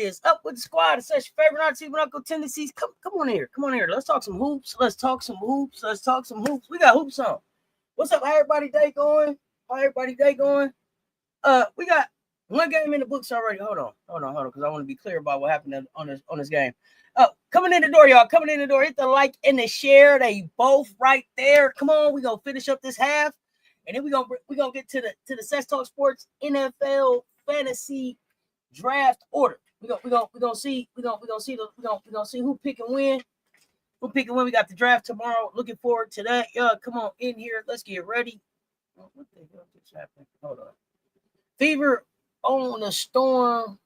is up with the squad? It's such your favorite Auntie with Uncle Tendencies. Come on here. Come on here. Let's talk some hoops. Let's talk some hoops. Let's talk some hoops. We got hoops on. What's up? How everybody day going? How everybody day going? We got one game in the books already. Hold on, because I want to be clear about what happened on this game. Coming in the door, y'all. Coming in the door. Hit the like and the share. They both right there. Come on, we gonna finish up this half, and then we gonna get to the Cess Talk Sports NFL fantasy draft order. We gonna see who pick and win. Who pick and win? We got the draft tomorrow. Looking forward to that. Y'all, come on in here. Let's get ready. What the hell just happened? Hold on. Fever on the storm.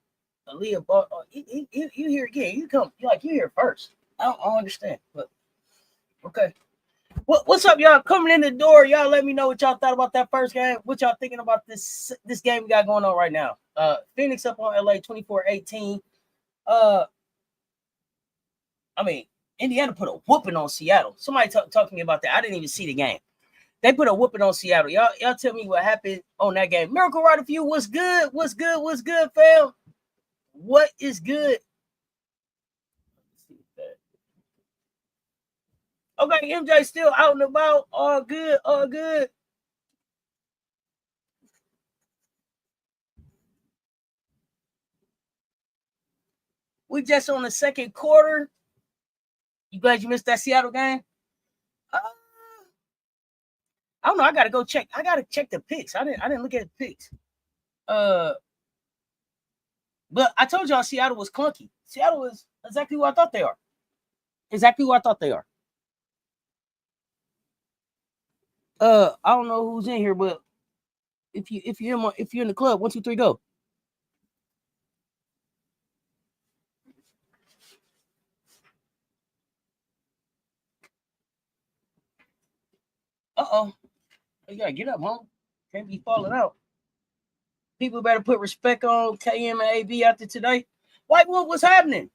Aaliyah, you here again? You come. You here first. I don't understand, but okay. What's up, y'all? Coming in the door, y'all. Let me know what y'all thought about that first game. What y'all thinking about this game we got going on right now? Phoenix up on LA 24-18. I mean, Indiana put a whooping on Seattle. Somebody talk to me about that. I didn't even see the game. They put a whooping on Seattle. Y'all tell me what happened on that game. Miracle Rider for you. What's good? What's good? What's good, fam? What is good? Okay, MJ still out and about. All good, all good. We just on the second quarter. You glad you missed that Seattle game? I don't know. I gotta go check. I gotta check the picks. I didn't look at the picks. But I told y'all Seattle was clunky. Seattle is exactly what I thought they are. Exactly what I thought they are. I don't know who's in here, but if you're in the club, 1, 2, 3, go. You gotta get up, home. Can't be falling out. People better put respect on KM and AB after today. Whitewood, what's happening?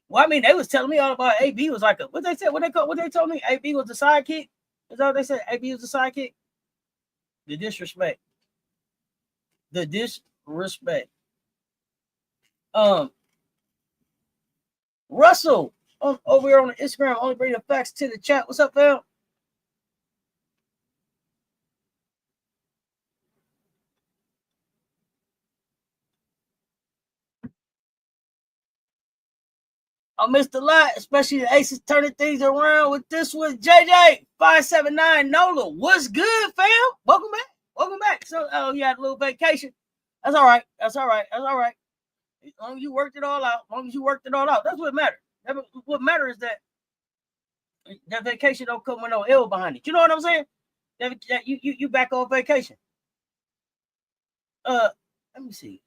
Well, I mean, they was telling me all about AB was like what they said, what they told me, AB was the sidekick. Is that what they said? AB was the sidekick. The disrespect. Russell over here on the Instagram, only bring the facts to the chat. What's up, fam? I missed a lot, especially the Aces turning things around with this one. JJ 579 Nola, what's good, fam? Welcome back. So, you had a little vacation. That's all right. As long as you worked it all out. That's what matters. What matters is that vacation don't come with no L behind it. You know what I'm saying? That you back on vacation. Let me see.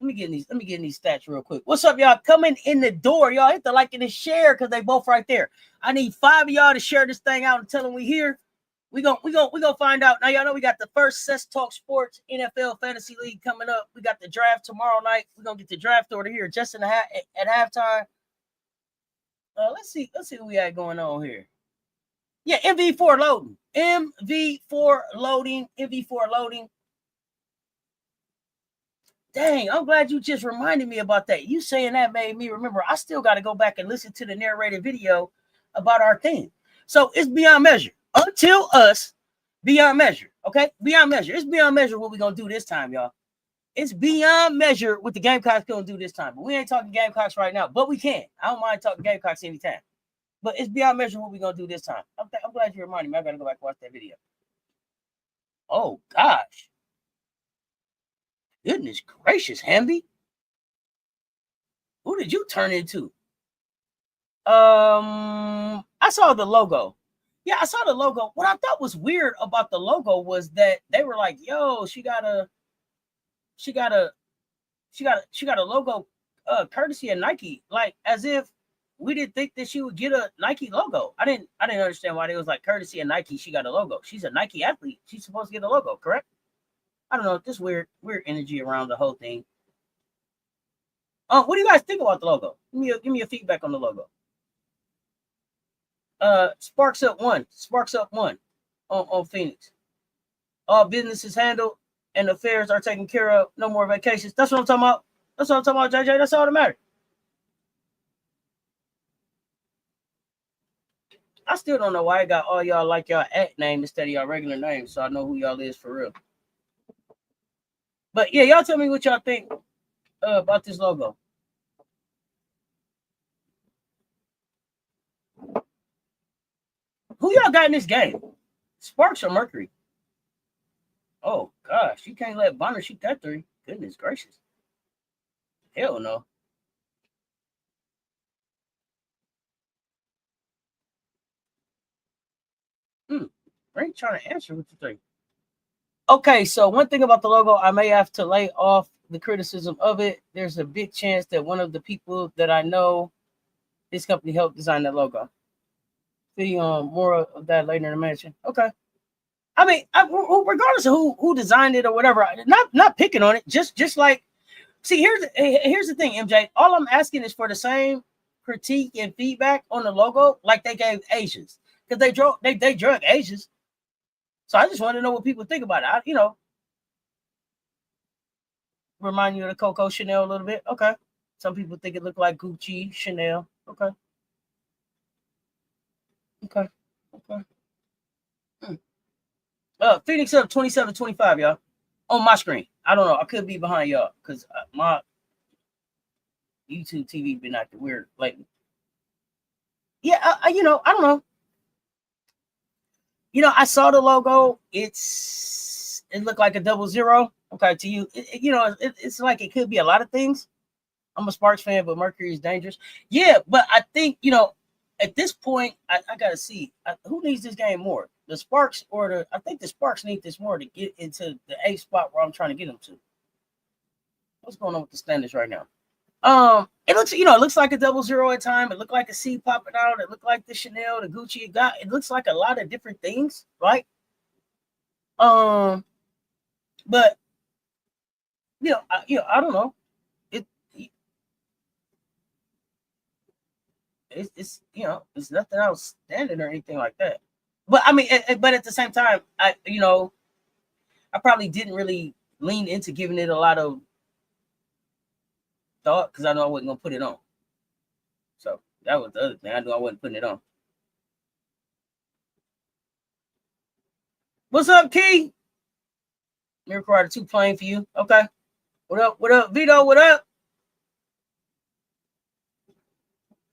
Let me get in these stats real quick. What's up, y'all? Coming in the door, y'all hit the like and the share because they both right there. I need 5 of y'all to share this thing out and tell them we here. We gonna find out. Now y'all know we got the first Cess Talk Sports NFL Fantasy League coming up. We got the draft tomorrow night. We're gonna get the draft order here just at halftime. Let's see what we got going on here. Yeah, MV4 loading. Dang, I'm glad you just reminded me about that. You saying that made me remember. I still got to go back and listen to the narrated video about our thing. So it's beyond measure. Until us, beyond measure. Okay? Beyond measure. It's beyond measure what we're going to do this time, y'all. It's beyond measure what the Gamecocks going to do this time. But we ain't talking Gamecocks right now. But we can. I don't mind talking Gamecocks anytime. But it's beyond measure what we're going to do this time. I'm glad you reminded me. I got to go back and watch that video. Oh, gosh. Goodness gracious, Hamby. Who did you turn into? I saw the logo. Yeah, I saw the logo. What I thought was weird about the logo was that they were like, "Yo, she got a logo, courtesy of Nike." Like as if we didn't think that she would get a Nike logo. I didn't understand why they was like courtesy of Nike. She got a logo. She's a Nike athlete. She's supposed to get a logo, correct? I don't know. This weird energy around the whole thing. What do you guys think about the logo? Give me a feedback on the logo. Sparks up one on Phoenix. All business is handled and affairs are taken care of. No more vacations. That's what I'm talking about. That's what I'm talking about, JJ. That's all that matters. I still don't know why I got all y'all like y'all at name instead of y'all regular name, so I know who y'all is for real. But yeah, y'all tell me what y'all think about this logo. Who y'all got in this game? Sparks or Mercury? Oh gosh, you can't let Bonner shoot that three. Goodness gracious. Hell no. Frank trying to answer what you think. Okay, so one thing about the logo, I may have to lay off the criticism of it. There's a big chance that one of the people that I know, this company helped design that logo. See more of that later in the mention. Okay. I mean, regardless of who designed it or whatever, not picking on it. Just like, see, here's the thing, MJ. All I'm asking is for the same critique and feedback on the logo, like they gave Asians, because they drug Asians. So I just want to know what people think about it. Remind you of the Coco Chanel a little bit. Okay. Some people think it looked like Gucci, Chanel. Okay. Okay. Okay. Phoenix up 27-25, y'all. On my screen. I don't know. I could be behind y'all because my YouTube TV been acting weird lately. Yeah, I don't know. I saw the logo. It looked like a 00. Okay, to you, it's like it could be a lot of things. I'm a Sparks fan, but Mercury is dangerous. Yeah, but I think at this point, I gotta see who needs this game more, the Sparks or I think the Sparks need this more to get into the A spot where I'm trying to get them to. What's going on with the standings right now? It looks like a 00 at time. It looked like a C popping out. It looked like the Chanel, the Gucci. It looks like a lot of different things, right? But I don't know. It's it's nothing outstanding or anything like that. But I mean, but at the same time, I probably didn't really lean into giving it a lot of thought because I know I wasn't gonna put it on. So that was the other thing. I knew I wasn't putting it on. What's up, Key? Miracle Rider 2 playing for you. Okay. What up? What up, Vito? What up?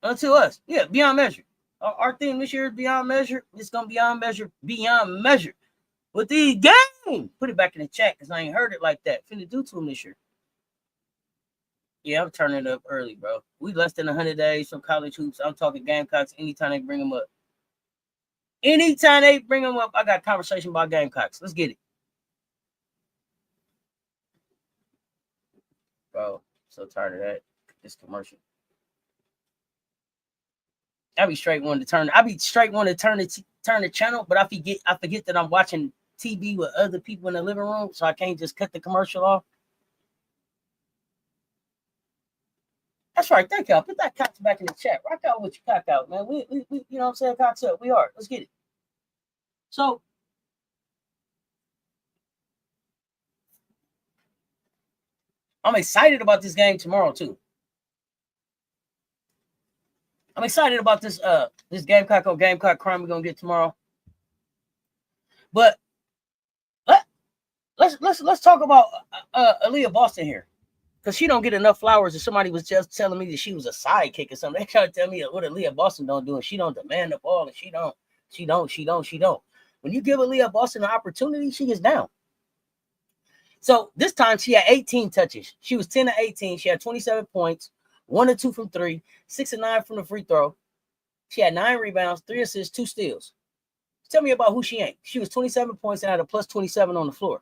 Unto us. Yeah, beyond measure. Our theme this year is beyond measure. It's gonna be beyond measure. With the game. Put it back in the chat because I ain't heard it like that. Finna do to him this year. Yeah, I'm turning it up early, bro. We less than 100 days from college hoops. I'm talking Gamecocks anytime they bring them up. Anytime they bring them up, I got conversation about Gamecocks. Let's get it. Bro, so tired of that. This commercial. I be straight wanting to turn the channel, but I forget that I'm watching TV with other people in the living room, so I can't just cut the commercial off. That's right. Thank y'all. Put that cox back in the chat. Rock out with your cock out, man. We you know what I'm saying? Cox up. We are. Let's get it. So I'm excited about this game tomorrow too. I'm excited about this Gamecock on Gamecock crime we're gonna get tomorrow. But let's talk about Aaliyah Boston here, because she don't get enough flowers. And somebody was just telling me that she was a sidekick or something. They try to tell me what Aaliyah Boston don't do, and she don't demand the ball, and she don't. When you give Aaliyah Boston an opportunity, she gets down. So this time she had 18 touches. She was 10 to 18. She had 27 points, 1 to 2 from 3, 6 to 9 from the free throw. She had 9 rebounds, 3 assists, 2 steals. Tell me about who she ain't. She was 27 points and had a plus 27 on the floor.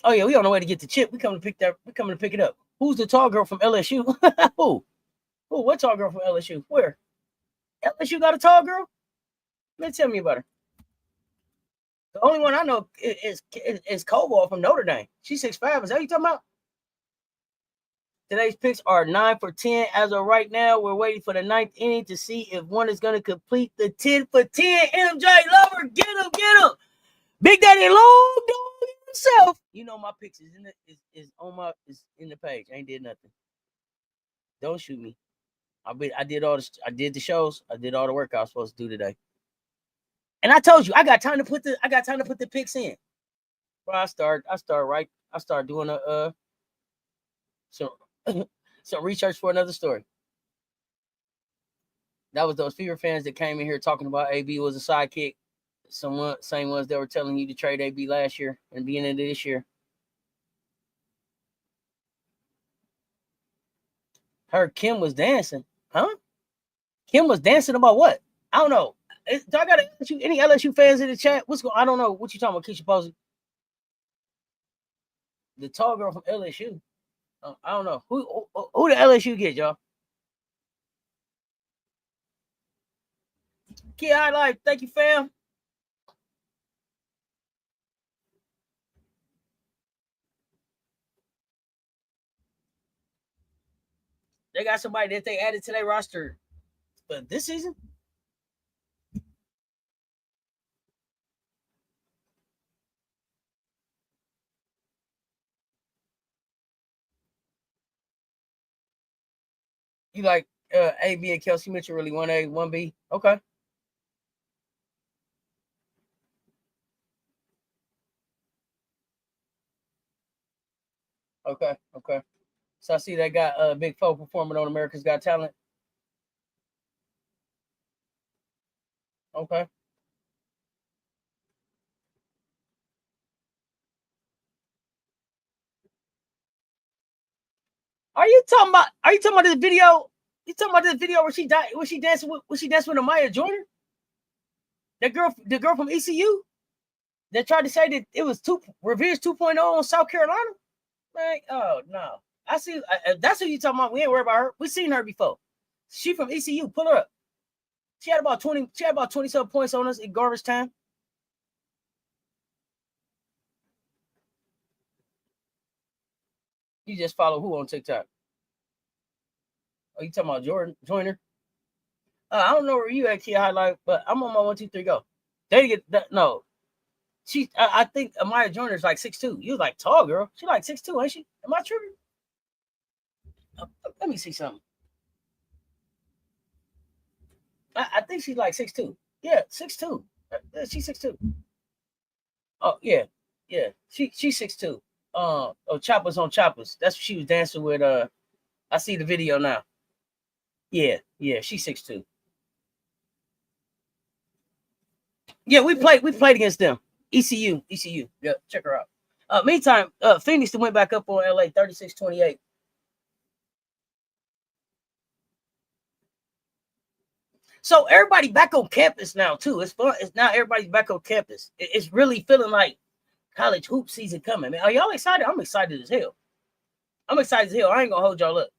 Oh yeah, we on the way to get the chip. We coming to pick it up. Who's the tall girl from LSU? Who? What tall girl from LSU? Where? LSU got a tall girl? Man, tell me about her. The only one I know is Cobalt from Notre Dame. She's 6'5". Is that what you talking about? Today's picks are 9 for 10. As of right now, we're waiting for the 9th inning to see if one is going to complete the 10 for 10. MJ Lover, get him. Big Daddy Long Dog himself. You know my picks is in the page. I ain't did nothing. Don't shoot me. I did the shows. I did all the work I was supposed to do today. And I told you I got time to put the picks in. Bro, I start doing some research for another story. That was those Fever fans that came in here talking about AB was a sidekick. Same ones that were telling you to trade AB last year and beginning of this year. Heard Kim was dancing, huh? Kim was dancing about what? I don't know. Do I got any LSU fans in the chat? What's going? I don't know what you talking about, Keisha Posey. The tall girl from LSU. I don't know who the LSU get, y'all. Kid Highlight, thank you, fam. They got somebody that they added to their roster, but this season. You like AB and Kelsey Mitchell really 1A, 1B? Okay. Okay. So I see they got Big Foe performing on America's Got Talent. Okay. Are you talking about this video? You talking about this video where she died? Was she dancing with Amaya Jordan? The girl from ECU that tried to say that it was Revenge 2.0 on South Carolina. Man, oh no. I see. That's who you talking about. We ain't worried about her. We seen her before. She from ECU. Pull her up. She had about 20. She had about 27 points on us in garbage time. You just follow who on TikTok? Oh, you talking about Jordan Joyner? I don't know where you at, Key Highlight, but I'm on my 1, 2, 3 go. They get that. No, I think Amaya Joyner is like 6'2". You like tall girl. She like 6'2", ain't she? Am I tripping? Let me see something. I think she's like 6'2". Yeah, 6'2". She's 6'2". Oh yeah. She's 6'2". Choppers on choppers. That's what she was dancing with. I see the video now. Yeah, she's 6'2". Yeah, we played against them. ECU. Yeah, check her out. Meantime, Phoenix went back up on LA 36-28. So everybody back on campus now too. It's fun. It's now everybody's back on campus. It's really feeling like college hoop season coming. Man, are y'all excited? I'm excited as hell. I ain't gonna hold y'all up.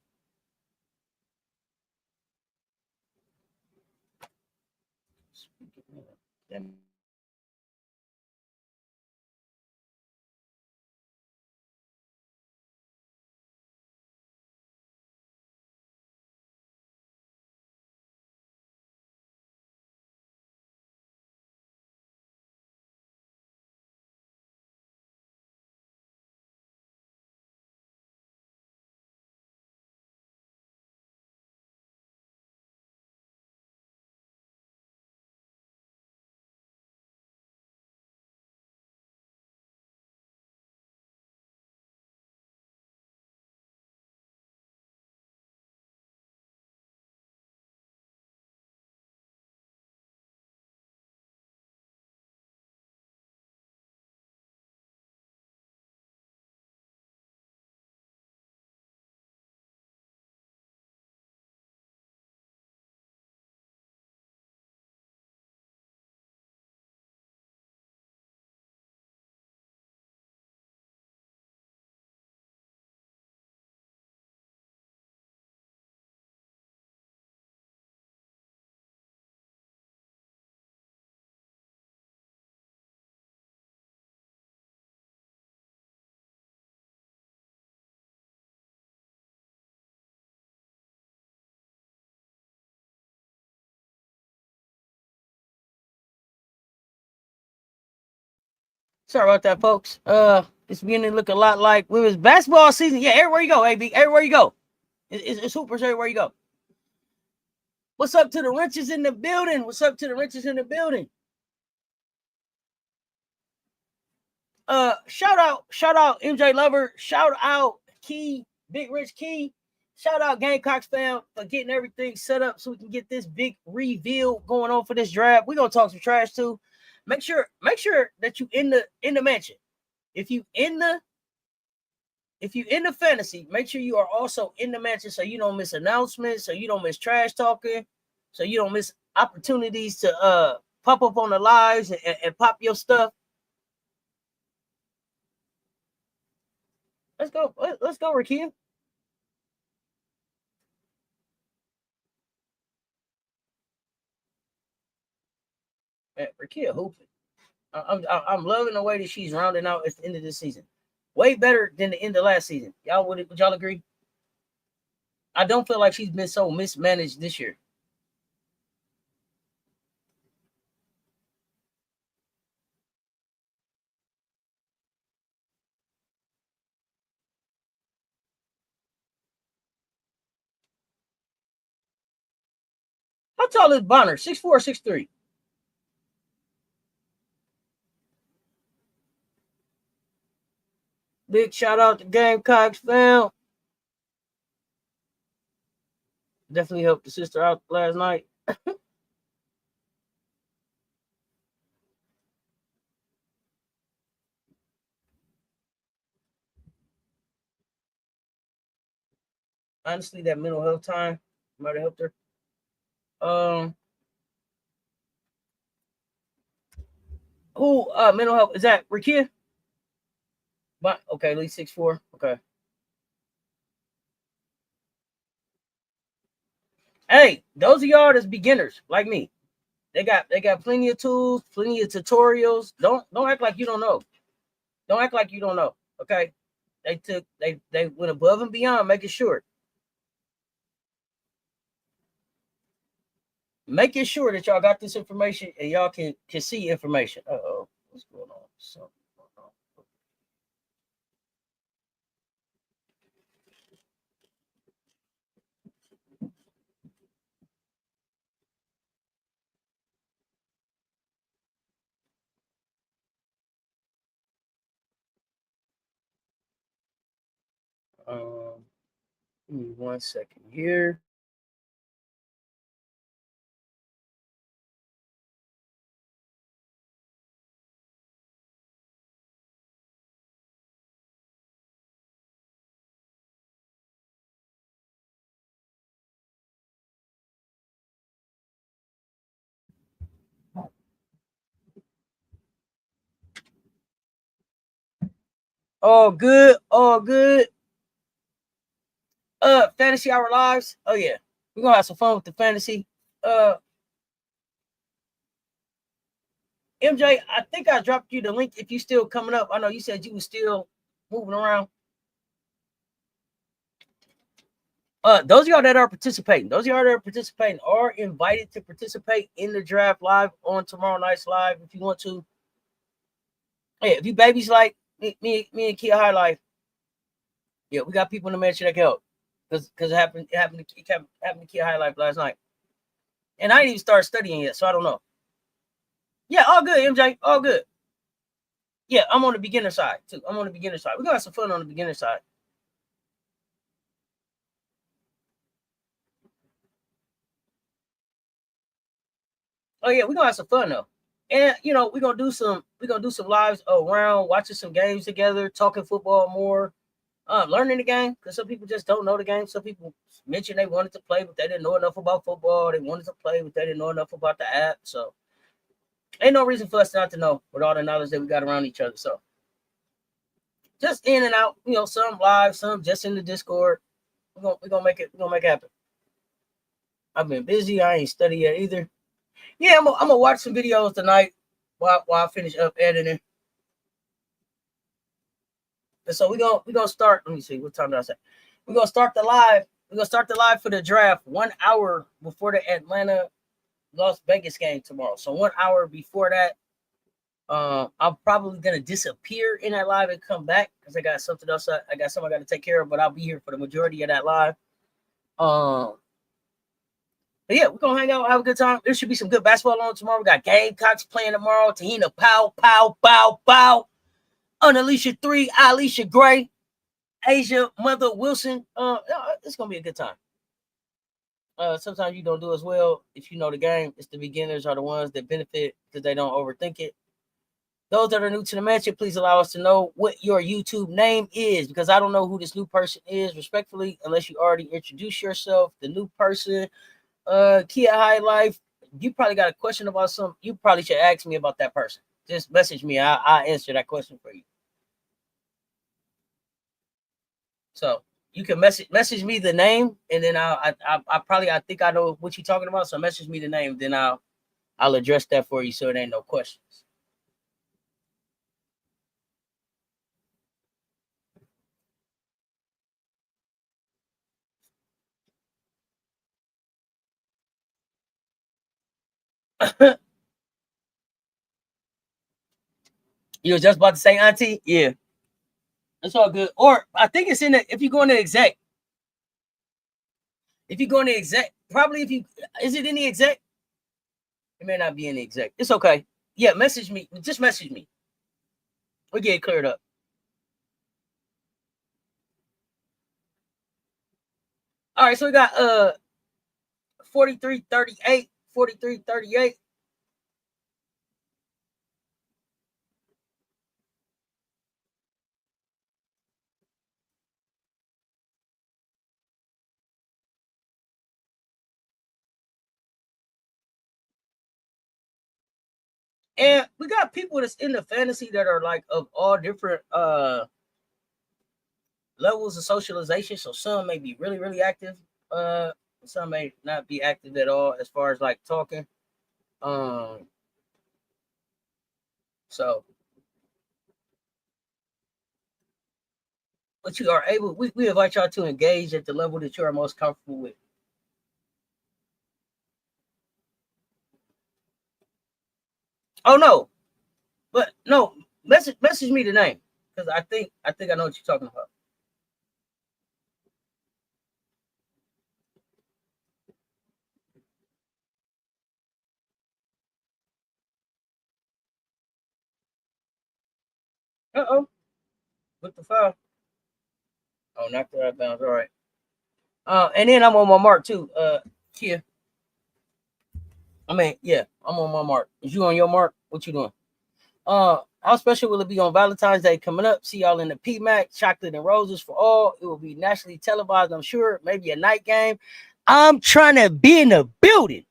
Sorry about that, folks. It's beginning to look a lot like women's basketball season. Yeah, everywhere you go, AB. Everywhere you go. It's hoopers everywhere you go. What's up to the wrenches in the building? What's up to the wrenches in the building? Shout out MJ Lover. Shout out Key, Big Rich Key. Shout out Gamecocks fam for getting everything set up so we can get this big reveal going on for this draft. We're gonna talk some trash too. Make sure that you in the mansion. If you in the fantasy, make sure you are also in the mansion so you don't miss announcements, so you don't miss trash talking, so you don't miss opportunities to pop up on the lives and pop your stuff. Let's go. Let's go, Rakia. Rakia hooping. I'm loving the way that she's rounding out at the end of this season. Way better than the end of last season. Would y'all agree? I don't feel like she's been so mismanaged this year. How tall is Bonner? 6'4" or 6'3"? Big shout out to Gamecocks fam. Definitely helped the sister out last night. Honestly, that mental health time might have helped her. Who mental health is that? Rakia? But okay, at least 6'4". Okay. Hey, those of y'all that's beginners like me. They got plenty of tools, plenty of tutorials. Don't act like you don't know. Don't act like you don't know. Okay. They went above and beyond making sure that y'all got this information and y'all can see information. Uh-oh. What's going on? Something going on. Give me 1 second here. All good, all good. Fantasy Hour Lives. Oh yeah. We're gonna have some fun with the fantasy. MJ, I think I dropped you the link if you still coming up. I know you said you were still moving around. Those of y'all that are participating, are invited to participate in the draft live on tomorrow night's live if you want to. Yeah, if you babies like me and Kia High Life, yeah, we got people in the mansion that can help. Because it happened to Kia High Life last night. And I didn't even start studying yet, so I don't know. Yeah, all good, MJ. All good. Yeah, I'm on the beginner side too. We're gonna have some fun on the beginner side. Oh yeah, we're gonna have some fun though. And we're gonna do some lives around watching some games together, talking football more, learning the game, because some people just don't know the game. Some people mentioned they wanted to play, but they didn't know enough about football. They wanted to play, but they didn't know enough about the app. So ain't no reason for us not to know with all the knowledge that we got around each other. So just in and out, some live, some just in the Discord. We're gonna make it happen. I've been busy. I ain't studied yet either. Yeah, I'm gonna watch some videos tonight while I finish up editing. And so we're gonna start. Let me see, what time did I say? We're gonna start the live. We're gonna start the live for the draft 1 hour before the Atlanta Las Vegas game tomorrow. So 1 hour before that, I'm probably gonna disappear in that live and come back because I got something else. I got something I got to take care of, but I'll be here for the majority of that live. But yeah, we're gonna hang out, have a good time. There should be some good basketball on tomorrow. We got Gamecocks playing tomorrow. Tahina Pow, Pow, Pow, Pow. Unalicia 3, Alicia Gray, Asia Mother Wilson. It's gonna be a good time. Sometimes you don't do as well if you know the game. It's the beginners are the ones that benefit because they don't overthink it. Those that are new to the mention, please allow us to know what your YouTube name is because I don't know who this new person is, respectfully, unless you already introduce yourself. The new person, Kia High Life, you probably got a question about something. You probably should ask me about that person. Just message me. I'll answer that question for you. So you can message me the name, and then I think I know what you're talking about. So message me the name, then I'll address that for you, so it ain't no questions. You was just about to say Auntie, yeah, it's all good. Or I think it's in the if you go into exec, if you go into exec, probably if you is it in the exec? It may not be in the exec. It's okay. Yeah, message me. Just message me. We'll get it cleared up. All right, so we got 4338, 4338. And we got people that's in the fantasy that are like of all different levels of socialization. So some may be really, really active. Some may not be active at all as far as like talking. Um, so but you are able, we invite y'all to engage at the level that you are most comfortable with. Oh no, but no, message me the name because I think I know what you're talking about. Uh-oh, with the foul. Oh, knocked her out of bounds. All right. And then I'm on my mark too. Kia. I mean, yeah, I'm on my mark. Is you on your mark? What you doing? How special will it be on Valentine's Day coming up? See y'all in the PMAC, chocolate and roses for all. It will be nationally televised, I'm sure. Maybe a night game. I'm trying to be in the building.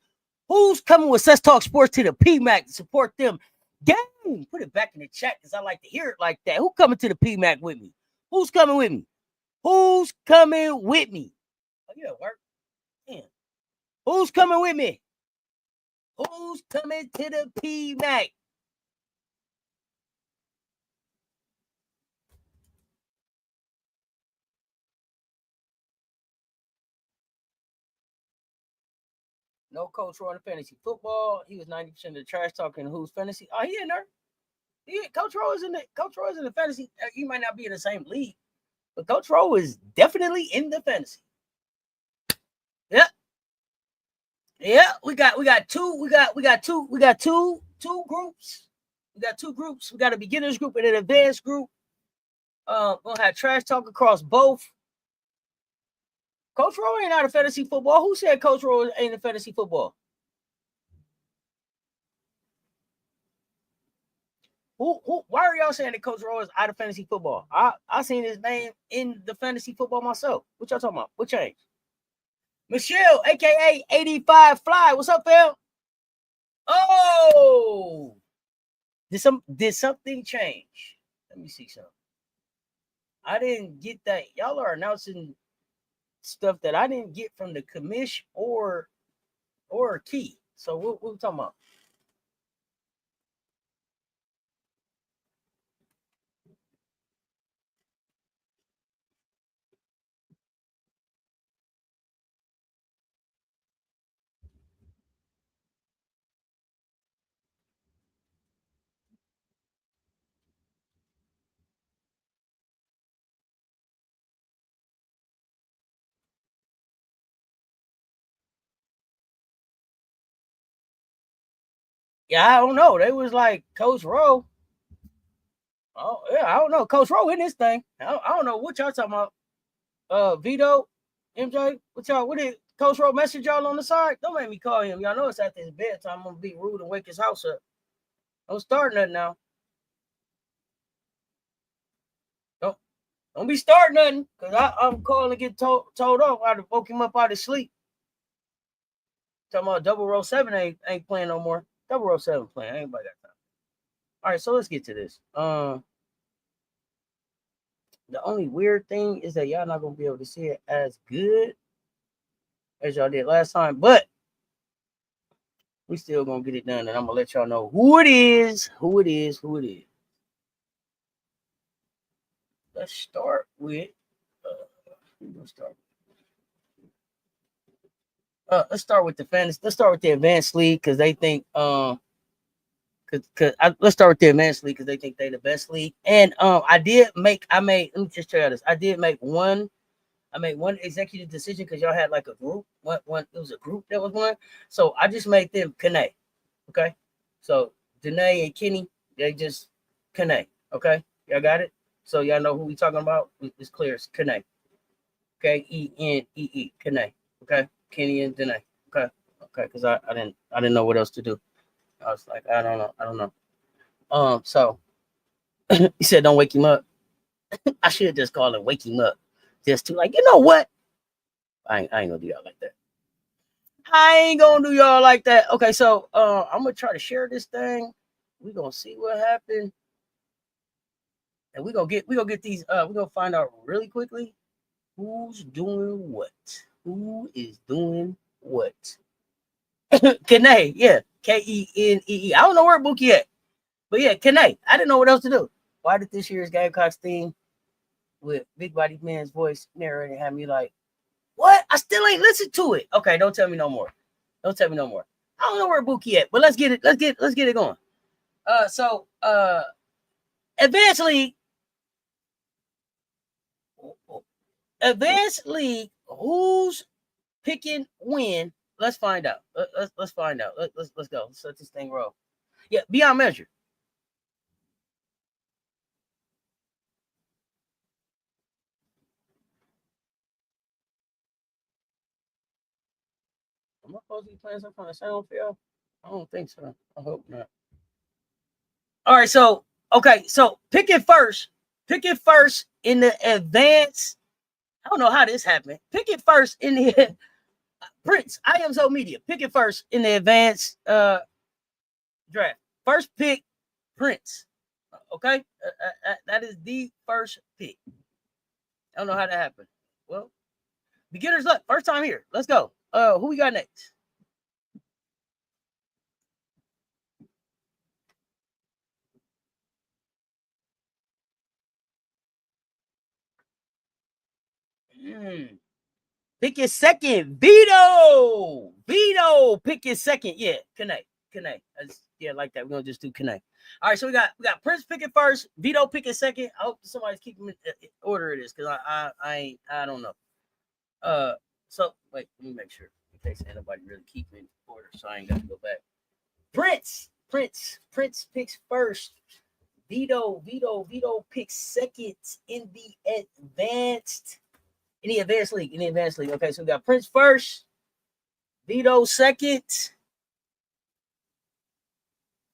Who's coming with Cess Talk Sports to the PMAC to support them? Gang, put it back in the chat because I like to hear it like that. Who coming to the PMAC with me? Who's coming with me? Who's coming with me? Oh, yeah, work. Yeah. Who's coming with me? Who's coming to the PMAC? No coach running fantasy football. He was 90% of the trash talking who's fantasy. Oh, he in there. Coach Rowe is in the Coach Rowe is in the fantasy. He might not be in the same league, but Coach Rowe is definitely in the fantasy. Yeah. Yeah. We got two groups. We got two groups. We got a beginners group and an advanced group. Gonna have trash talk across both. Coach Rowe ain't out of fantasy football. Who said Coach Rowe ain't in fantasy football? Why are y'all saying that Coach Rowe is out of fantasy football? I seen his name in the fantasy football myself. What y'all talking about? What changed? Michelle, aka 85 Fly. What's up, Phil? Oh, did something change? Let me see something. I didn't get that. Y'all are announcing stuff that I didn't get from the commish or key. So what we talking about? Yeah, I don't know. They was like Coach Rowe. Oh yeah, I don't know. Coach Rowe in this thing. I don't know what y'all talking about. Vito, MJ, what did Coach Rowe message y'all on the side? Don't make me call him. Y'all know it's after his bedtime. I'm gonna be rude and wake his house up. Don't start nothing now. Don't be starting nothing, because I'm calling to get told off. I woke him up out of sleep. Talking about double row 7 ain't playing no more. Double row 7 playing. Ain't nobody got time. All right, so let's get to this. The only weird thing is that y'all not gonna be able to see it as good as y'all did last time, but we still gonna get it done, and I'm gonna let y'all know who it is. Let's start with. Let's start with the fantasy. Let's start with the advanced league because they think let's start with the advanced league because they think they the best league. And I made let me just tell you this. I made one executive decision because y'all had like a group. One it was a group that was one. So I just made them connect. Okay. So Danae and Kenny, they just connect. Okay. Y'all got it? So y'all know who we talking about? It's clear. It's connect. Okay. ENEE. Connect. Okay. Kenny and Danae. Okay. Okay. Because I didn't know what else to do. I was like, I don't know. So he said, don't wake him up. I should just call him wake him up. Just to like, you know what? I ain't gonna do y'all like that. I ain't gonna do y'all like that. Okay, so I'm gonna try to share this thing. We're gonna see what happened. And we're gonna get these we're gonna find out really quickly who's doing what. Who is doing what? Kenee, yeah. Kenee. I don't know where Bookie at. But yeah, Kenee. I didn't know what else to do. Why did this year's Gamecocks theme with Big Body Man's voice narrating have me like, what? I still ain't listened to it. Okay, don't tell me no more. Don't tell me no more. I don't know where Bookie at, but let's get it. Let's get it going. So Advanced League. Advanced League. Who's picking when? Let's find out. Let's find out. Let's go. Let's let this thing roll. Yeah, beyond measure. Am I supposed to be playing some kind of sound for y'all? I don't think so. I hope not. All right, so okay, so pick it first. Pick it first in the advance. I don't know how this happened. Pick it first in the Prince. I am so media. Pick it first in the advance draft. First pick, Prince. Okay, that is the first pick. I don't know how that happened. Well, beginner's luck. First time here. Let's go. Who we got next? Pick your second. Vito. Pick your second. Yeah, connect. Yeah, like that. We're gonna just do connect. All right, so we got Prince picking first, Vito picking second. I hope somebody's keeping order of this because I don't know. So wait, let me make sure in case anybody really keeping order, so I ain't got to go back. Prince picks first. Vito picks second in the advanced league. Okay, so we got Prince first, Vito second.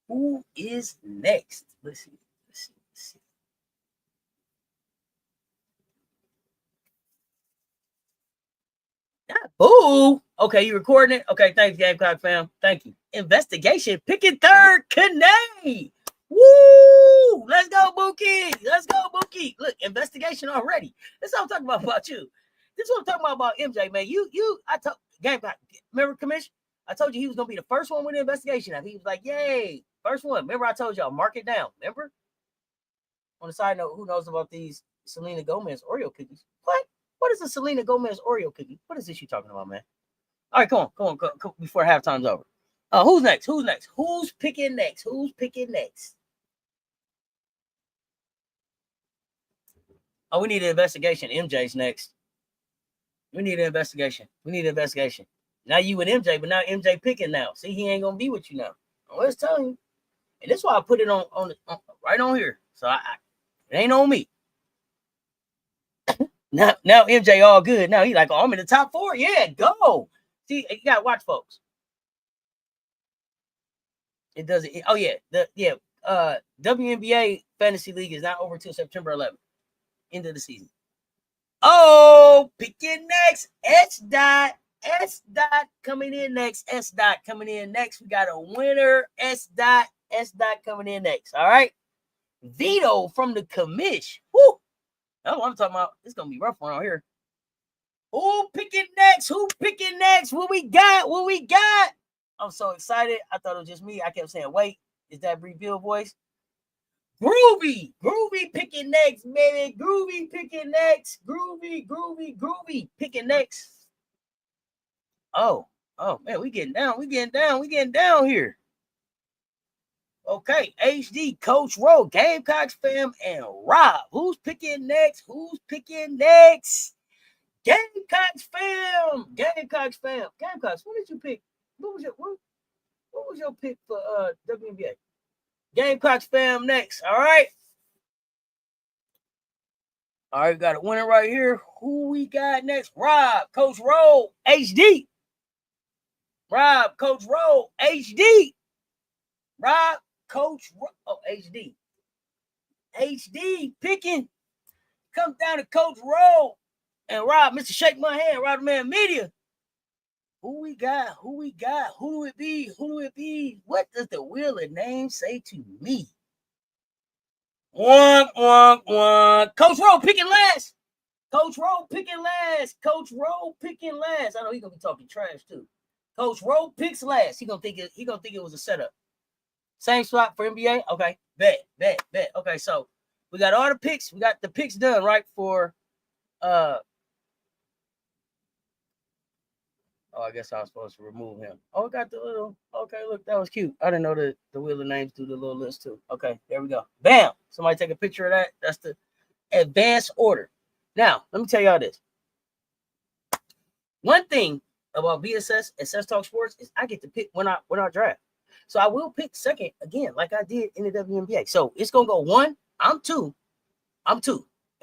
Who is next? Let's see. Ooh. Okay, you recording it? Okay, thanks, Gamecock fam. Thank you. Investigation. Picking third. Kanay. Woo! Let's go, Bookie. Look, investigation already. That's what I'm talking about you. This is what I'm talking about MJ, man. I told Gamecock. Remember, Commission? I told you he was gonna be the first one with the investigation. And he was like, "Yay, first one." Remember, I told y'all mark it down. Remember? On the side note, who knows about these Selena Gomez Oreo cookies? What? What is a Selena Gomez Oreo cookie? What is this you talking about, man? All right, come on, before halftime's over. Who's next? Who's picking next? Oh, we need an investigation. MJ's next. We need an investigation. Now you and MJ, but now MJ picking now. See, he ain't gonna be with you now. I'm always telling you. And that's why I put it on right on here. So it ain't on me. Now MJ all good. Now he like, oh, I'm in the top 4. Yeah, go. See, you gotta watch, folks. It doesn't. Oh yeah, WNBA fantasy league is not over till September 11th, end of the season. Oh, picking next. S dot coming in next. S dot coming in next. We got a winner. S dot coming in next. All right. Vito from the commish. Woo. That's what I'm talking about. It's gonna be rough around here. Who picking next? Who picking next? What we got? What we got? I'm so excited. I thought it was just me. I kept saying, wait, is that reveal voice? Groovy picking next, baby. Groovy picking next. Groovy picking next. Oh man, we getting down here. Okay, HD, Coach Rowe, Gamecocks fam, and Rob. Who's picking next? Gamecocks fam. Gamecocks, what did you pick? What was your pick for WNBA? Gamecocks fam next. All right. All right, got a winner right here. Who we got next? Rob, Coach Rowe, HD. Rob, Coach Rowe, HD. Rob, Coach Rowe, HD. HD picking. Comes down to Coach Rowe and Rob, Mr. Shake My Hand, Rob the Man Media. Who we got? Who do it be? What does the wheel of names say to me? Coach Rowe picking last. Coach Rowe picking last. I know he's gonna be talking trash too. Coach Rowe picks last. He gonna think it was a setup. Same spot for NBA. Okay, bet. Okay, so we got all the picks. We got the picks done right for Oh, I guess I was supposed to remove him. Oh, I got the little. Okay, look, that was cute. I didn't know that the wheel of names do the little list too. Okay, there we go. Bam! Somebody take a picture of that. That's the advanced order. Now, let me tell y'all this. One thing about BSS and Cess Talk Sports is I get to pick when I draft. So I will pick second again, like I did in the WNBA. So it's gonna go 1. I'm 2, and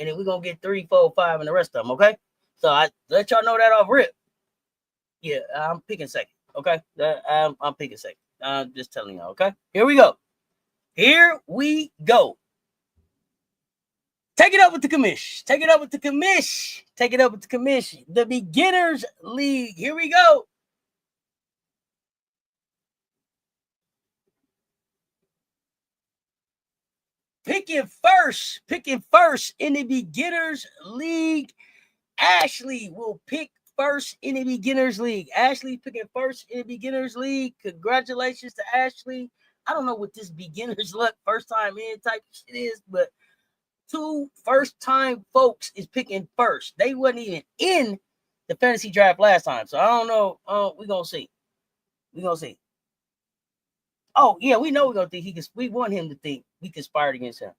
then we're gonna get 3, 4, 5, and the rest of them. Okay. So I let y'all know that off rip. Yeah, I'm picking second. Okay, I'm picking second. I'm just telling y'all. Okay, here we go. Take it up with the commish. The Beginners League. Here we go. Picking first in the Beginners League. Ashley will pick first in the Beginners League. Ashley picking first in the Beginners League. Congratulations to Ashley. I don't know what this beginner's luck, first time in type shit is, but 2 first-time folks is picking first. They wasn't even in the fantasy draft last time, so I don't know. We're going to see. Oh, yeah, we know we're going to think we want him to think we conspired against him.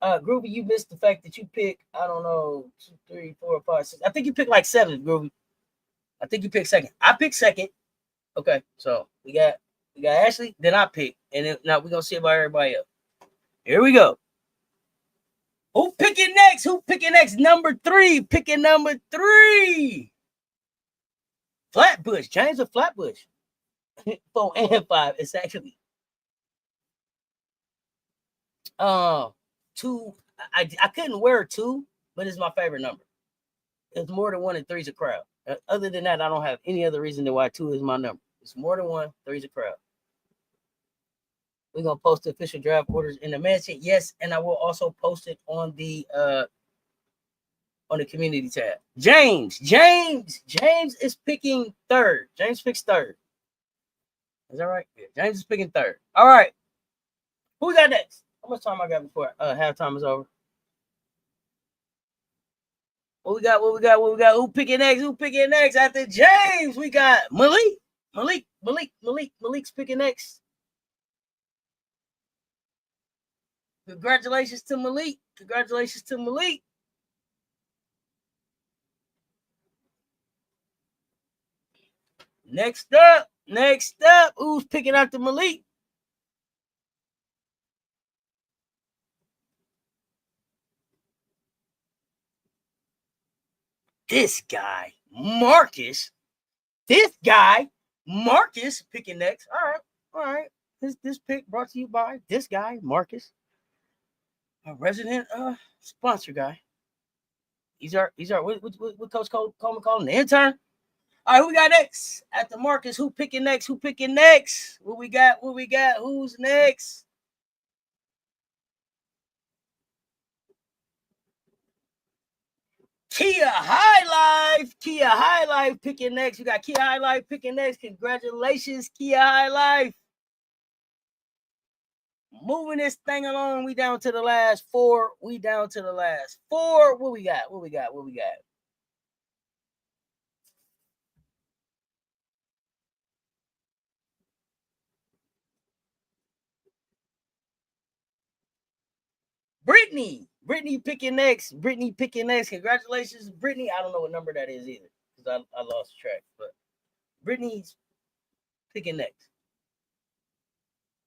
Groovy, you missed the fact that you picked, I don't know, 2, 3, 4, 5, 6. I think you picked like 7, Groovy. I think you picked second. I picked second. Okay, so we got Ashley, then I picked, and then now we're gonna see about everybody else. Here we go. Who picking next? Number 3. Picking number 3. Flatbush. James of Flatbush. 4 and 5. It's actually 2. I couldn't wear 2, but it's my favorite number. It's more than 1 and 3's a crowd. Other than that, I don't have any other reason to why 2 is my number. It's more than 1, 3's a crowd. We're gonna post the official draft orders in the mention. Yes, and I will also post it on the community tab. James is picking 3rd. James picks 3rd. Is that right? Yeah, James is picking 3rd. All right. Who got next? How much time I got before halftime is over? What we got? Who picking next? After James, we got Malik. Malik's picking next. Congratulations to Malik. Next up, who's picking after Malik? this guy, Marcus. This guy, Marcus, picking next. All right. This pick brought to you by this guy, Marcus, a resident sponsor guy. He's our what Coach Coleman called him, the intern. All right, who we got next? After Marcus, who picking next? Who picking next? What we got? Who's next? Kia High Life picking next. We got Kia High Life picking next. Congratulations, Kia High Life. Moving this thing along. We down to the last four. What we got? Brittany picking next. Congratulations, Brittany. I don't know what number that is either because I lost track. But Brittany's picking next.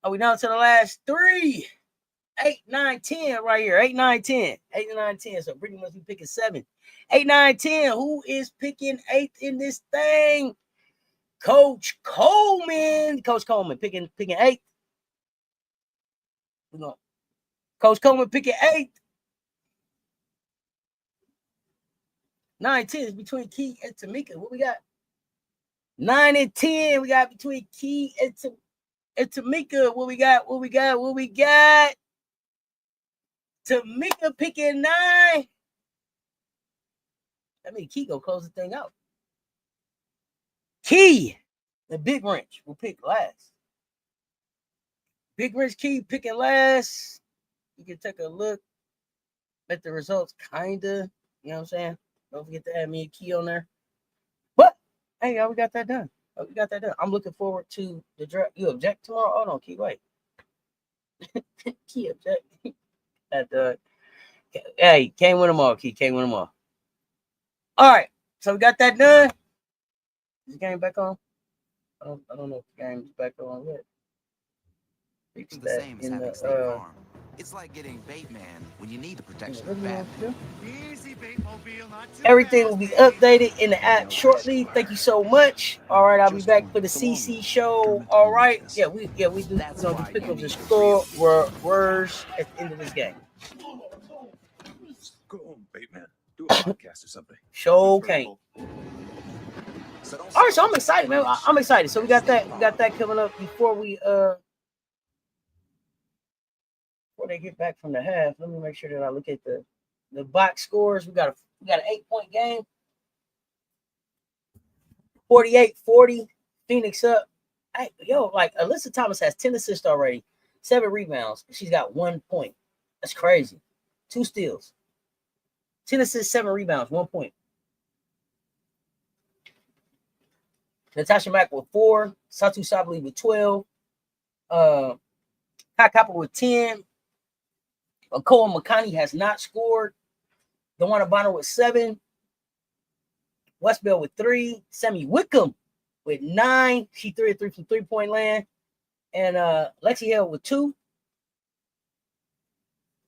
Are we down to the last three? 8, 9, 10 right here. 8, 9, 10. 8 and 9, 10. So Brittany must be picking 7. 8, 9, 10. Who is picking 8th in this thing? Coach Coleman. Coach Coleman picking 8th. Coach Coleman picking 8th. 9, 10 is between Key and Tamika. What we got? 9 and 10. We got between Key and Tamika. What we got? Tamika picking 9. I mean, Key gonna close the thing out. Key, the big wrench, will pick last. Big wrench Key picking last. You can take a look at the results, kinda. You know what I'm saying? Don't forget to add me a Key on there. But hey, y'all, we got that done. I'm looking forward to the draft. You object tomorrow? Oh no, Key, wait. Key object. Hey, can't win them all, Key. All right, so we got that done. Is the game back on? I don't know if the game's back on yet. It's the same as having State Farm. It's like getting Bateman when you need the protection of Batman. Everything will be updated in the app shortly. Thank you so much. All right, I'll be back for the CC show. All right, yeah, we do. We're gonna do pickups and score words at the end of this game. Go home, Bateman. Do a podcast or something. Show can't. All right, so I'm excited, man. I'm excited. So we got that coming up before they get back from the half. Let me make sure that I look at the box scores. We got an 8-point game. 48-40. Phoenix up. Like Alyssa Thomas has 10 assists already, 7 rebounds. She's got 1 point. That's crazy. 2 steals. 10 assists, 7 rebounds, 1 point. Natasha Mack with 4. Satu Sabali with 12. Kai Kappa with 10. Akoa Makani has not scored. Dewana Bonner with 7. Westbell with 3. Sammy Wickham with 9. She 3 3 from 3-point land. And Lexi Hill with 2.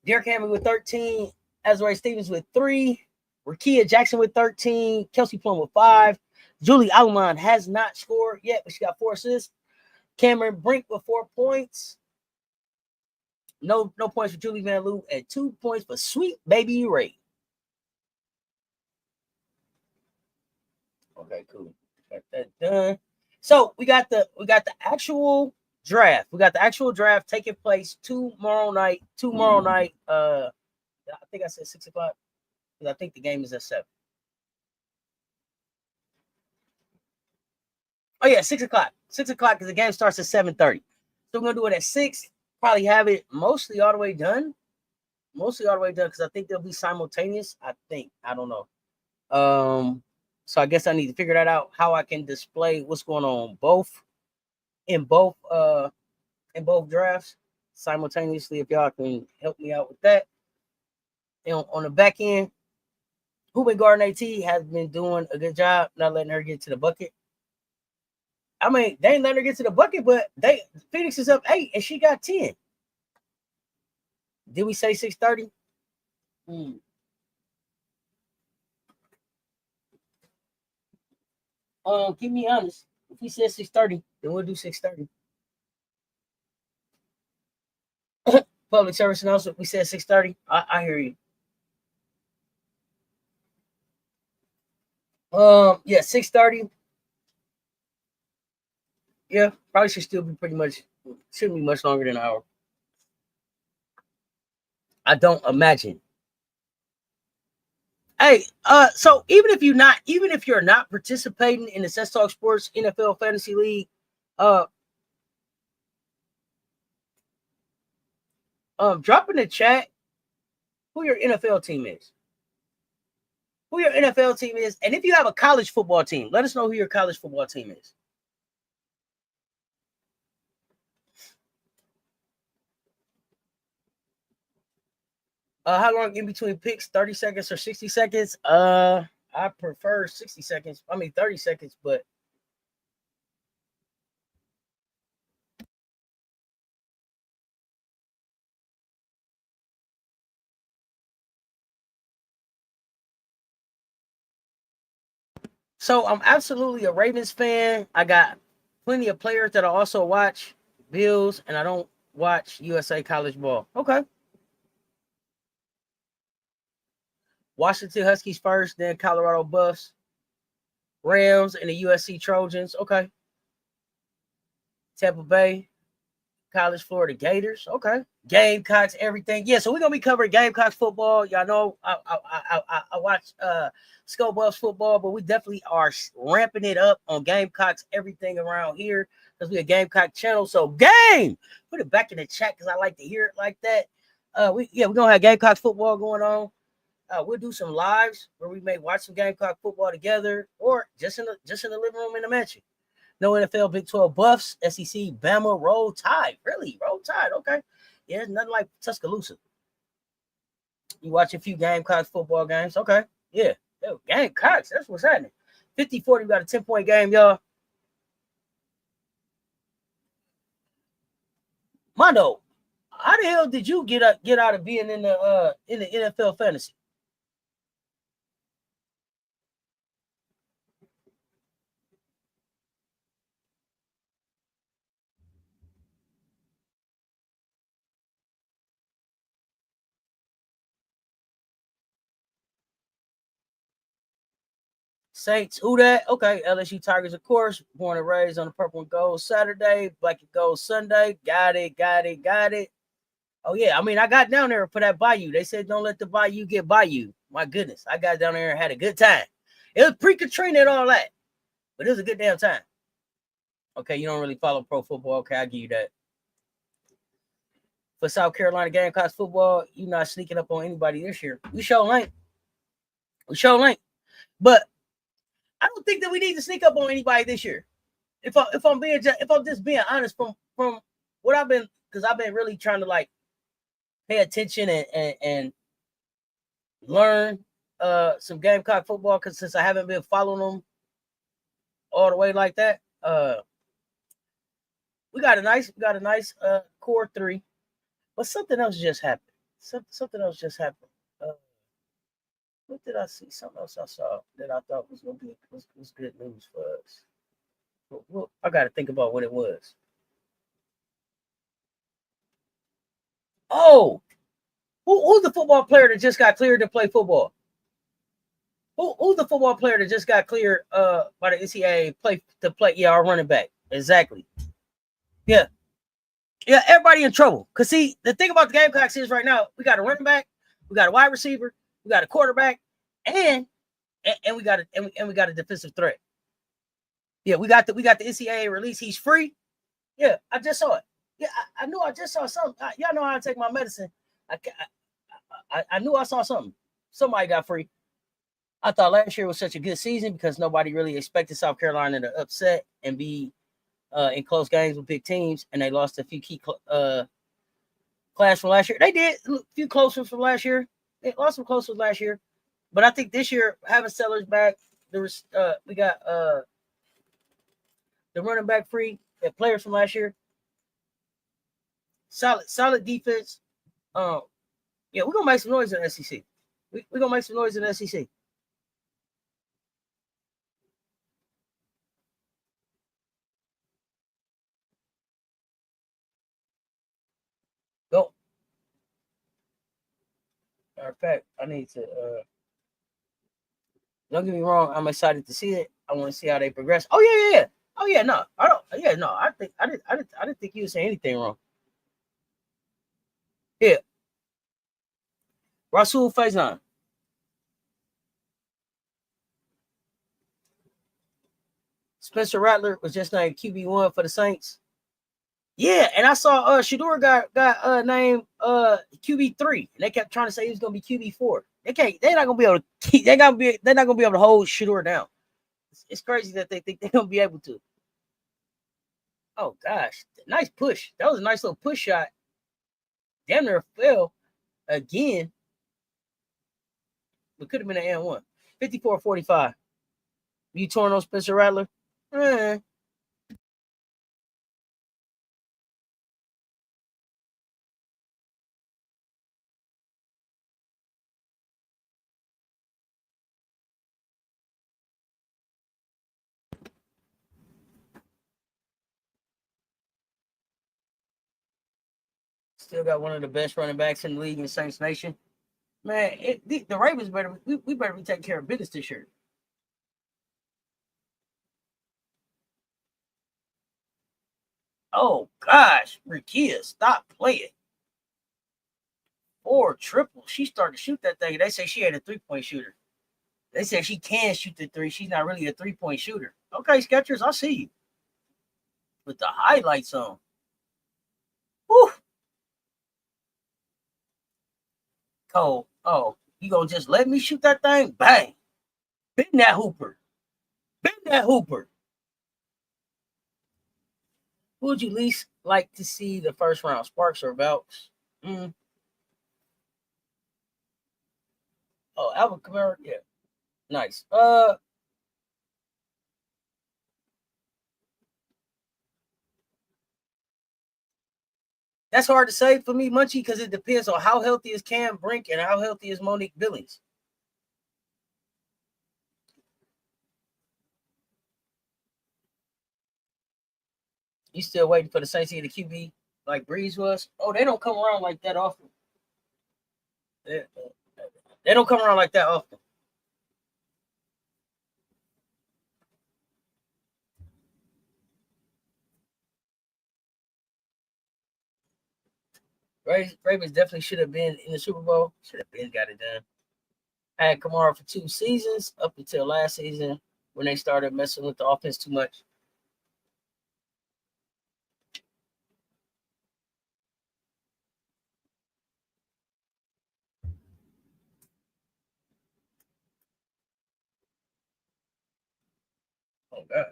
Derek Hammond with 13. Azrae Stevens with 3. Rakia Jackson with 13. Kelsey Plum with 5. Julie Alman has not scored yet, but she got 4 assists. Cameron Brink with 4 points. No points for Julie Van Loo, and 2 points for Sweet Baby Ray. Okay, cool. Got that done. So we got the actual draft. We got the actual draft taking place tomorrow night. I think I said 6 o'clock because I think the game is at 7. Oh yeah, 6 o'clock. 6 o'clock because the game starts at 7:30. So we're gonna do it at 6. Probably have it mostly all the way done. Because I think they'll be simultaneous. I don't know. So I guess I need to figure that out, how I can display what's going on in both drafts simultaneously. If y'all can help me out with that. And on the back end, Hoopin Garden AT has been doing a good job not letting her get to the bucket. I mean, they ain't letting her get to the bucket, but Phoenix is up 8 and she got 10. Did we say 6:30? Keep me honest. If we said 6:30, then we'll do 6:30. Public service announcement. We said 6:30. I hear you. Yeah, 6:30. Yeah, probably should still be pretty much. Shouldn't be much longer than an hour. I don't imagine. Hey, so even if you're not participating in the Cess Talk Sports NFL Fantasy League, drop in the chat who your NFL team is. Who your NFL team is, and if you have a college football team, let us know who your college football team is. How long in between picks? 30 seconds or 60 seconds? I prefer 60 seconds. 30 seconds, but so I'm absolutely a Ravens fan. I got plenty of players that I also watch Bills, and I don't watch USA college ball. Okay. Washington Huskies first, then Colorado Buffs, Rams, and the USC Trojans. Okay. Tampa Bay, College Florida Gators. Okay. Gamecocks, everything. Yeah, so we're gonna be covering Gamecocks football. Y'all know I watch Skull Buffs football, but we definitely are ramping it up on Gamecocks, everything around here, because we're a Gamecock channel. So game, put it back in the chat because I like to hear it like that. We're gonna have Gamecocks football going on. We'll do some lives where we may watch some Gamecock football together, or just in the living room in the mansion. No NFL, Big 12 Buffs, SEC, Bama, Roll Tide. Really? Roll Tide. Okay. Yeah, it's nothing like Tuscaloosa. You watch a few Gamecocks football games. Okay. Yeah. Yo, Gamecocks. That's what's happening. 50-40, we got a 10-point game, y'all. Mondo, how the hell did you get out of being in the NFL fantasy? Saints, who that? Okay, LSU Tigers, of course. Born and raised on the purple and gold Saturday, black and gold Sunday. Got it. Oh, yeah. I got down there for that Bayou. They said don't let the Bayou get Bayou. My goodness. I got down there and had a good time. It was pre-Katrina and all that, but it was a good damn time. Okay, you don't really follow pro football. Okay, I'll give you that. For South Carolina Gamecocks football, you're not sneaking up on anybody this year. We show link. But I don't think that we need to sneak up on anybody this year. If I'm just being honest from what I've been, because I've been really trying to like pay attention and learn some Gamecock football, because since I haven't been following them all the way like that, we got a nice core three, but something else just happened. Something else just happened. What did I see? Something else I saw that I thought was gonna be was good news for us. Well, I got to think about what it was. Oh, who's the football player that just got cleared to play football? Who's the football player that just got cleared by the NCAA to play? Yeah, our running back. Exactly. Yeah. Yeah, everybody in trouble. Because see, the thing about the Gamecocks is right now, we got a running back, we got a wide receiver, we got a quarterback, and we got a defensive threat. Yeah, we got the NCAA release. He's free. Yeah, I just saw it. Yeah, I knew I just saw something. Y'all know how I take my medicine. I knew I saw something. Somebody got free. I thought last year was such a good season because nobody really expected South Carolina to upset and be in close games with big teams, and they lost a few key class from last year. They did a few close ones from last year. They lost some close ones last year, but I think this year having Sellers back, we got the running back free, players from last year. Solid defense. Yeah, we're gonna make some noise in the SEC. We're gonna make some noise in the SEC. Matter of fact, I need to. Don't get me wrong. I'm excited to see it. I want to see how they progress. Oh yeah, yeah, yeah. Oh yeah, no, I don't. Yeah, no. I didn't think you were saying anything wrong. Yeah, Rasul Faison. Spencer Rattler was just named QB1 for the Saints. Yeah, and I saw Shador got named QB3, and they kept trying to say he was gonna be QB4. They're not gonna be able to keep they're not gonna be able to hold Shador down. It's crazy that they think they're gonna be able to. Oh gosh, nice push. That was a nice little push shot. Damn near fell again. It could have been an and one. 54-45. You torn on Spencer Rattler? Eh. Still got one of the best running backs in the league in Saints Nation. Man, the Ravens better we better be taking care of business this year. Oh gosh, Rikia, stop playing. Or triple. She started to shoot that thing. They say she had a 3-point shooter. They said she can shoot the three. She's not really a 3-point shooter. Okay, Skechers, I see you. With the highlights on. Whew. Cole, oh, you gonna just let me shoot that thing? Bang. Bend that hooper. Bend that hooper. Who would you least like to see the first round? Sparks or Belks? Oh, Alvin Kamara, yeah. Nice. That's hard to say for me, Munchie, because it depends on how healthy is Cam Brink and how healthy is Monique Billings. You still waiting for the Saints to get a QB like Breeze was? Oh, they don't come around like that often. They don't come around like that often. Ravens definitely should have been in the Super Bowl. Should have been got it done. I had Kamara for 2 seasons up until last season when they started messing with the offense too much. Oh God.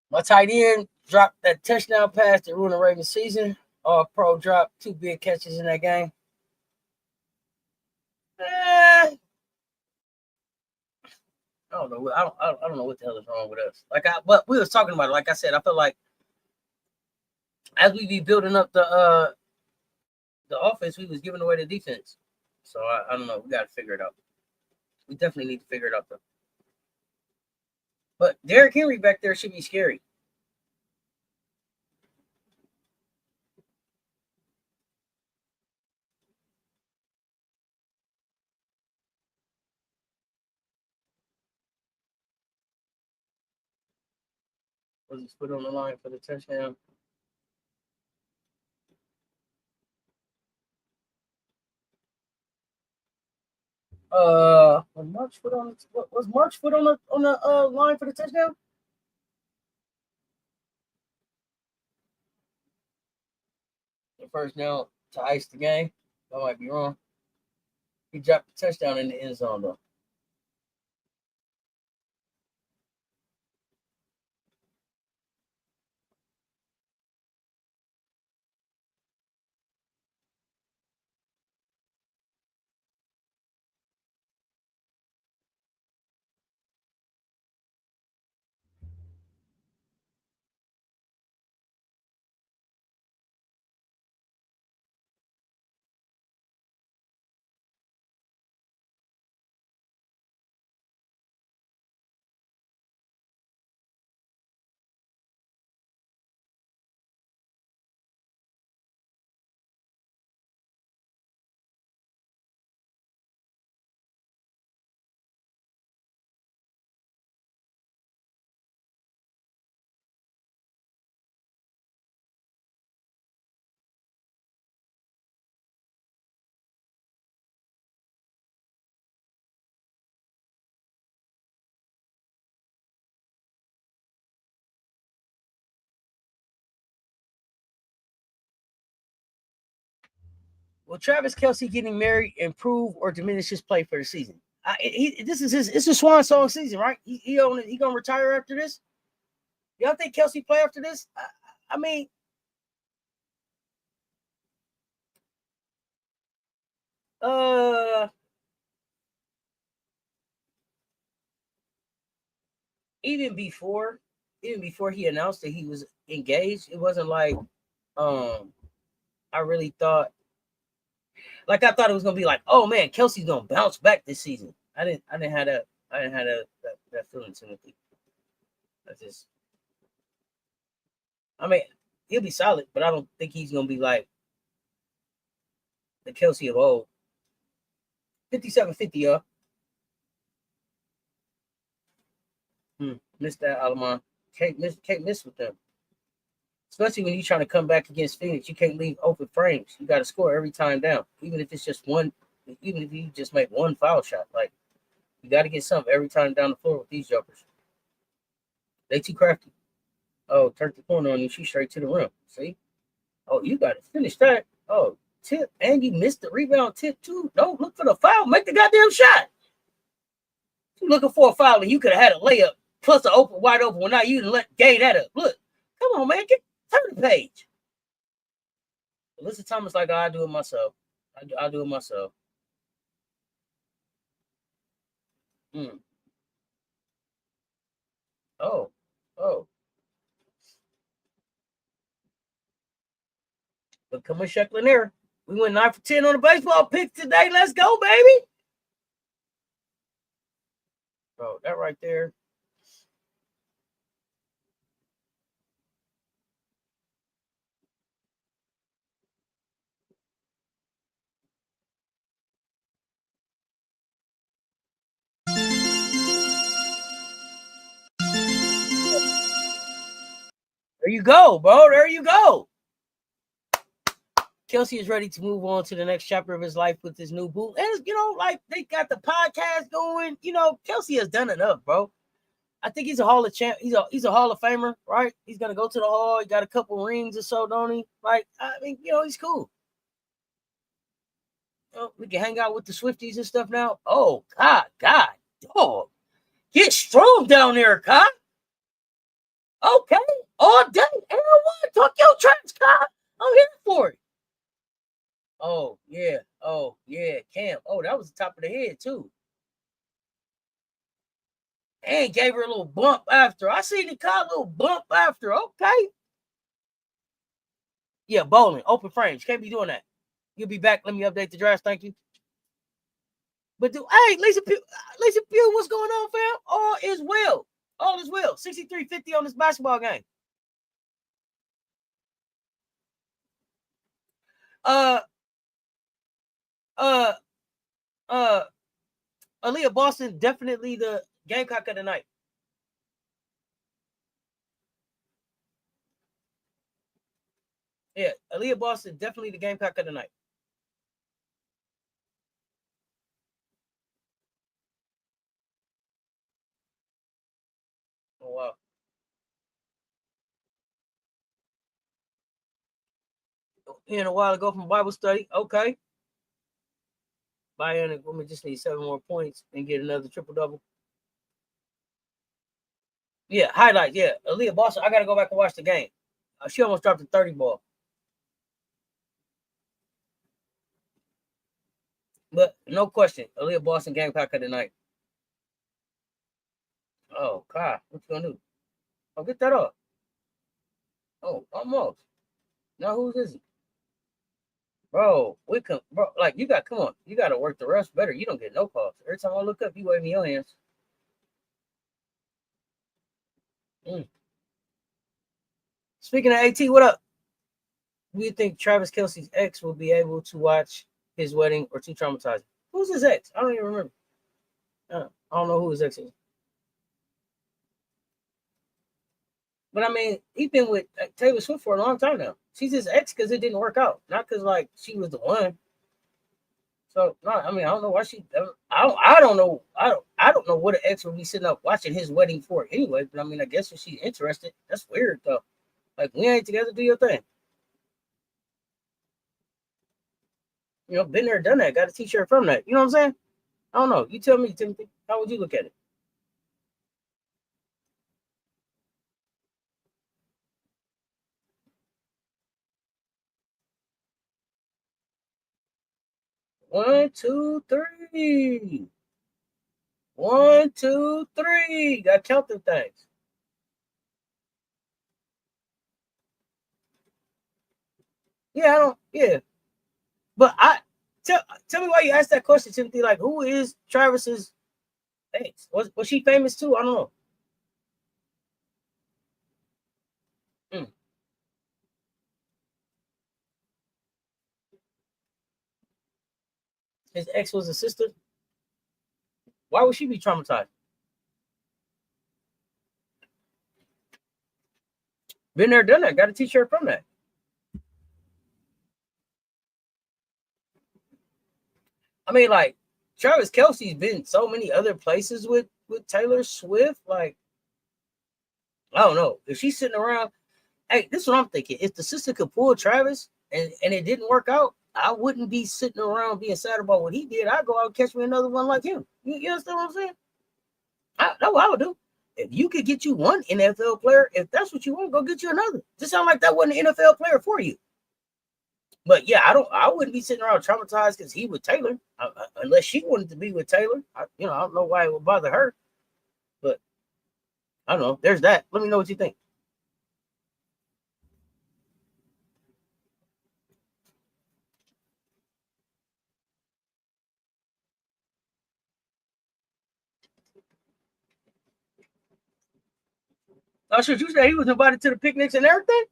My tight end dropped that touchdown pass to ruin the Ravens season. All pro dropped 2 big catches in that game. I don't know. I don't know what the hell is wrong with us. But we was talking about it. Like I said, I feel like as we be building up the offense, we was giving away the defense. So I don't know. We got to figure it out. We definitely need to figure it out though. But Derrick Henry back there should be scary. Was his foot on the line for the touchdown? Was Mark's foot on the line for the touchdown? The first down to ice the game. I might be wrong. He dropped the touchdown in the end zone though. Will Travis Kelce getting married improve or diminish his play for the season? This is it's a swan song season, right? He gonna retire after this. Y'all think Kelce play after this? I mean, even before he announced that he was engaged, it wasn't like I really thought, like I thought it was gonna be like, oh man, Kelce's gonna bounce back this season. I didn't have that feeling, Timothy. I mean, he'll be solid, but I don't think he's gonna be like the Kelce of old. 57-50, y'all. Missed that, Alamon. Can't miss with them. Especially when you're trying to come back against Phoenix. You can't leave open frames. You got to score every time down. Even if it's just one, even if you just make one foul shot. Like, you got to get something every time down the floor with these jokers. They too crafty. Oh, turn the corner on you. She's straight to the rim. See? Oh, you got to finish that. Oh, tip. And you missed the rebound tip, too. Don't look for the foul. Make the goddamn shot. You're looking for a foul, and you could have had a layup plus an wide open one. Now you didn't gave that up. Look. Come on, man. Turn the page. Listen, Thomas, like, I do it myself. I do it myself. Oh. But come on, Sheck Lanier. We went 9 for 10 on the baseball pick today. Let's go, baby. Bro, that right there. There you go, bro. There you go. Kelce is ready to move on to the next chapter of his life with his new boo. And, like, they got the podcast going. Kelce has done enough, bro. I think he's a Hall of Champ. He's a Hall of Famer, right? He's gonna go to the Hall. He got a couple rings or so, don't he? Like, I mean, he's cool. We can hang out with the Swifties and stuff now. Oh God, dog, get strong down there, Kai. Okay, all day, everyone, talk your trash, Kai. I'm here for it. Oh yeah, Cam. Oh, that was the top of the head too. And gave her a little bump after. I seen the Kai little bump after. Okay. Yeah, bowling, open frames. Can't be doing that. You'll be back. Let me update the draft. Thank you. But hey, Lisa Pugh, what's going on, fam? All is well. 63-50 on this basketball game. Aaliyah Boston, definitely the Gamecock of the night. Yeah, Aaliyah Boston, definitely the Gamecock of the night. Oh, wow. In a while ago from Bible study. Okay. Bionic woman just needs 7 more points and get another triple-double. Yeah, highlight. Yeah, Aaliyah Boston. I got to go back and watch the game. She almost dropped a 30 ball. But no question, Aaliyah Boston Gamecock of the night. Oh, God. What you going to do? Oh, get that up. Oh, almost. Now whose is it? Bro, like, come on. You got to work the rest better. You don't get no calls. Every time I look up, you wave me your hands. Speaking of AT, what up? Do you think Travis Kelce's ex will be able to watch his wedding or too traumatizing? Who's his ex? I don't even remember. I don't know who his ex is. But I mean, he's been with Taylor Swift for a long time now. She's his ex because it didn't work out, not because like she was the one. So no, I mean, I don't know why she. I don't know. I don't know what an ex would be sitting up watching his wedding for anyway. But I mean, I guess if she's interested, that's weird though. Like, we ain't together. Do your thing. You know, been there, done that. Got a t-shirt from that. You know what I'm saying? I don't know. You tell me, Timothy. How would you look at it? One, two, three. 1, 2, 3. Got to count them things. Yeah, I don't. Yeah, but tell me why you asked that question, Timothy. Like, who is Travis's ex? Was she famous too? I don't know. Mm. His ex was a sister. Why would she be traumatized? Been there, done that. Got a t-shirt from that. I mean, like, Travis Kelce's been so many other places with Taylor Swift. Like, I don't know. If she's sitting around, hey, this is what I'm thinking. If the sister could pull Travis and it didn't work out, I wouldn't be sitting around being sad about what he did. I'd go out and catch me another one like him. You understand what I'm saying? That's what I would do. If you could get you one NFL player, if that's what you want, go get you another. Just sound like that wasn't an NFL player for you. But yeah, I wouldn't be sitting around traumatized because he with Taylor, unless she wanted to be with Taylor. I don't know why it would bother her, but I don't know. There's that. Let me know what you think. Oh, should you say he was invited to the picnics and everything?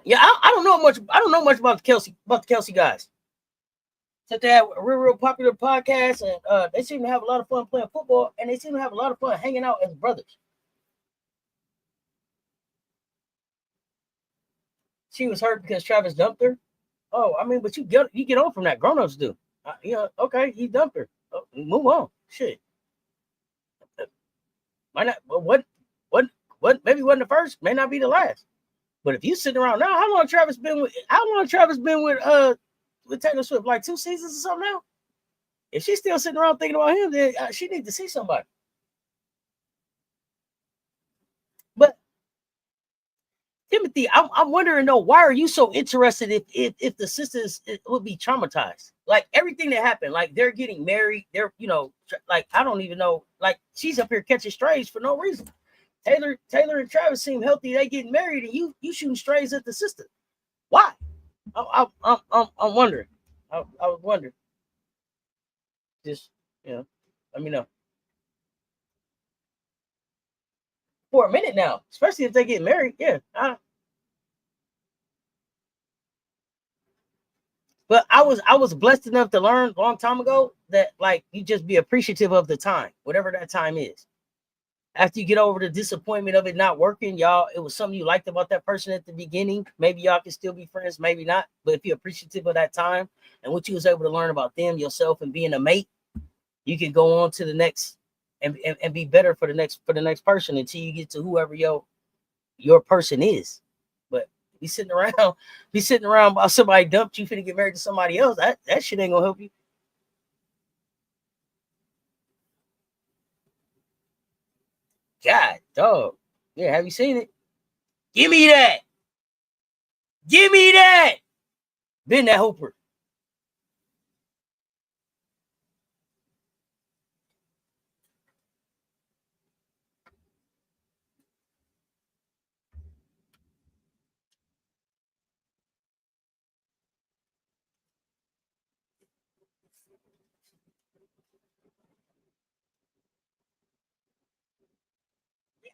Yeah, I don't know much. I don't know much about the Kelsey guys. Except they have a real popular podcast, and they seem to have a lot of fun playing football, and they seem to have a lot of fun hanging out as brothers. She was hurt because Travis dumped her. Oh, I mean, but you get on from that. Grown-ups do. Okay, he dumped her. Move on. Shit. Why not? What? What? Maybe wasn't the first. May not be the last. But if you sitting around now, how long Travis been with? How long Travis been with Taylor Swift? Like 2 seasons or something now. If she's still sitting around thinking about him, then she needs to see somebody. But Timothy, I'm wondering though, why are you so interested if the sisters would be traumatized? Like everything that happened, like they're getting married, they're like I don't even know, like she's up here catching strays for no reason. Taylor and Travis seem healthy, they getting married, and you shooting strays at the sister. Why? I'm wondering. I was wondering. Just let me know. For a minute now, especially if they get married. Yeah, but I was blessed enough to learn a long time ago that like you just be appreciative of the time, whatever that time is. After you get over the disappointment of it not working, y'all, it was something you liked about that person at the beginning. Maybe y'all can still be friends, maybe not. But if you're appreciative of that time and what you was able to learn about them, yourself, and being a mate, you can go on to the next and be better for the next person until you get to whoever your person is. But be sitting around while somebody dumped you finna get married to somebody else. That shit ain't gonna help you. God, dog. Yeah, have you seen it? Give me that. Give me that. Been that Hooper.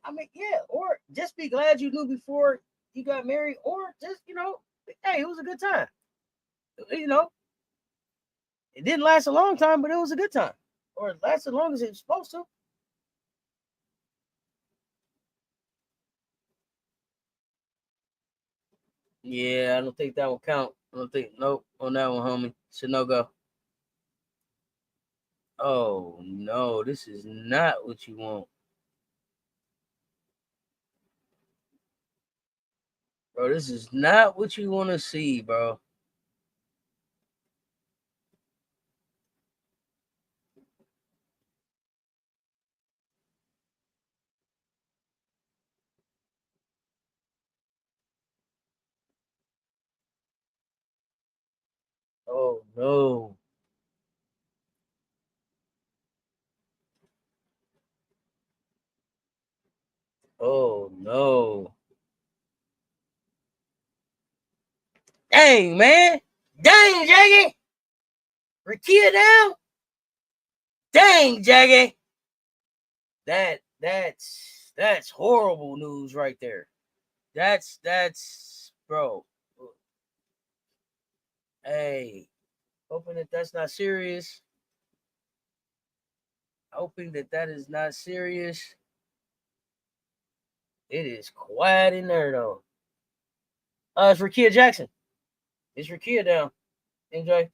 I mean, yeah, or just be glad you knew before you got married, or just, hey, it was a good time. You know, it didn't last a long time, but it was a good time. Or it lasted as long as it was supposed to. Yeah, I don't think that will count. I don't think, nope, on that one, homie. Should no go. Oh, no, this is not what you want. Bro, this is not what you want to see, bro. Oh, no. Oh, no. Dang, man. Dang, Jackie. Rakia down. Dang, Jackie. That's horrible news right there. That's bro. Hey, hoping that that's not serious. Hoping that that is not serious. It is quiet in there though. It's Rakia Jackson. It's Rakia down. Enjoy.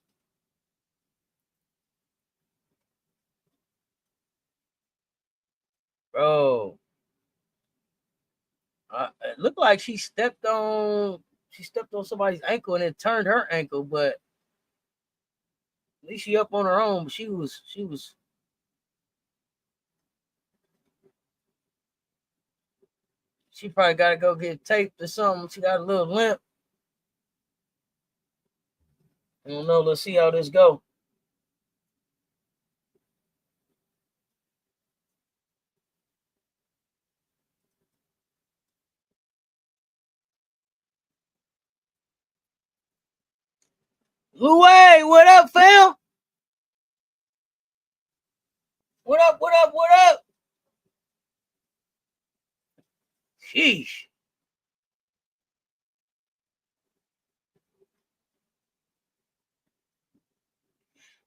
Bro. It looked like she stepped on somebody's ankle and it turned her ankle, but at least she up on her own. But she was she probably got to go get taped or something. She got a little limp. I don't know. Let's see how this go. Louis, what up, fam? What up, what up, what up? Sheesh.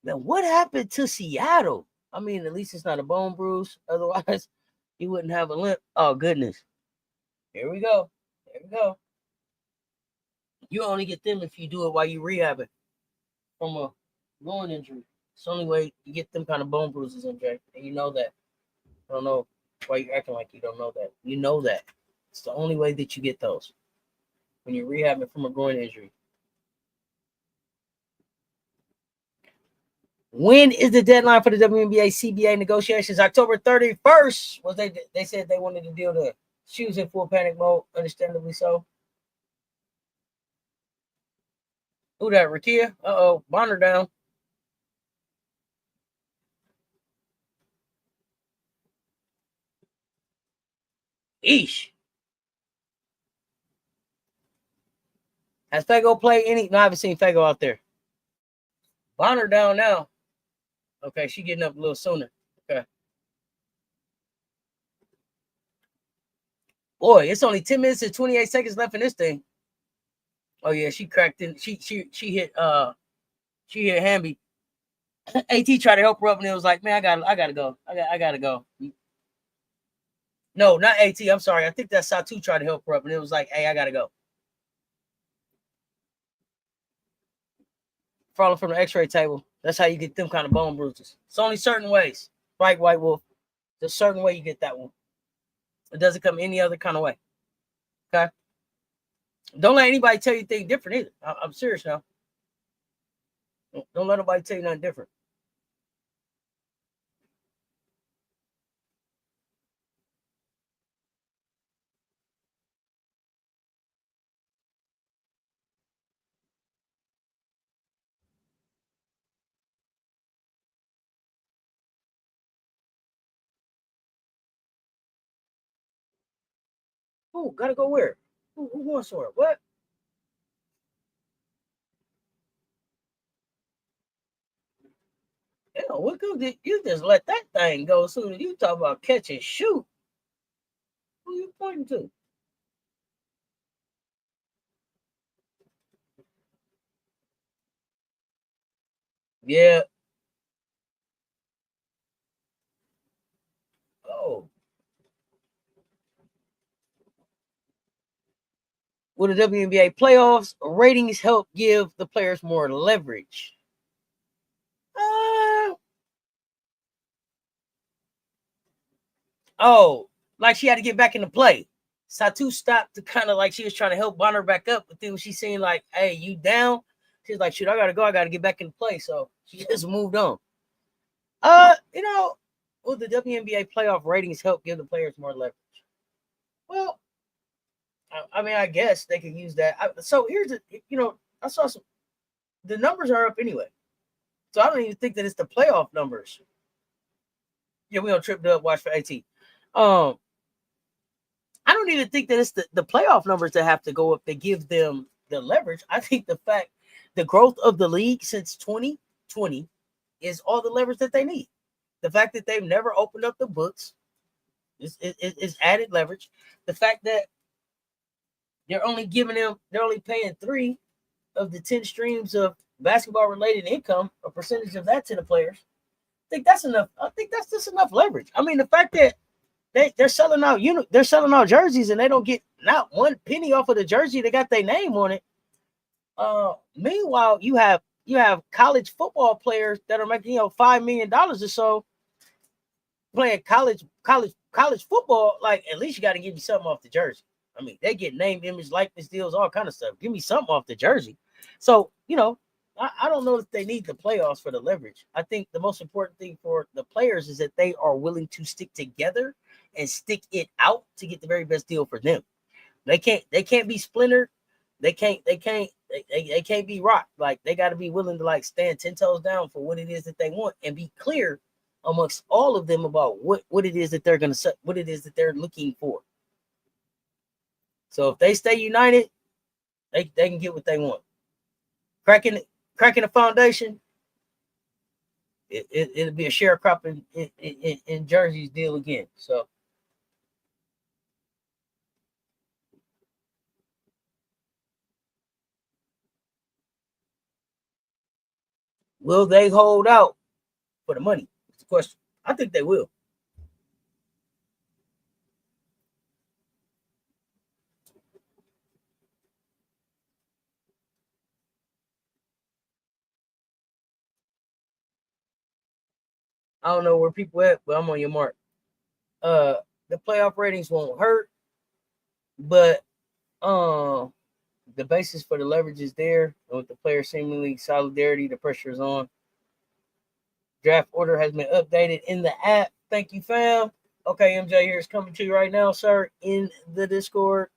Man, what happened to Seattle? I mean, at least it's not a bone bruise. Otherwise, you wouldn't have a limp. Oh, goodness. Here we go. Here we go. You only get them if you do it while you rehabbing from a groin injury. It's the only way you get them kind of bone bruises, MJ. And you know that. I don't know why you're acting like you don't know that. You know that. It's the only way that you get those when you're rehabbing from a groin injury. When is the deadline for the WNBA CBA negotiations? October 31st. Was they said they wanted to deal the shoes in full panic mode, understandably so. Who that? Rakia? Uh-oh. Bonner down. Eesh. Has Fago played any? No, I haven't seen Fago out there. Bonner down now. Okay, she getting up a little sooner. Okay. Boy, it's only 10 minutes and 28 seconds left in this thing. Oh yeah, she cracked in. She hit Hamby. AT tried to help her up and it was like, man, I gotta go. I gotta go. No, not AT. I'm sorry. I think that Satu tried to help her up and it was like, hey, I gotta go. Falling from the x-ray table. That's how you get them kind of bone bruises. It's only certain ways. Right, White Wolf? There's a certain way you get that one. It doesn't come any other kind of way. Okay? Don't let anybody tell you anything different either. I'm serious now. Don't let nobody tell you nothing different. Who gotta go where? Who wants somewhere? What? Hell, what good? You just let that thing go soon as you talk about catch and shoot. Who you pointing to? Yeah. Oh. Will the WNBA playoffs ratings help give the players more leverage? Oh, like she had to get back into play. Satu stopped to kind of like she was trying to help Bonner back up, but then when she seen like, hey, you down? She's like, shoot, I gotta go. I gotta get back into play. So she just moved on. Will the WNBA playoff ratings help give the players more leverage? Well, I mean, I guess they could use that. So here's I saw some. The numbers are up anyway, so I don't even think that it's the playoff numbers. Yeah, we don't trip up. Watch for AT. I don't even think that it's the playoff numbers that have to go up to give them the leverage. I think the growth of the league since 2020 is all the leverage that they need. The fact that they've never opened up the books is added leverage. The fact that they're only paying 3 of the 10 streams of basketball related income, a percentage of that to the players. I think that's enough. I think that's just enough leverage. I mean, the fact that they're selling out jerseys and they don't get not one penny off of the jersey. They got their name on it. Meanwhile, you have college football players that are making $5 million or so playing college football. Like, at least you got to give me something off the jersey. I mean, they get name, image, likeness deals, all kind of stuff. Give me something off the jersey. So, I don't know if they need the playoffs for the leverage. I think the most important thing for the players is that they are willing to stick together and stick it out to get the very best deal for them. They can't be splintered. They can't be rocked. Like, they got to be willing to like stand 10 toes down for what it is that they want and be clear amongst all of them about what it is that they're going to set, what it is that they're looking for. So if they stay united, they can get what they want. Cracking the foundation, it'll be a sharecropping in jerseys deal again. So will they hold out for the money? That's the question. I think they will. I don't know where people at, but I'm on your mark. The playoff ratings won't hurt, but the basis for the leverage is there. And with the player seemingly solidarity, the pressure is on. Draft order has been updated in the app. Thank you, fam. Okay, MJ here is coming to you right now, sir, in the Discord.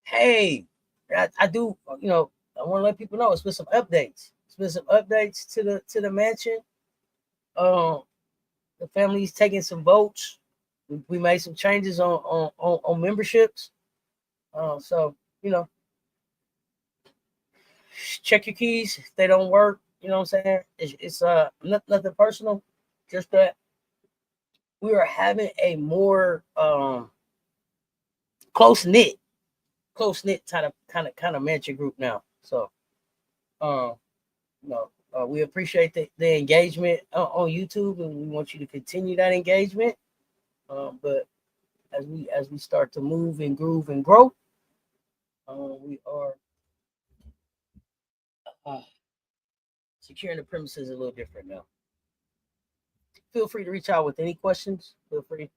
Hey, I do, I want to let people know it's been some updates. It's been some updates to the mansion. The family's taking some votes. We made some changes on memberships. So check your keys if they don't work. You know what I'm saying? It's nothing personal, just that we are having a more close knit kind of mansion group now. So we appreciate the engagement on YouTube, and we want you to continue that engagement. But as we start to move and groove and grow, we are securing the premises a little different now. Feel free to reach out with any questions. Feel free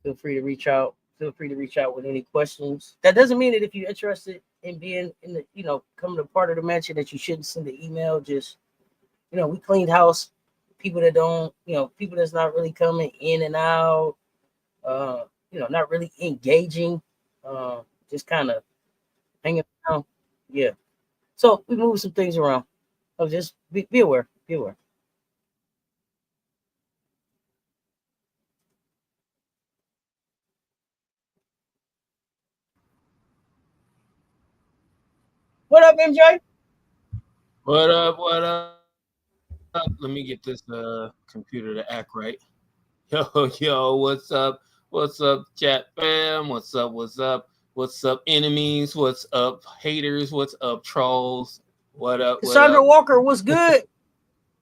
to reach out. Feel free to reach out with any questions. That doesn't mean that if you're interested in being in the, coming to part of the mansion, that you shouldn't send an email. Just, we cleaned house. People that don't, people that's not really coming in and out, not really engaging, just kind of hanging around. Yeah. So we moved some things around. So just be aware. Be aware. What up, MJ? What up? What up? Let me get this computer to act right. Yo, what's up? What's up, chat fam? What's up? What's up? What's up, enemies? What's up, haters? What's up, trolls? What up? Cassandra Walker, what's good?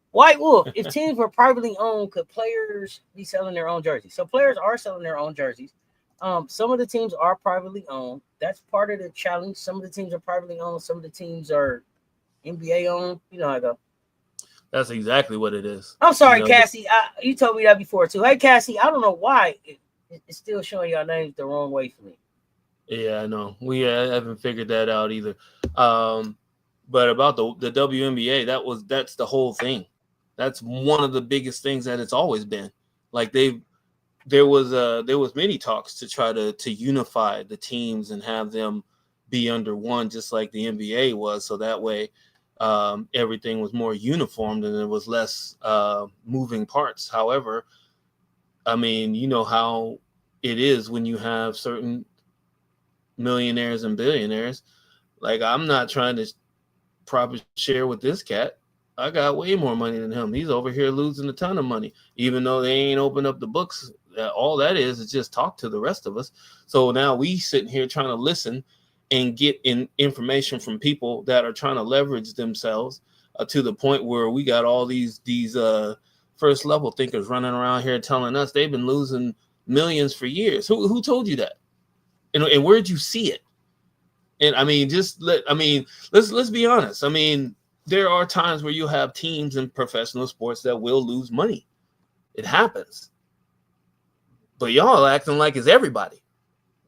White Wolf, if teams were privately owned, could players be selling their own jerseys? So players are selling their own jerseys. Some of the teams are privately owned. That's part of the challenge. Some of the teams are privately owned. Some of the teams are NBA owned. You know how I go. That's exactly what it is. I'm sorry, Cassie. You told me that before too. Hey, Cassie, I don't know why it's still showing y'all names the wrong way for me. Yeah, I know. We haven't figured that out either. But about the WNBA, that's the whole thing. That's one of the biggest things that it's always been. Like there was many talks to try to unify the teams and have them be under one, just like the NBA was, so that way everything was more uniform and there was less moving parts. However, I mean, you know how it is when you have certain millionaires and billionaires. Like, I'm not trying to profit share with this cat. I got way more money than him. He's over here losing a ton of money, even though they ain't opened up the books. All that is just talk to the rest of us. So now we sitting here trying to listen and get information from people that are trying to leverage themselves to the point where we got all these first level thinkers running around here telling us they've been losing millions for years. Who told you that? And where'd you see it? And I mean, let's be honest. I mean, there are times where you have teams in professional sports that will lose money. It happens. But y'all acting like it's everybody.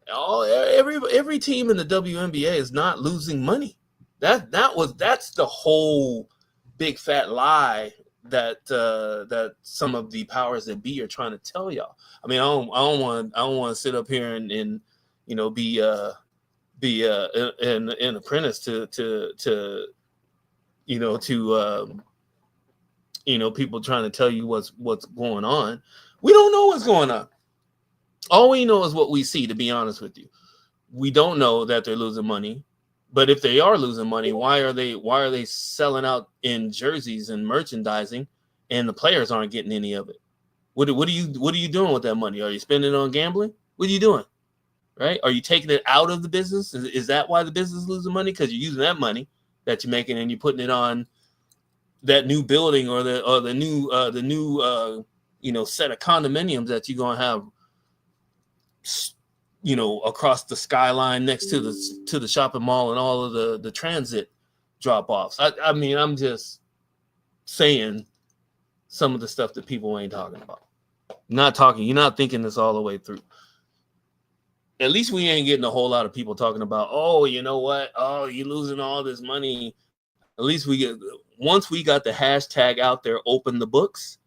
Every team in the WNBA is not losing money. That's the whole big fat lie that some of the powers that be are trying to tell y'all. I mean, I don't want to sit up here and you know be an apprentice to people trying to tell you what's going on. We don't know what's going on. All we know is what we see, to be honest with you. We don't know that they're losing money, but if they are losing money, why are they selling out in jerseys and merchandising and the players aren't getting any of it? What are you doing with that money? Are you spending it on gambling? What are you doing? Right? Are you taking it out of the business? Is that why the business is losing money? Because you're using that money that you're making and you're putting it on that new building or the new set of condominiums that you're gonna have, across the skyline next to the shopping mall and all of the transit drop offs. I mean, I'm just saying some of the stuff that people ain't talking about. You're not thinking this all the way through. At least we ain't getting a whole lot of people talking about, oh, you know what? Oh, you're losing all this money. At least once we got the hashtag out there, open the books,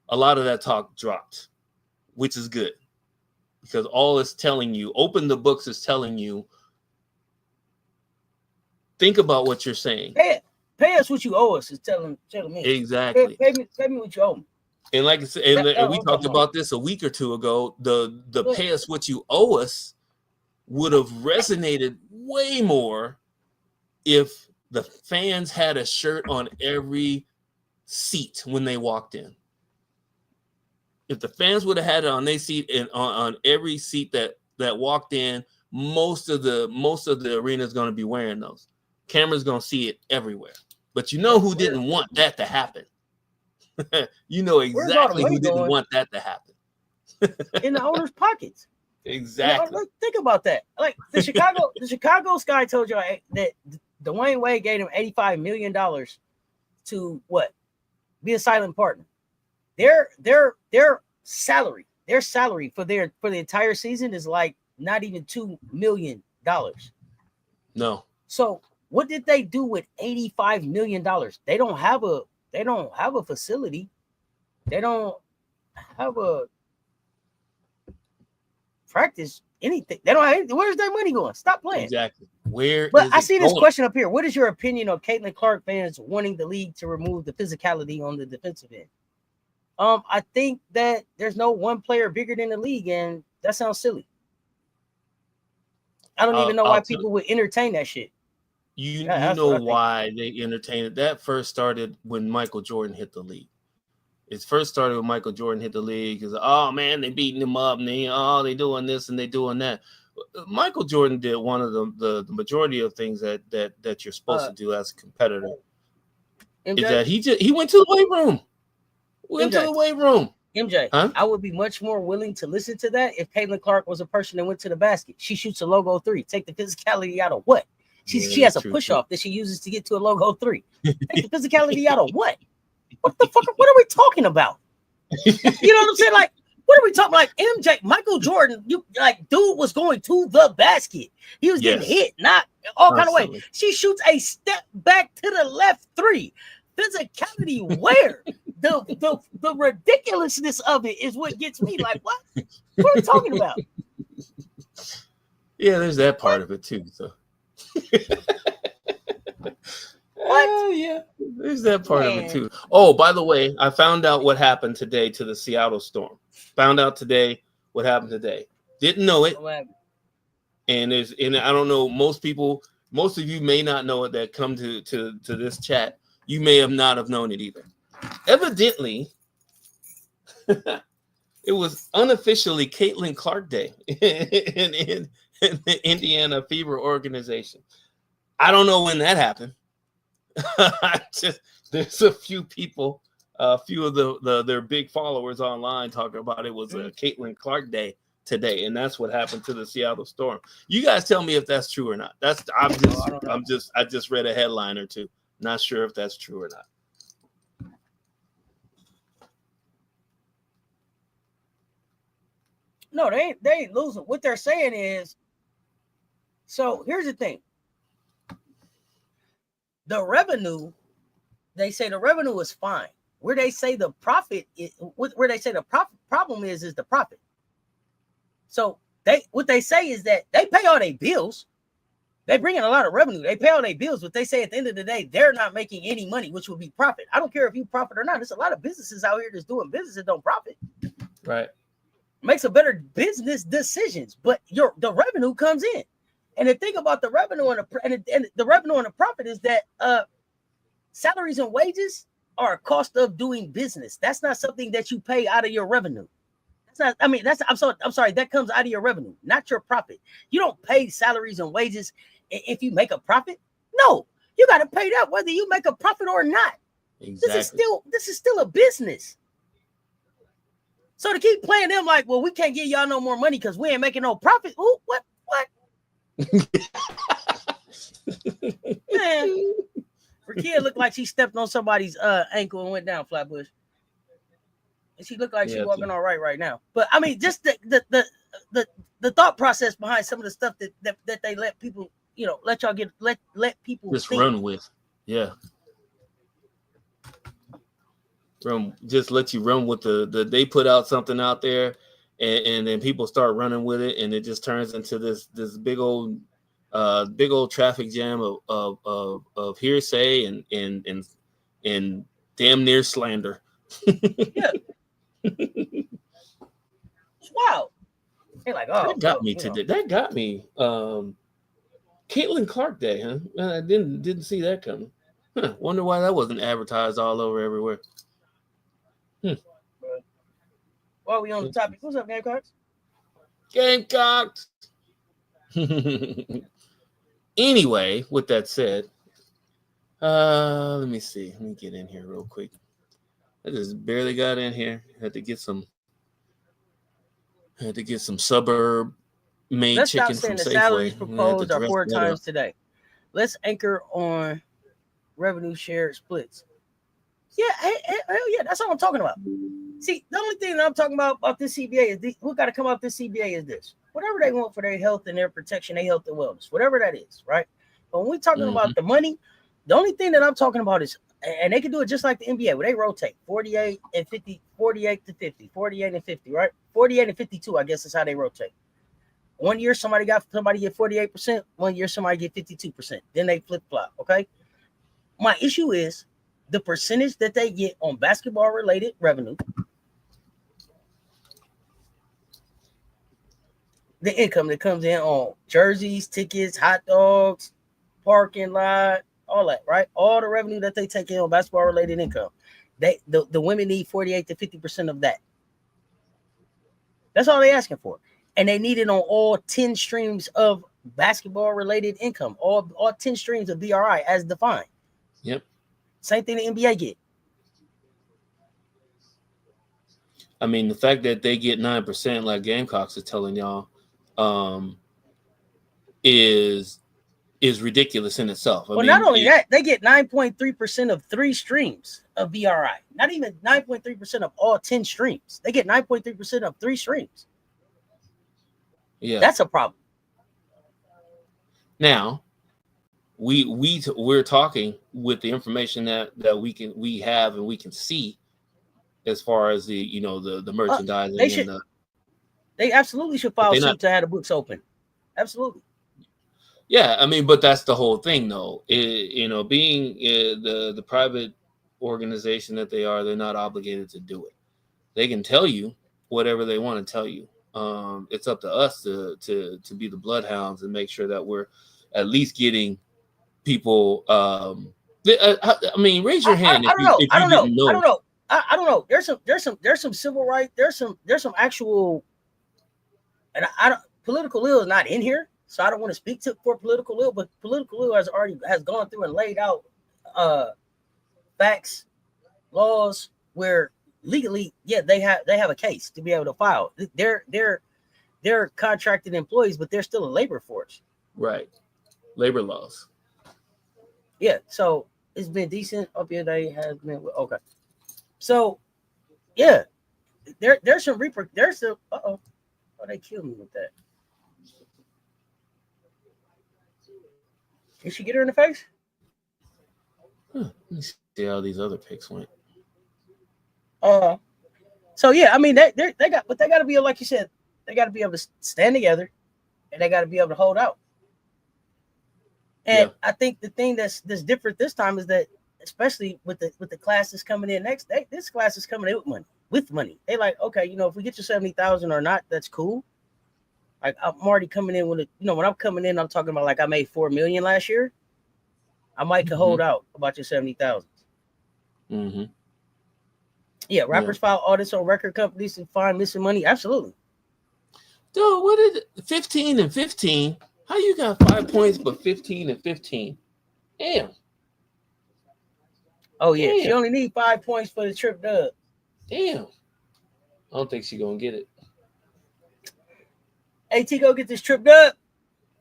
a lot of that talk dropped, which is good. Because all it's telling you, open the books is telling you, think about what you're saying. Pay us what you owe us is telling me. Exactly. Pay me what you owe me. And like I said, and we talked about this a week or two ago. The pay us what you owe us would have resonated way more if the fans had a shirt on every seat when they walked in. If the fans would have had it on their seat and on every seat that walked in, most of the arena is going to be wearing those. Camera's going to see it everywhere. But you know who didn't want that to happen? You know exactly who didn't want that to happen. In the owner's pockets. Exactly. Think about that. Like the Chicago Sky told you that Dwayne Wade gave him $85 million to what? Be a silent partner. Their salary for the entire season is like not even $2 million. No. So what did they do with $85 million? They don't have a facility. They don't have a practice anything. They don't have anything. Where's their money going? Stop playing. Exactly. But I see this question up here. What is your opinion on Caitlin Clark fans wanting the league to remove the physicality on the defensive end? I think that there's no one player bigger than the league, and that sounds silly. I don't even know why people would entertain that shit. You know why they entertain it. That first started when Michael Jordan hit the league. It first started when Michael Jordan hit the league. Because, oh, man, they beating him up. And they doing this and they doing that. Michael Jordan did one of the majority of things that you're supposed to do as a competitor. MJ? Is that he went to the weight room. To the weight room. MJ, Huh? I would be much more willing to listen to that if Caitlin Clark was a person that went to the basket. She shoots a logo 3. Take the physicality out of what? She has a push off that she uses to get to a logo 3. Take the physicality out of what? What the fuck? What are we talking about? You know what I'm saying? Like, what are we talking? Like MJ, Michael Jordan, dude was going to the basket. He was getting hit, not all kind of way. She shoots a step back to the left 3. Physicality, where? The ridiculousness of it is what gets me. Like, what? What are we talking about? Yeah, there's that part of it too. So. What? Yeah, there's that part of it too. Oh, by the way, I found out what happened today to the Seattle Storm. Found out today what happened today. Didn't know it. And I don't know, most of you may not know it that come to this chat. You may have not have known it either. Evidently, it was unofficially Caitlin Clark Day in the Indiana Fever organization. I don't know when that happened. There's a few people, a few of their big followers online talking about it was a Caitlin Clark Day today, and that's what happened to the Seattle Storm. You guys tell me if that's true or not. I just read a headline or two. Not sure if that's true or not. No, they ain't losing. What they're saying is, so here's the thing. The revenue, they say the revenue is fine. Where they say the profit problem is the profit. So what they say is that they pay all their bills. They bring in a lot of revenue. They pay all their bills, but they say at the end of the day, they're not making any money, which would be profit. I don't care if you profit or not. There's a lot of businesses out here that's doing business that don't profit. Right. Makes a better business decisions, but the revenue comes in. And the thing about the revenue and the revenue and the profit is that salaries and wages are a cost of doing business. That's not something that you pay out of your revenue. I'm sorry, that comes out of your revenue, not your profit. You don't pay salaries and wages if you make a profit. No, you got to pay that whether you make a profit or not. Exactly. This is still a business. So to keep playing them like, well, we can't give y'all no more money because we ain't making no profit. Ooh, what? Man, Rakia looked like she stepped on somebody's ankle and went down, Flatbush. And she looked like she's walking all right now. But I mean, just the thought process behind some of the stuff that they let people, let y'all let people just think. Run with. Yeah. Just let you run with the they put out something out there and then people start running with it and it just turns into this big old traffic jam of hearsay and damn near slander. Yeah. Wow. They're like, oh, that got me today. That got me. Caitlin Clark Day, huh? I didn't see that coming. Huh. Wonder why that wasn't advertised all over everywhere. While we on the topic, what's up, Gamecocks? Gamecocks. Anyway, with that said, let me see. Let me get in here real quick. I just barely got in here. Had to get some suburb made chicken from Safeway. The salaries proposed are 4 times today. Let's anchor on revenue share splits. Yeah, hell yeah, that's what I'm talking about. See, the only thing that I'm talking about this CBA is what got to come out this CBA is this. Whatever they want for their health and their protection, their health and wellness, whatever that is, right? But when we're talking about the money, the only thing that I'm talking about is, and they can do it just like the NBA, where they rotate 48 and 50, 48 to 50, 48 and 50, right? 48 and 52, I guess is how they rotate. 1 year, somebody get 48%. 1 year, somebody get 52%. Then they flip-flop, okay? My issue is the percentage that they get on basketball-related revenue, the income that comes in on jerseys, tickets, hot dogs, parking lot, all that, right? All the revenue that they take in on basketball-related income. The women need 48 to 50% of that. That's all they're asking for. And they need it on all 10 streams of basketball-related income, all 10 streams of BRI as defined. Yep. Same thing the NBA get. I mean, the fact that they get 9%, like Gamecocks is telling y'all, is ridiculous in itself. Well, not only that, they get 9.3% of 3 streams of VRI. Not even 9.3% of all 10 streams. They get 9.3% of 3 streams. Yeah, that's a problem. Now, we're talking with the information that we have and we can see as far as the the merchandising They absolutely should file suit to have the books open. Absolutely. Yeah, I mean, but that's the whole thing, though. Being the private organization that they are, they're not obligated to do it. They can tell you whatever they want to tell you. It's up to us to be the bloodhounds and make sure that we're at least getting people. I mean, raise your hand if you didn't know. I don't know. There's some civil rights. There's some actual, and political ill is not in here. So I don't want to speak for political ill, but political ill has gone through and laid out facts, laws where legally, yeah, they have a case to be able to file. They're contracted employees, but they're still a labor force. Right. Labor laws. Yeah. So it's been decent. Up your day has been okay. So yeah, there's some oh, they killed me with that. Did she get her in the face? Let me see how these other picks went. So yeah, I mean they got to be, like you said, they got to be able to stand together, and they got to be able to hold out. And I think the thing that's different this time is that, especially with the classes coming in next, this class is coming in with money. They like, okay, if we get you 70,000 or not, that's cool. Like I'm already coming in with it. When I'm coming in, I'm talking about like I made $4 million last year. I might could hold out about your 70,000. Mm-hmm. Yeah, rappers file audits on record companies and find missing money. Absolutely. Dude, what is it? 15 and 15? How you got 5 points but 15 and 15? Damn. Oh yeah, Damn. She only need 5 points for the trip dub. Damn. I don't think she's gonna get it. AT, go get this trip dub.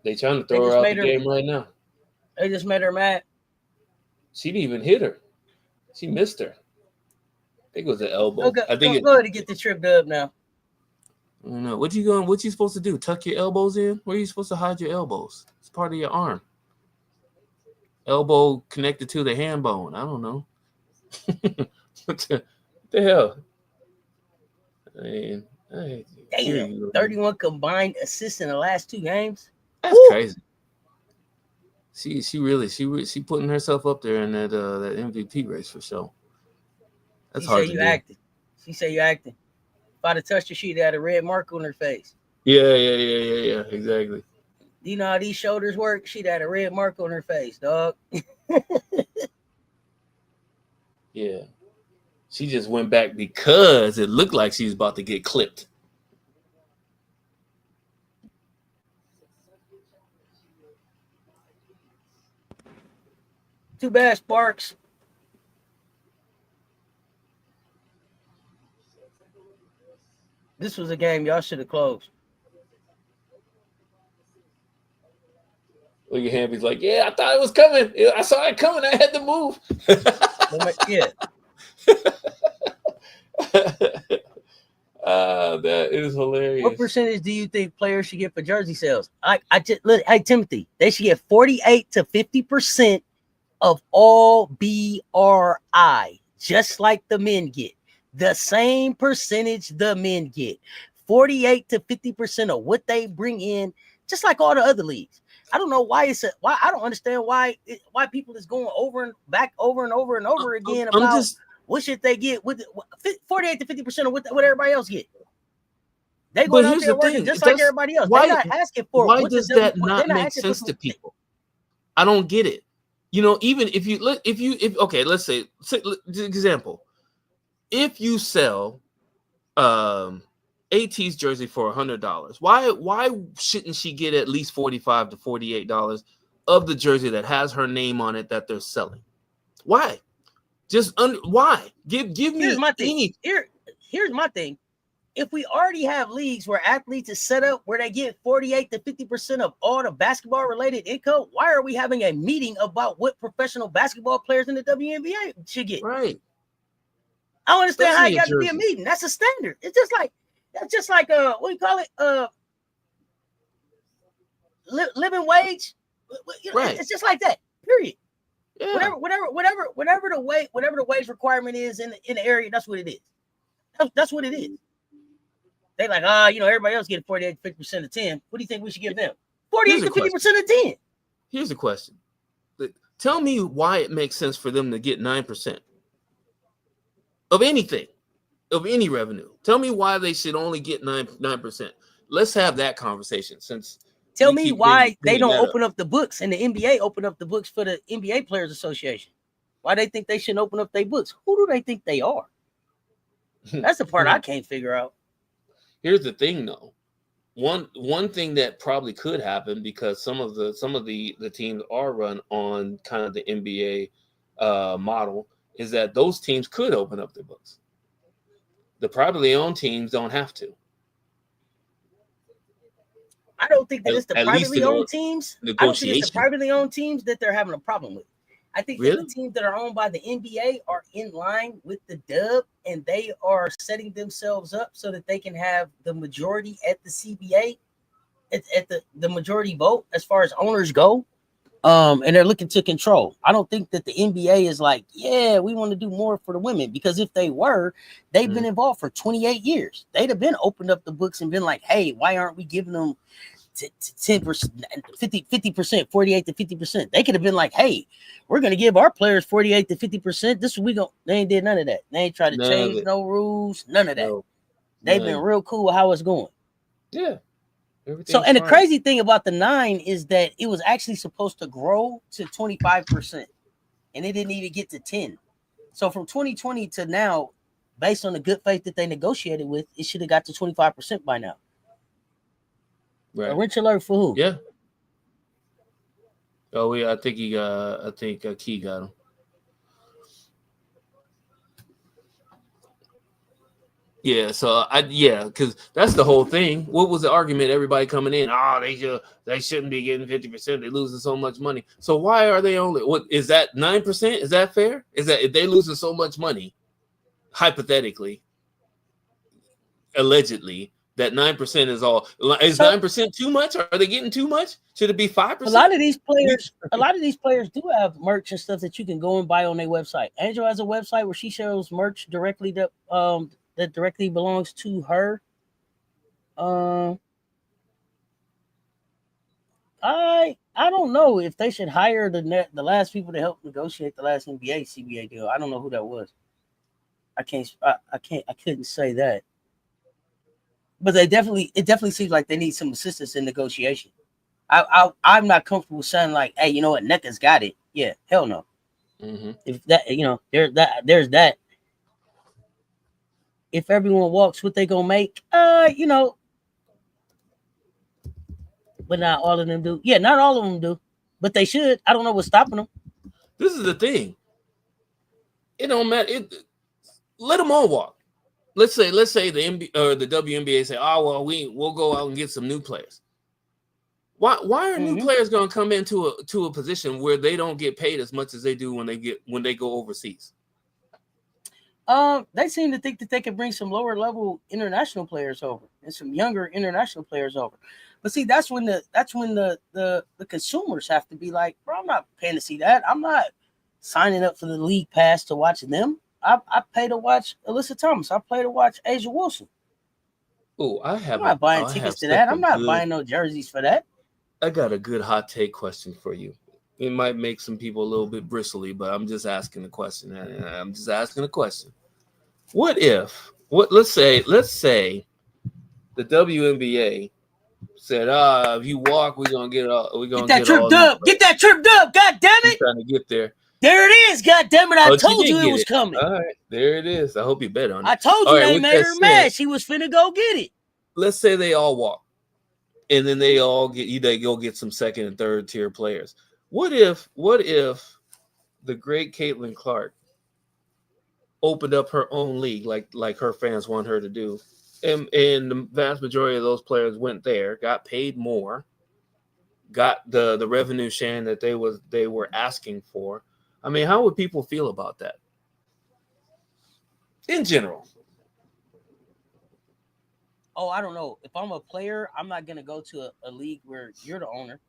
They trying to throw her out the game right now. They just made her mad. She didn't even hit her. She missed her. I think it was an elbow. Go ahead to get the trip dub now. I don't know. What you supposed to do? Tuck your elbows in? Where are you supposed to hide your elbows? It's part of your arm. Elbow connected to the hand bone. I don't know. What the hell? I mean, damn, 31 combined assists in the last 2 games. That's crazy. She putting herself up there in that MVP race for sure. That's hard to do. She said you acting. If I'd have touched her, she'd had a red mark on her face. Yeah, exactly. You know how these shoulders work? She'd had a red mark on her face, dog. Yeah. She just went back because it looked like she was about to get clipped. Too bad, Sparks. This was a game y'all should have closed. Look at him. He's like, yeah, I thought it was coming. I saw it coming. I had to move. Yeah. That is hilarious. What percentage do you think players should get for jersey sales? Hey, Timothy, they should get 48 to 50% of all BRI, just like the men get. The same percentage the men get. 48 to 50% of what they bring in, just like all the other leagues. I don't know why I don't understand why people is going over and over again about what should they get with 48 to 50% of what everybody else get. They go out there working just like everybody else. They're not asking for. Why does that not make sense to people? I don't get it. Even if let's say example, if you sell AT's jersey for $100, why shouldn't she get at least $45 to $48 of the jersey that has her name on it that they're selling? Why? Why? Give me Here's my thing. Here's my thing. if we already have leagues where athletes is set up where they get 48 to 50% of all the basketball related income, why are we having a meeting about what professional basketball players in the WNBA should get? Right. I don't understand how Especially it in got to be a Jersey. meeting. That's a standard. It's just like what do you call it? Living wage. Right. It's just like that. Period. Yeah. Whatever the wage requirement is in the area, that's what it is. That's what it is. They like, everybody else getting 48 to 50% of 10. What do you think we should give them? 48 to 50% of 10. Here's a question. Tell me why it makes sense for them to get 9% of anything, of any revenue. Tell me why they should only get 9%. Let's have that conversation. Since tell me why they don't open up the books and the NBA open up the books for the NBA Players Association. Why they think they shouldn't open up their books? Who do they think they are? That's the part I can't figure out. Here's the thing, though. One thing that probably could happen, because some of the teams are run on kind of the NBA model, is that those teams could open up their books. The privately owned teams don't have to. I don't think that it's the privately owned teams. I don't think it's the privately owned teams that they're having a problem with. I think that the teams that are owned by the NBA are in line with the dub, and they are setting themselves up so that they can have the majority at the CBA, at the majority vote as far as owners go. And they're looking to control. I don't think that the NBA is like, yeah, we want to do more for the women, because if they were, they've been involved for 28 years. They'd have been opened up the books and been like, hey, why aren't we giving them 10%, 50%, 48 to 50%? They could have been like, hey, we're going to give our players 48 to 50%. This is we go. They ain't did none of that. They ain't tried to change no rules, none of that. No, they've been real cool with how it's going. Yeah. So, and the crazy thing about the 9 is that it was actually supposed to grow to 25%, and it didn't even get to 10. So from 2020 to now, based on the good faith that they negotiated with, it should have got to 25% by now. Right. A wrench alert for who? Yeah. Oh, yeah. I think Key got him. Yeah, so because that's the whole thing. What was the argument? Everybody coming in, they shouldn't be getting 50%. They're losing so much money. So why are they only? What is that? 9%? Is that fair? Is that if they losing so much money, hypothetically, allegedly, that 9% is all? Is 9% too much? Are they getting too much? Should it be 5%? A lot of these players do have merch and stuff that you can go and buy on their website. Angel has a website where she shows merch directly that directly belongs to her. I don't know if they should hire the last people to help negotiate the last NBA CBA deal. I don't know who that was. I couldn't say that. But it definitely seems like they need some assistance in negotiation. I'm not comfortable saying like, hey, you know what, NECA's got it. Yeah, hell no. Mm-hmm. If that, there's that. If everyone walks, what they gonna make? But not all of them do. Yeah, not all of them do, but they should. I don't know what's stopping them. This is the thing. It don't matter. Let them all walk. Let's say the NBA or the WNBA say, we'll go out and get some new players. Why are new players gonna come into a position where they don't get paid as much as they do when they go overseas? They seem to think that they can bring some lower level international players over and some younger international players over. But see, that's when the consumers have to be like, bro, I'm not paying to see that. I'm not signing up for the league pass to watch them. I pay to watch Alyssa Thomas. I pay to watch Asia Wilson. Oh, I'm not buying tickets to that. I'm not buying no jerseys for that. I got a good hot take question for you. It might make some people a little bit bristly, but I'm just asking a question. What if? Let's say the WNBA said, if you walk, we're gonna get that trip dub. Get that trip dub. God damn it! Trying to get there. There it is. God damn it! I told you it was coming. All right, there it is. I hope you bet on it. I told you they made her mad. She was finna go get it. Let's say they all walk, and then they all go get some second and third tier players. What if the great Caitlin Clark opened up her own league like her fans want her to do, And the vast majority of those players went there, got paid more, got the revenue sharing that they were asking for. I mean, how would people feel about that in general? Oh, I don't know. If I'm a player, I'm not gonna go to a league where you're the owner.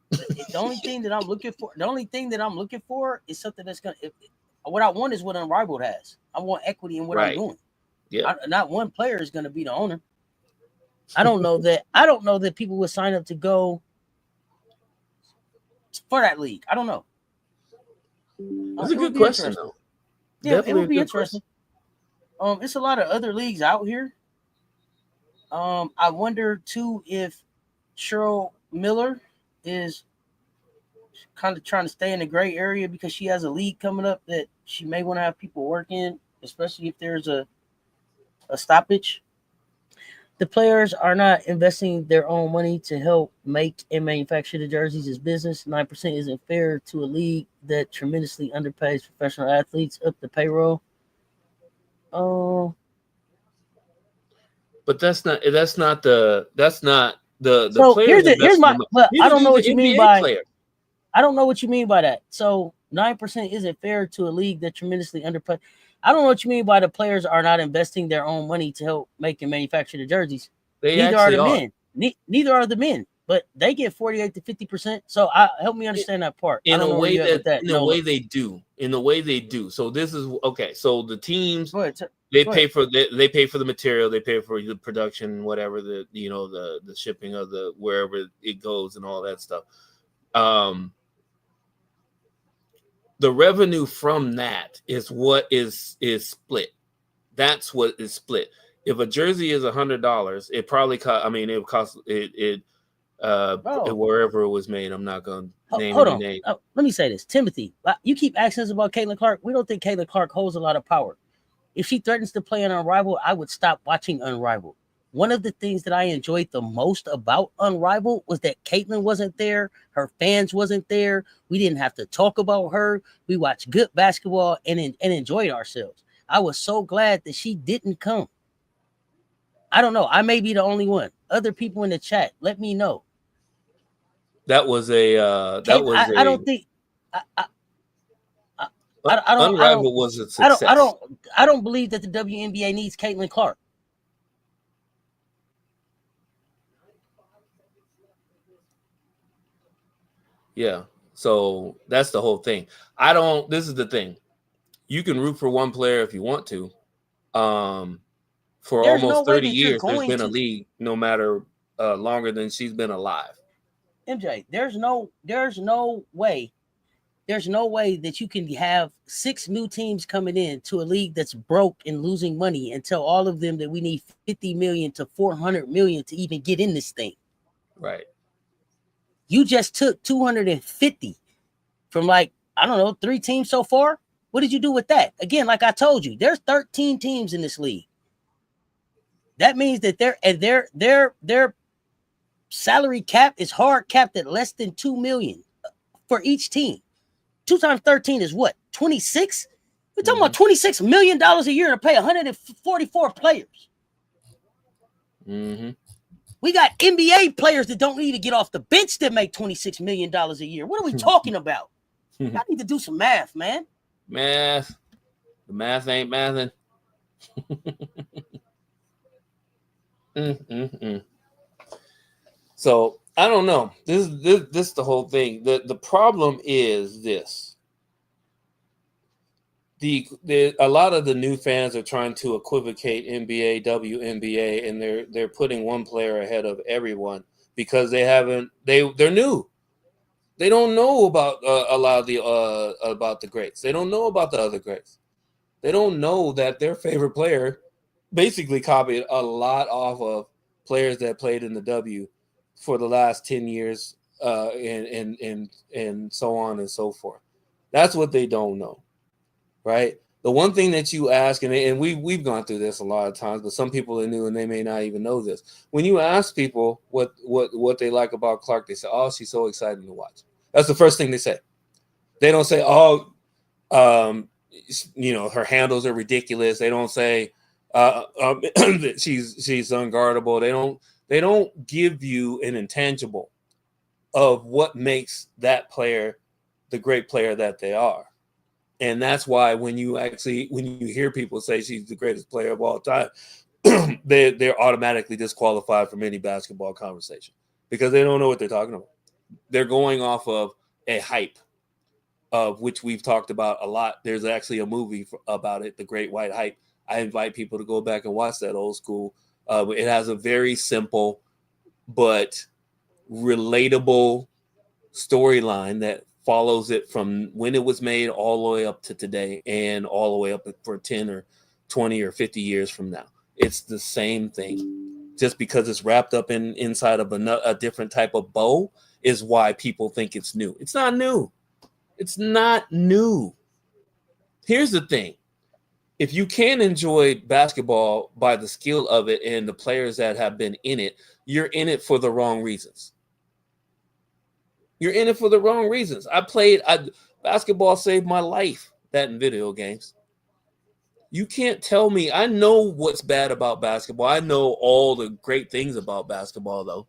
The only thing that I'm looking for, is something that's gonna. What I want is what Unrivaled has. I want equity in what I'm doing. Yeah. Not one player is gonna be the owner. I don't know that people would sign up to go for that league. I don't know. That's a good question, though. Yeah, it would be interesting. It's a lot of other leagues out here. I wonder too if Cheryl Miller is kind of trying to stay in the gray area because she has a league coming up that she may want to have people work in, especially if there's a stoppage. The players are not investing their own money to help make and manufacture the jerseys as business. 9% isn't fair to a league that tremendously underpays professional athletes up the payroll. Oh, but that's not the so players. Here's my. But I don't know what you mean by player. I don't know what you mean by that. So 9% isn't fair to a league that tremendously underpaid. I don't know what you mean by the players are not investing their own money to help make and manufacture the jerseys. Neither are the men. Neither are the men, but they get 48 to 50%. So help me understand that part. In I don't know where you're at with that. In the way they do. So this is okay. So the teams they pay for the material, they pay for the production, whatever the shipping of the wherever it goes and all that stuff. The revenue from that is what is split. That's what is split. If a jersey is $100, it probably cost. I mean, it would cost wherever it was made. I'm not going to name any name. Let me say this, Timothy. You keep asking us about Caitlin Clark. We don't think Caitlin Clark holds a lot of power. If she threatens to play on Unrivaled, I would stop watching Unrivaled. One of the things that I enjoyed the most about Unrivaled was that Caitlin wasn't there. Her fans wasn't there. We didn't have to talk about her. We watched good basketball and enjoyed ourselves. I was so glad that she didn't come. I don't know. I may be the only one. Other people in the chat, let me know. That was a. I don't think. Unrivaled was a success. I don't believe that the WNBA needs Caitlin Clark. Yeah. So that's the whole thing. This is the thing. You can root for one player if you want to. For almost 30 years, there's been a league no matter longer than she's been alive. MJ, there's no way that you can have 6 new teams coming in to a league that's broke and losing money and tell all of them that we need 50 million to 400 million to even get in this thing. Right. You just took 250 from 3 teams so far. What did you do with that? Again, like I told you, there's 13 teams in this league. That means that their salary cap is hard capped at less than 2 million for each team. 2 times 13 is what? 26? We're talking about $26 million a year to pay 144 players. Mm-hmm. We got NBA players that don't need to get off the bench that make $26 million a year. What are we talking about? I need to do some math, man. Math. The math ain't mathing. So I don't know. This is the whole thing. The problem is this. A lot of the new fans are trying to equivocate NBA, WNBA, and they're putting one player ahead of everyone because they're new. They don't know about a lot of about the greats. They don't know about the other greats. They don't know that their favorite player basically copied a lot off of players that played in the W for the last 10 years, and so on and so forth. That's what they don't know. Right. The one thing that you ask, and we've gone through this a lot of times, but some people are new and they may not even know this. When you ask people what they like about Clark, they say, "Oh, she's so exciting to watch." That's the first thing they say. They don't say, "Oh, her handles are ridiculous." They don't say, She's unguardable. They don't give you an intangible of what makes that player the great player that they are. And that's why when you hear people say she's the greatest player of all time, they're automatically disqualified from any basketball conversation because they don't know what they're talking about. They're going off of a hype, of which we've talked about a lot. There's actually a movie about it, The Great White Hype. I invite people to go back and watch that old school. It has a very simple but relatable storyline that follows it from when it was made all the way up to today and all the way up for 10 or 20 or 50 years from now. It's the same thing. Just because it's wrapped up inside of a different type of bow is why people think it's new. It's not new. It's not new. Here's the thing. If you can enjoy basketball by the skill of it and the players that have been in it, you're in it for the wrong reasons. You're in it for the wrong reasons. Basketball saved my life, that in video games. You can't tell me. I know what's bad about basketball. I know all the great things about basketball, though.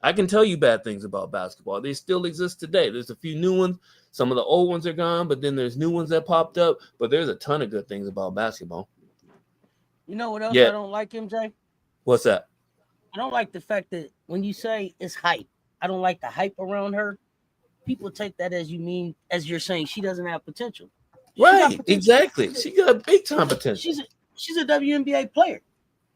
I can tell you bad things about basketball. They still exist today. There's a few new ones. Some of the old ones are gone, but then there's new ones that popped up. But there's a ton of good things about basketball. You know what else I don't like, MJ? What's that? I don't like the fact that when you say it's hype, I don't like the hype around her. People take that as you're saying she doesn't have potential. Right, exactly. She got big time potential. She's a WNBA player,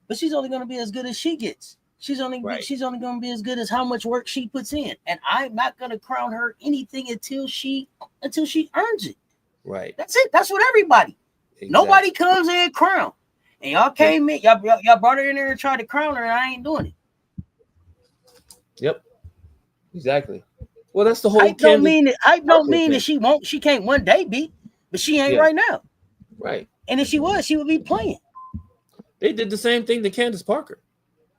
but she's only going to be as good as she gets. She's only going to be as good as how much work she puts in, and I'm not going to crown her anything until she earns it. Right. That's it. That's what everybody. Exactly. Nobody comes in crown, and y'all came in. Y'all brought her in there and tried to crown her, and I ain't doing it. Yep. Exactly. Well, that's the whole. Hype don't mean that she can't one day be, but she ain't right now. Right. And if she was, she would be playing. They did the same thing to Candace Parker.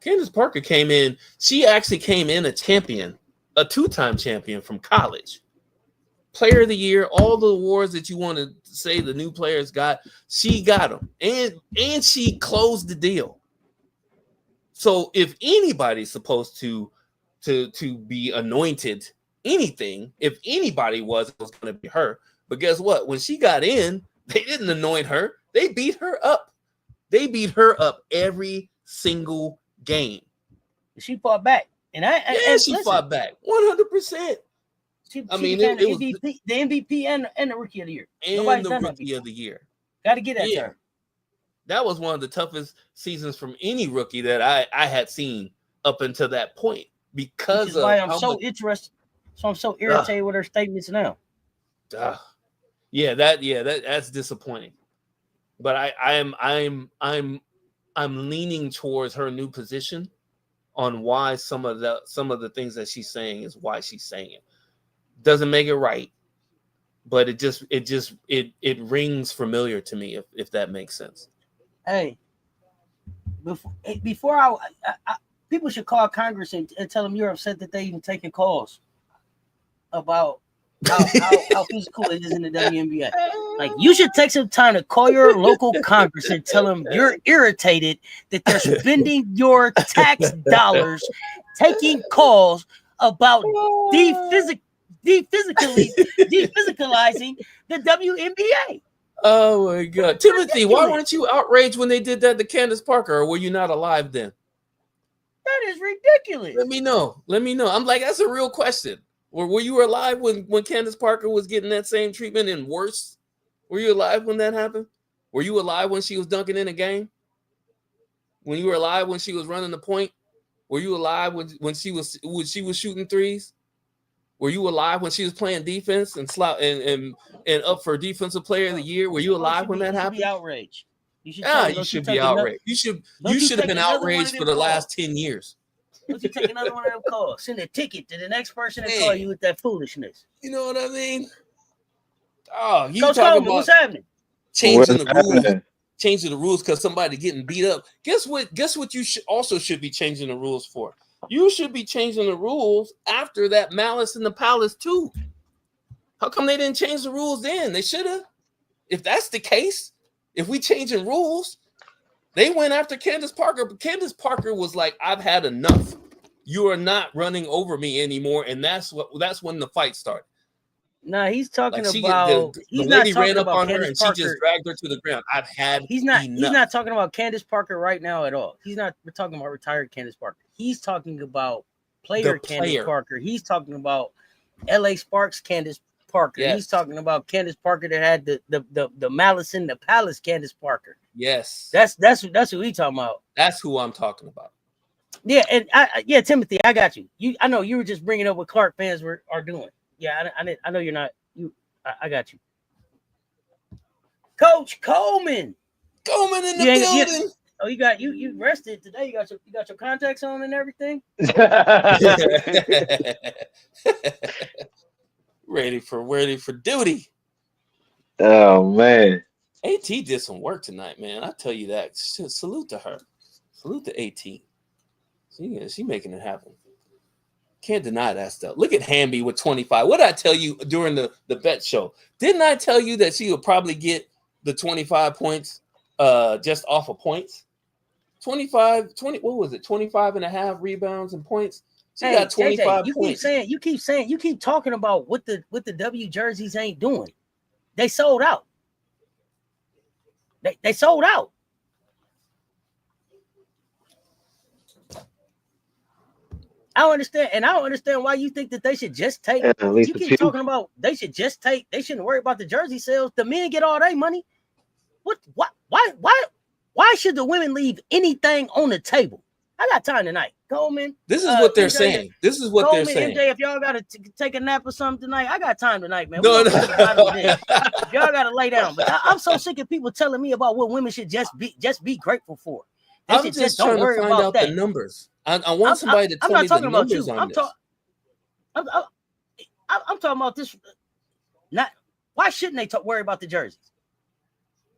Candace Parker came in. She actually came in a champion, a 2-time champion from college. Player of the year, all the awards that you want to say the new players got, she got them. And she closed the deal. So if anybody's supposed to be anointed anything, if anybody was, it was going to be her. But guess what? When she got in, they didn't anoint her. They beat her up. They beat her up every single game. She fought back. She fought back 100%. She became the MVP and the Rookie of the Year. And the Rookie of the Year. Got to get that to her. That was one of the toughest seasons from any rookie that I had seen up until that point. Because of why I'm so interested. So I'm so irritated with her statements now. That's disappointing. But I'm leaning towards her new position on why some of the things that she's saying is why she's saying it. Doesn't make it right, but it rings familiar to me if that makes sense. Hey, before people should call Congress and tell them you're upset that they even taking calls about how physical it is in the WNBA. Like, you should take some time to call your local Congress and tell them you're irritated that they're spending your tax dollars taking calls about dephysicalizing the WNBA. Oh my God, Timothy, why weren't you outraged when they did that to Candace Parker, or were you not alive then? That is ridiculous. Let me know. I'm like, that's a real question. Were you alive when Candace Parker was getting that same treatment and worse? Were you alive when that happened? Were you alive when she was dunking in a game? When you were alive when she was running the point? Were you alive when she was shooting threes? Were you alive when she was playing defense and up for Defensive Player of the Year? Were you alive when that happened? You should be outraged. You should be outraged. You should have been outraged for the last 10 years. Don't you take another one of them calls? Send a ticket to the next person that call you with that foolishness. You know what I mean? Oh, you Coach talking Coleman, about what's happening? Changing the rules because somebody getting beat up. Guess what you should be changing the rules for? You should be changing the rules after that Malice in the Palace too. How come they didn't change the rules then? They should have. If that's the case, if we changing rules They went after Candace Parker, but Candace Parker was like, "I've had enough. You are not running over me anymore," and that's when the fight started. No, he's talking Like about. the He's lady not talking ran up about on her Candace and Parker. she just dragged her to the ground. I've had He's enough. not talking about Candace Parker right now at all. We're talking about retired Candace Parker. He's talking about player Candace Parker. He's talking about LA Sparks Candace Parker. Yes. He's talking about Candace Parker that had the malice in the palace Candace Parker. Yes. That's who he talking about. That's who I'm talking about. Yeah, and Timothy, I got you. I know you were just bringing up what Clark fans are doing. Yeah, I know you're not. I got you. Coach Coleman. Coleman in the building. Oh, you rested today. You got your contacts on and everything. ready for duty. Oh man. AT did some work tonight, man. I tell you that. Salute to her. Salute to AT. She making it happen. Can't deny that stuff. Look at Hamby with 25. What did I tell you during the bet show? Didn't I tell you that she would probably get the 25 points just off of points? 20, what was it? 25 and a half rebounds and points. She got 25 JJ, points. You keep talking about what the W jerseys ain't doing. They sold out. They sold out. I don't understand why you think that they should just take. You keep talking about they should just take. They shouldn't worry about the jersey sales. The men get all their money. Why should the women leave anything on the table? I got time tonight, Coleman. This is what they're saying. This is what Coleman, they're saying. MJ, if y'all got to take a nap or something tonight, I got time tonight, man. No. Y'all got to lay down. But I'm so sick of people telling me about what women should just be grateful for. I'm just trying to find out the numbers. I want somebody to tell me the numbers on this. I'm talking about this. Why shouldn't they worry about the jerseys?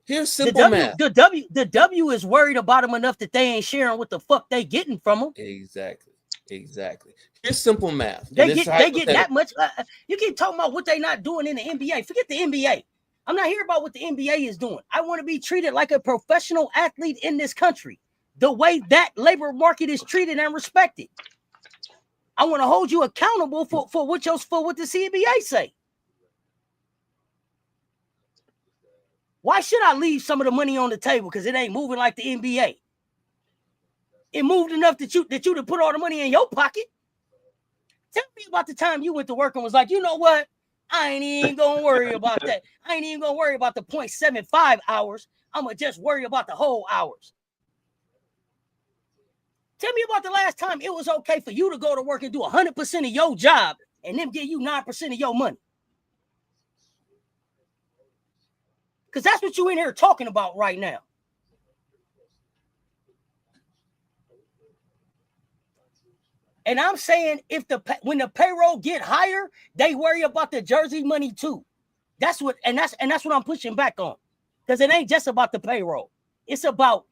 Here's simple math. The W is worried about them enough that they ain't sharing what the fuck they getting from them. Exactly. Here's simple math. They get that much. You keep talking about what they not doing in the NBA. Forget the NBA. I'm not here about what the NBA is doing. I want to be treated like a professional athlete in this country, the way that labor market is treated and respected. I want to hold you accountable for what the CBA say. Why should I leave some of the money on the table? Because it ain't moving like the NBA. It moved enough that you to put all the money in your pocket. Tell me about the time you went to work and was like, you know what? I ain't even gonna worry about that. I ain't even gonna worry about the 0.75 hours. I'm gonna just worry about the whole hours. Tell me about the last time it was okay for you to go to work and do 100% of your job and them give you 9% of your money. Because that's what you in here talking about right now. And I'm saying when the payroll get higher, they worry about the jersey money too. That's what I'm pushing back on. Because it ain't just about the payroll. It's about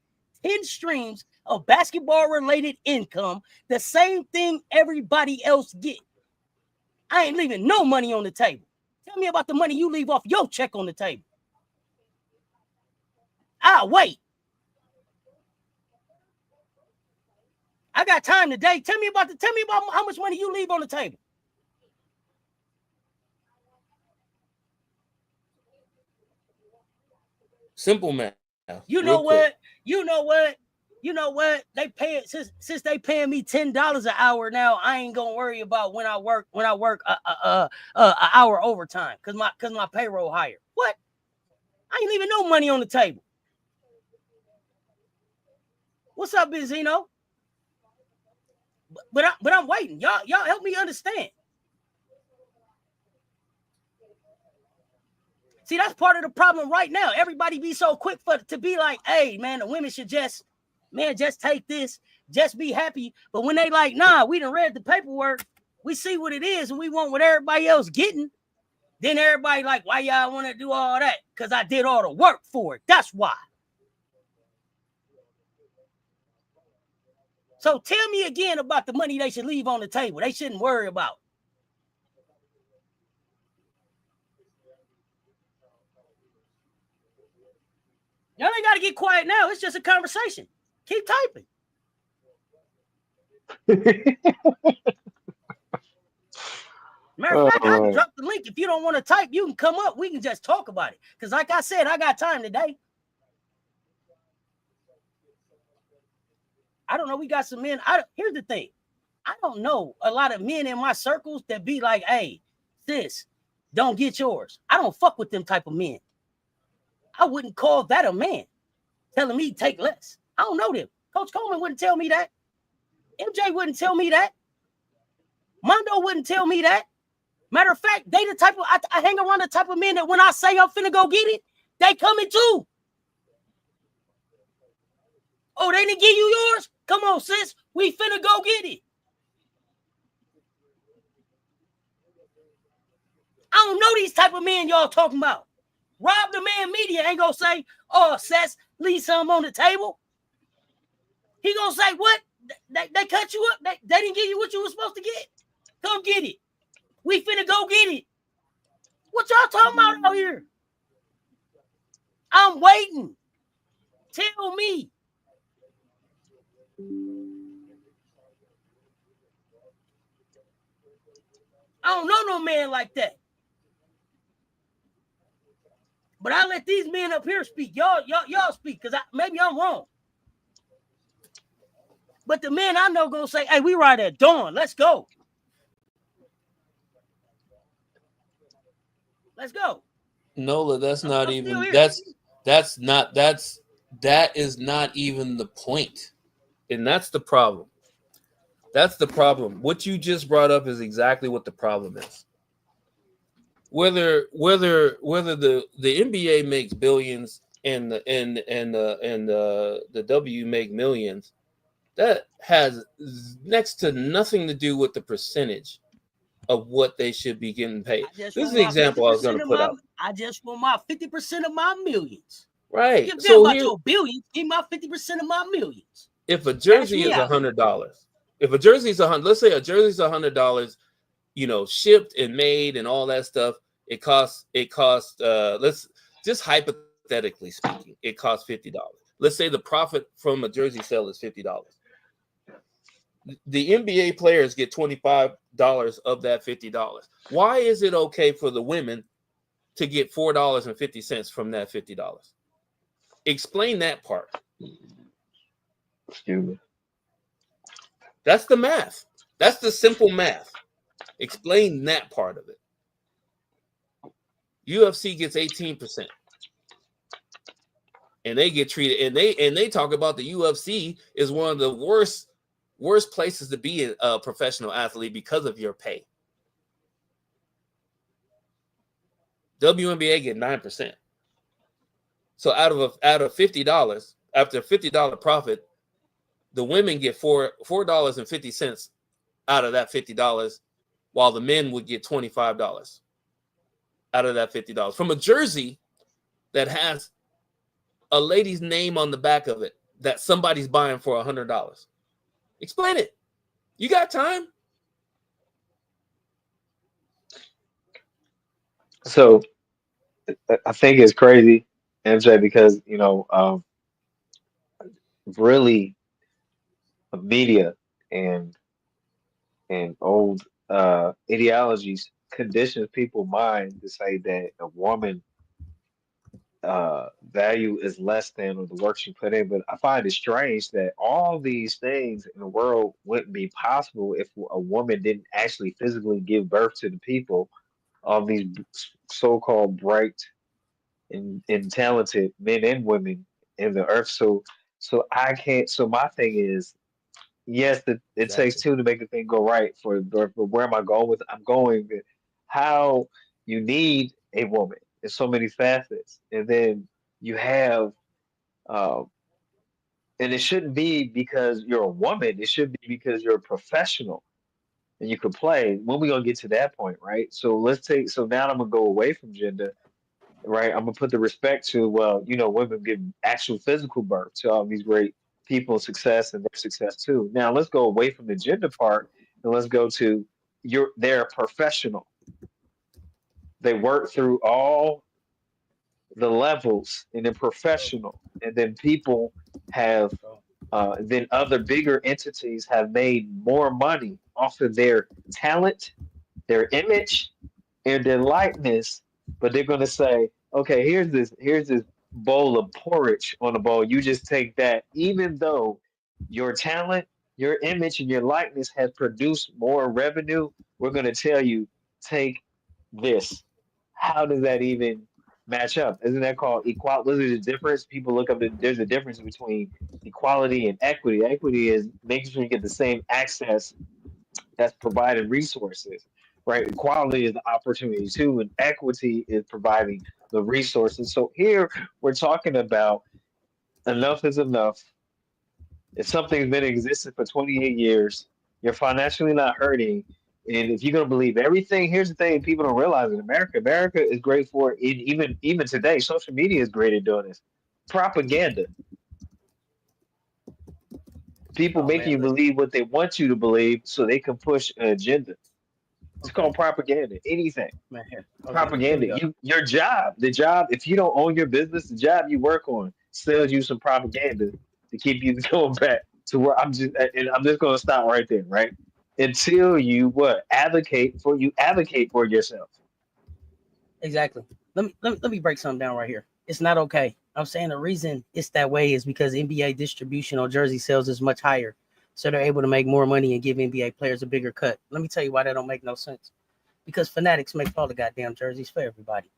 10 streams of basketball-related income, the same thing everybody else get. I ain't leaving no money on the table. Tell me about the money you leave off your check on the table. I'll wait. I got time today. Tell me about how much money you leave on the table. Simple math. You know what? They pay it since they paying me $10 an hour now. I ain't gonna worry about when I work an hour overtime because my payroll higher. What? I ain't leaving no money on the table. What's up, Benzino? But I'm waiting. Y'all help me understand. See, that's part of the problem right now. Everybody be so quick to be like, hey, man, the women should just take this, just be happy. But when they like, nah, we done read the paperwork, we see what it is, and we want what everybody else getting. Then everybody like, why y'all want to do all that? Because I did all the work for it. That's why. So tell me again about the money they should leave on the table. They shouldn't worry about. Y'all ain't got to get quiet now. It's just a conversation. Keep typing. Matter of fact, I can drop the link. If you don't want to type, you can come up. We can just talk about it. Because like I said, I got time today. I don't know. We got some men. Here's the thing. I don't know a lot of men in my circles that be like, hey, sis, don't get yours. I don't fuck with them type of men. I wouldn't call that a man telling me take less. I don't know them. Coach Coleman wouldn't tell me that. MJ wouldn't tell me that. Mondo wouldn't tell me that. Matter of fact, they the type of, I hang around the type of men that when I say I'm finna go get it, they coming too. Oh, they didn't give you yours? Come on, sis. We finna go get it. I don't know these type of men y'all talking about. Rob the Man Media ain't gonna say, oh, Cess, leave something on the table. He gonna say, what? They cut you up? They didn't give you what you were supposed to get? Come get it. We finna go get it. What y'all talking about out here? I'm waiting. Tell me. I don't know no man like that. But I let these men up here speak. Y'all speak, because maybe I'm wrong. But the men I know gonna say, hey, we ride at dawn. Let's go. Let's go. Nola, that's I'm not still even here. that is not even the point. And that's the problem. That's the problem. What you just brought up is exactly what the problem is. Whether the NBA makes billions and the W make millions, that has next to nothing to do with the percentage of what they should be getting paid. This is the example I was going to put out. I just want my 50% of my millions. Right. So about your billions, give my 50% of my millions. If a jersey is $100, if a jersey is let's say a jersey is $100, shipped and made and all that stuff, it costs. Let's just hypothetically speaking, it costs $50. Let's say the profit from a jersey sale is $50. The NBA players get $25 of that $50. Why is it okay for the women to get $4.50 from that $50? Explain that part. Excuse me. That's the math. That's the simple math. Explain that part of it. UFC gets 18%. And they get treated, and they talk about the UFC is one of the worst places to be a professional athlete because of your pay. WNBA get 9%. So out of $50, after $50 profit, the women get $4.50 out of that $50, while the men would get $25 out of that $50 from a jersey that has a lady's name on the back of it that somebody's buying for $100. Explain it. You got time? So I think it's crazy, MJ, because really media and old ideologies conditions people's mind to say that a woman value is less than or the work she put in. But I find it strange that all these things in the world wouldn't be possible if a woman didn't actually physically give birth to the people, all these so-called bright and talented men and women in the earth. So I can't. So my thing is, yes, it takes two to make a thing go right. But where am I going with? I'm going with how you need a woman in so many facets, and then you have, uh, and it shouldn't be because you're a woman. It should be because you're a professional and you can play. When we gonna get to that point, right? So let's take. So now I'm gonna go away from gender, right? I'm gonna put the respect to, well, women give actual physical birth to all these great people's success and their success too. Now let's go away from the gender part and let's go to they're a professional. They work through all the levels, and then professional, and then people have then other bigger entities have made more money off of their talent, their image, and their likeness, but they're going to say, okay, here's this bowl of porridge on the bowl. You just take that, even though your talent, your image, and your likeness has produced more revenue. We're going to tell you, take this. How does that even match up? Isn't that called equality? What is the difference? People look up. There's a difference between equality and equity. Equity is making sure you get the same access that's providing resources, right? Equality is the opportunity too, and equity is providing the resources. So here we're talking about enough is enough. If something's been existing for 28 years, you're financially not hurting. And if you're gonna believe everything, here's the thing: people don't realize in America, America is great for it. Even today, social media is great at doing this. Propaganda, people Oh making man, you listen, believe what they want you to believe, so they can push an agenda. It's okay, called propaganda. Anything. man, here, okay, here we Propaganda. go. Your job, the job. If you don't own your business, the job you work on sells you some propaganda to keep you going back to where I'm just going to stop right there, right? Until you what advocate for yourself. Exactly. Let me break something down right here. It's not okay. I'm saying the reason it's that way is because NBA distribution on jersey sales is much higher, so they're able to make more money and give NBA players a bigger cut. Let me tell you why that don't make no sense. Because Fanatics make all the goddamn jerseys for everybody.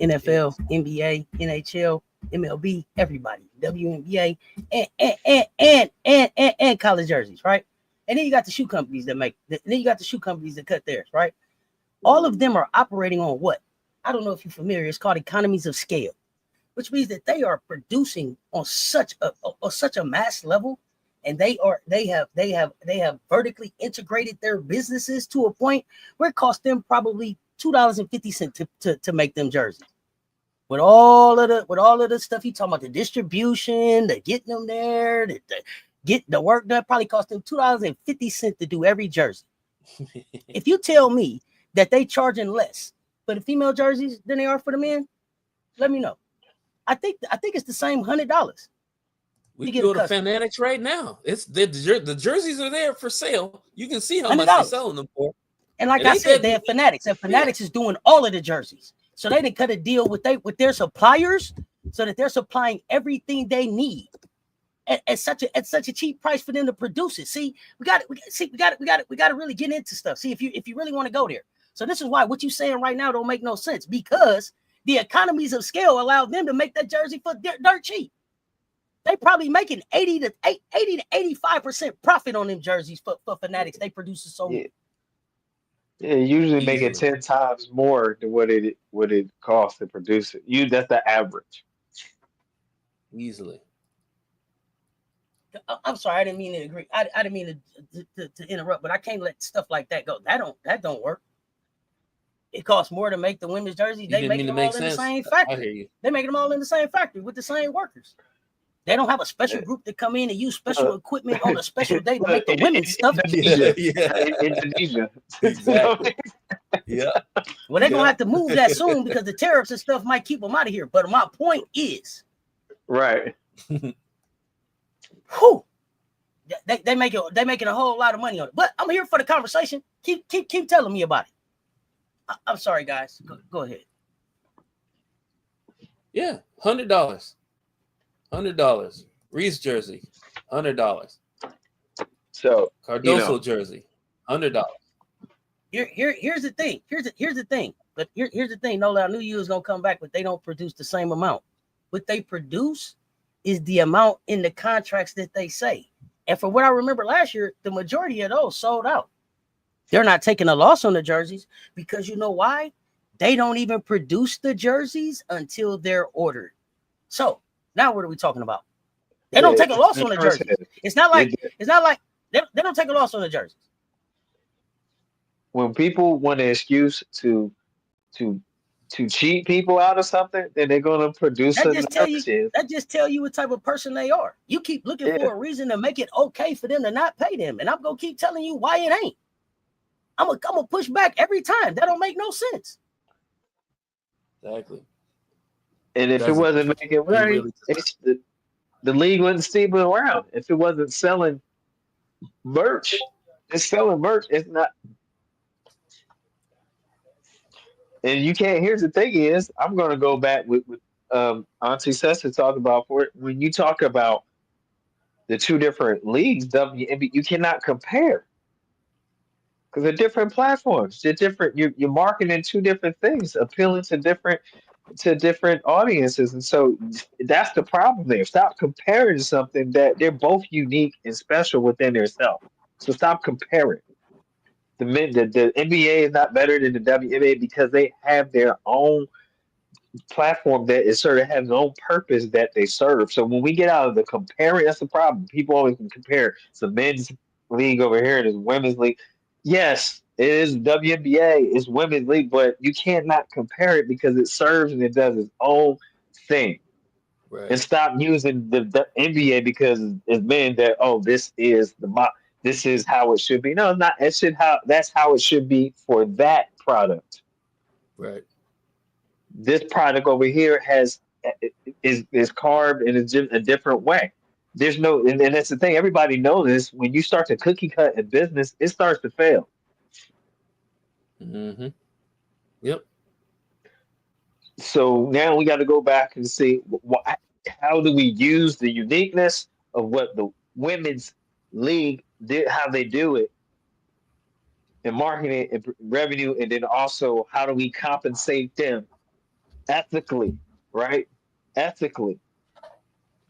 NFL, NBA, NHL, MLB, everybody, WNBA, and college jerseys, right? And then you got the shoe companies that make. Then you got the shoe companies that cut theirs, right? All of them are operating on what? I don't know if you're familiar. It's called economies of scale, which means that they are producing on such a mass level, and they have vertically integrated their businesses to a point where it costs them probably $2.50 to make them jerseys. With all of the stuff you talking about, the distribution, the getting them there, the get the work done, probably cost them $2.50 to do every jersey. If you tell me that they charging less for the female jerseys than they are for the men, let me know. I think it's the same $100. We can go to Fanatics right now. It's the jerseys are there for sale. You can see how much they're selling them for. And like I said, they have Fanatics, and Fanatics is doing all of the jerseys. So they didn't cut a deal with their suppliers, so that they're supplying everything they need at such a cheap price for them to produce it. See, we got to really get into stuff. See, if you really want to go there. So this is why what you're saying right now don't make no sense, because the economies of scale allow them to make that jersey for dirt cheap. They probably making 80 to 85% profit on them jerseys for Fanatics. They produce so many. Yeah, usually make it 10 times more than what it costs to produce it. That's the average. Easily. I'm sorry, I didn't mean to agree. I didn't mean to interrupt, but I can't let stuff like that go. That don't work. It costs more to make the women's jerseys. They make them all in the same factory. I hear you. They making them all in the same factory with the same workers. They don't have a special group that come in and use special equipment on a special day to make the women's stuff. Indonesia. Exactly. Yeah. Well, they're gonna have to move that soon because the tariffs and stuff might keep them out of here. But my point is, right. Whew, they making a whole lot of money on it. But I'm here for the conversation. Keep telling me about it. I'm sorry, guys. Go ahead. Yeah, $100. $100. Reese jersey, $100. So Cardoso jersey, $100. Here's the thing. Here's the thing. But here's the thing. No, I knew you was gonna come back, but they don't produce the same amount. What they produce is the amount in the contracts that they say. And from what I remember last year, the majority of those sold out. They're not taking a loss on the jerseys because you know why? They don't even produce the jerseys until they're ordered. So now what are we talking about? They don't take a loss on the jerseys. It's not like they don't take a loss on the jerseys. When people want an excuse to cheat people out of something, then they're gonna produce a narrative. That just tell you what type of person they are. You keep looking for a reason to make it okay for them to not pay them, and I'm gonna keep telling you why it ain't. I'm gonna push back every time. That don't make no sense. Exactly. And if it doesn't. wasn't making He money, really does not. the league wouldn't still be around. If it wasn't selling merch, it's selling merch. It's not. And you can't. Here's the thing: is I'm going to go back with Auntie Cess to talk about for it. When you talk about the two different leagues, WNBA, you cannot compare because they're different platforms. They're different. You're marketing two different things, appealing to different audiences, and so that's the problem there. Stop comparing something that they're both unique and special within themselves. So stop comparing. The NBA is not better than the WNBA because they have their own platform that is sort of has their own purpose that they serve. So when we get out of the comparing, that's the problem. People always can compare. It's a men's league over here and it's women's league. Yes, it is WNBA, it's women's league, but you can't not compare it because it serves and it does its own thing. Right. And stop using the NBA because it's men that this is how it should be. No, not it should how that's how it should be for that product. Right. This product over here is carved in a different way. There's no and that's the thing. Everybody knows this. When you start to cookie cut in business, it starts to fail. Mm-hmm. Yep. So now we got to go back and see how do we use the uniqueness of what the women's league did, how they do it, and marketing and revenue, and then also how do we compensate them ethically, right? Ethically,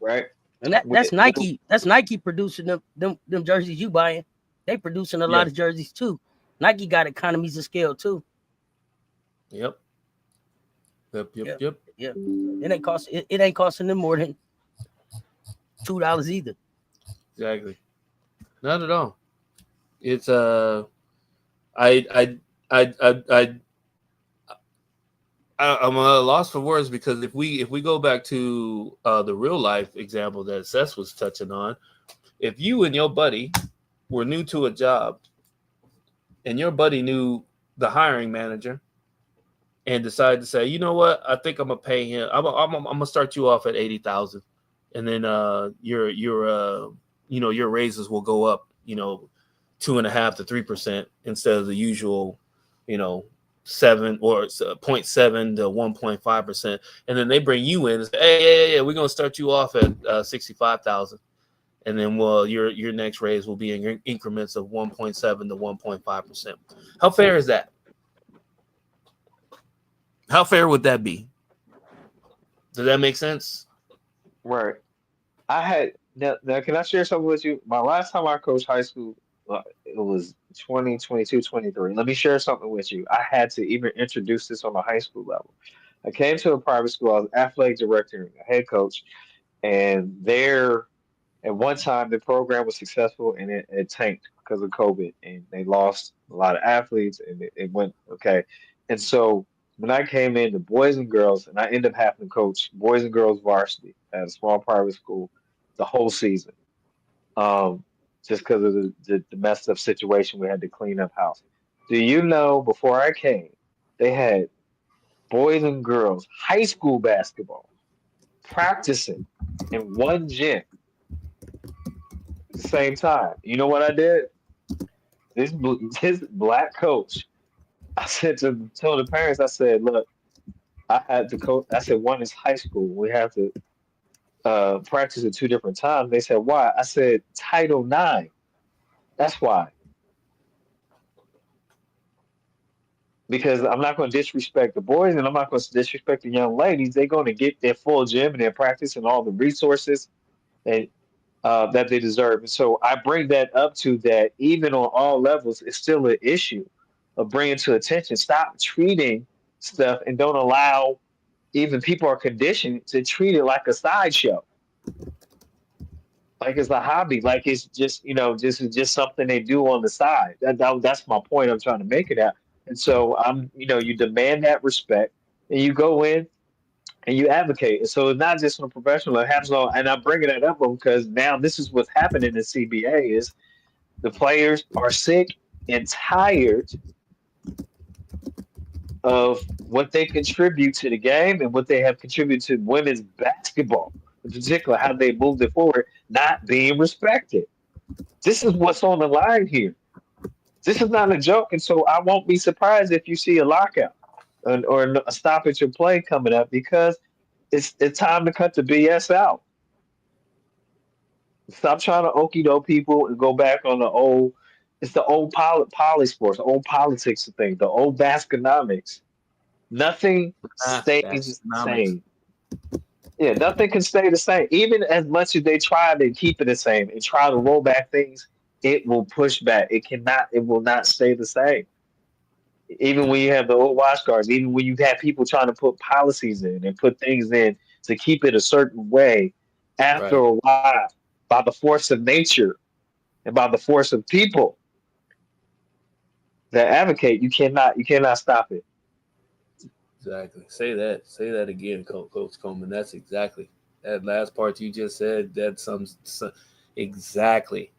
right? And With, that's with, Nike. That's Nike producing them jerseys you buying. They producing a Yeah. lot of jerseys too. Nike got economies of scale too. Yep. Yep. Yep. Yeah. Yep. Yeah. It ain't costing them more than $2 either. Exactly. Not at all. It's I I I I I I'm at a loss for words because if we go back to the real life example that Cess was touching on, if you and your buddy were new to a job and your buddy knew the hiring manager and decided to say, you know what, I think I'm gonna pay him. I'm gonna start you off at 80,000, and then your your raises will go up 2.5 to 3% instead of the usual 7 or 0.7 to 1.5%, and then they bring you in and say, hey, yeah, we're gonna start you off at 65,000, and then your next raise will be in increments of 1.7 to 1.5%. How fair is that? How fair would that be? Does that make sense? right. I had now. Can I share something with you? My last time I coached high school, it was 2022, 23. Let me share something with you. I had to even introduce this on the high school level. I came to a private school. I was athletic director and a head coach, and there at one time the program was successful and it tanked because of COVID, and they lost a lot of athletes, and it went okay. And so when I came in, the boys and girls, and I ended up having to coach boys and girls varsity at a small private school the whole season, um, just because of the messed up situation we had to clean up house. Do you know before I came, they had boys and girls high school basketball practicing in one gym at the same time? You know what I did? This black coach, I said to tell the parents, I said, look, I had to coach. I said, one is high school. We have to practice at two different times. They said, why? I said, Title IX. That's why. Because I'm not going to disrespect the boys and I'm not going to disrespect the young ladies. They're going to get their full gym and their practice and all the resources and that they deserve. And so I bring that up to that even on all levels, it's still an issue of bringing to attention. Stop treating stuff and don't allow even people are conditioned to treat it like a sideshow, like it's a hobby, like it's just just something they do on the side. That's my point. I'm trying to make it out. And so you demand that respect, and you go in and you advocate. And so it's not just on a professional; it happens on. And I'm bringing that up because now this is what's happening in CBA is the players are sick and tired of what they contribute to the game and what they have contributed to women's basketball, in particular, how they moved it forward, not being respected. This is what's on the line here. This is not a joke, and so I won't be surprised if you see a lockout or a stoppage of play coming up because it's time to cut the BS out. Stop trying to okie doke people and go back on the old. It's the old poly sports, the old politics of things, the old Baskonomics. Nothing stays the That's economics. same. Yeah, nothing can stay the same. Even as much as they try to keep it the same and try to roll back things, it will push back. It cannot. It will not stay the same. Even when you have the old watch guards, even when you've had people trying to put policies in and put things in to keep it a certain way, after Right. a while, by the force of nature and by the force of people that advocate, you cannot stop it. Exactly. Say that. Say that again, Coach Coleman. That's exactly that last part you just said. That's exactly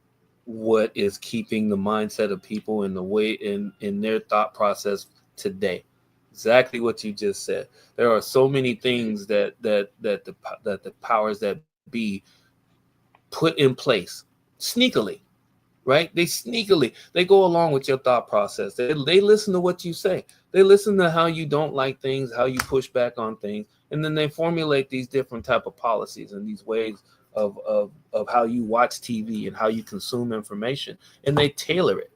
what is keeping the mindset of people in the way in their thought process today. Exactly what you just said. There are so many things that the powers that be put in place sneakily, right? They go along with your thought process. They listen to what you say. They listen to how you don't like things, how you push back on things, and then they formulate these different type of policies and these ways of how you watch TV and how you consume information, and they tailor it.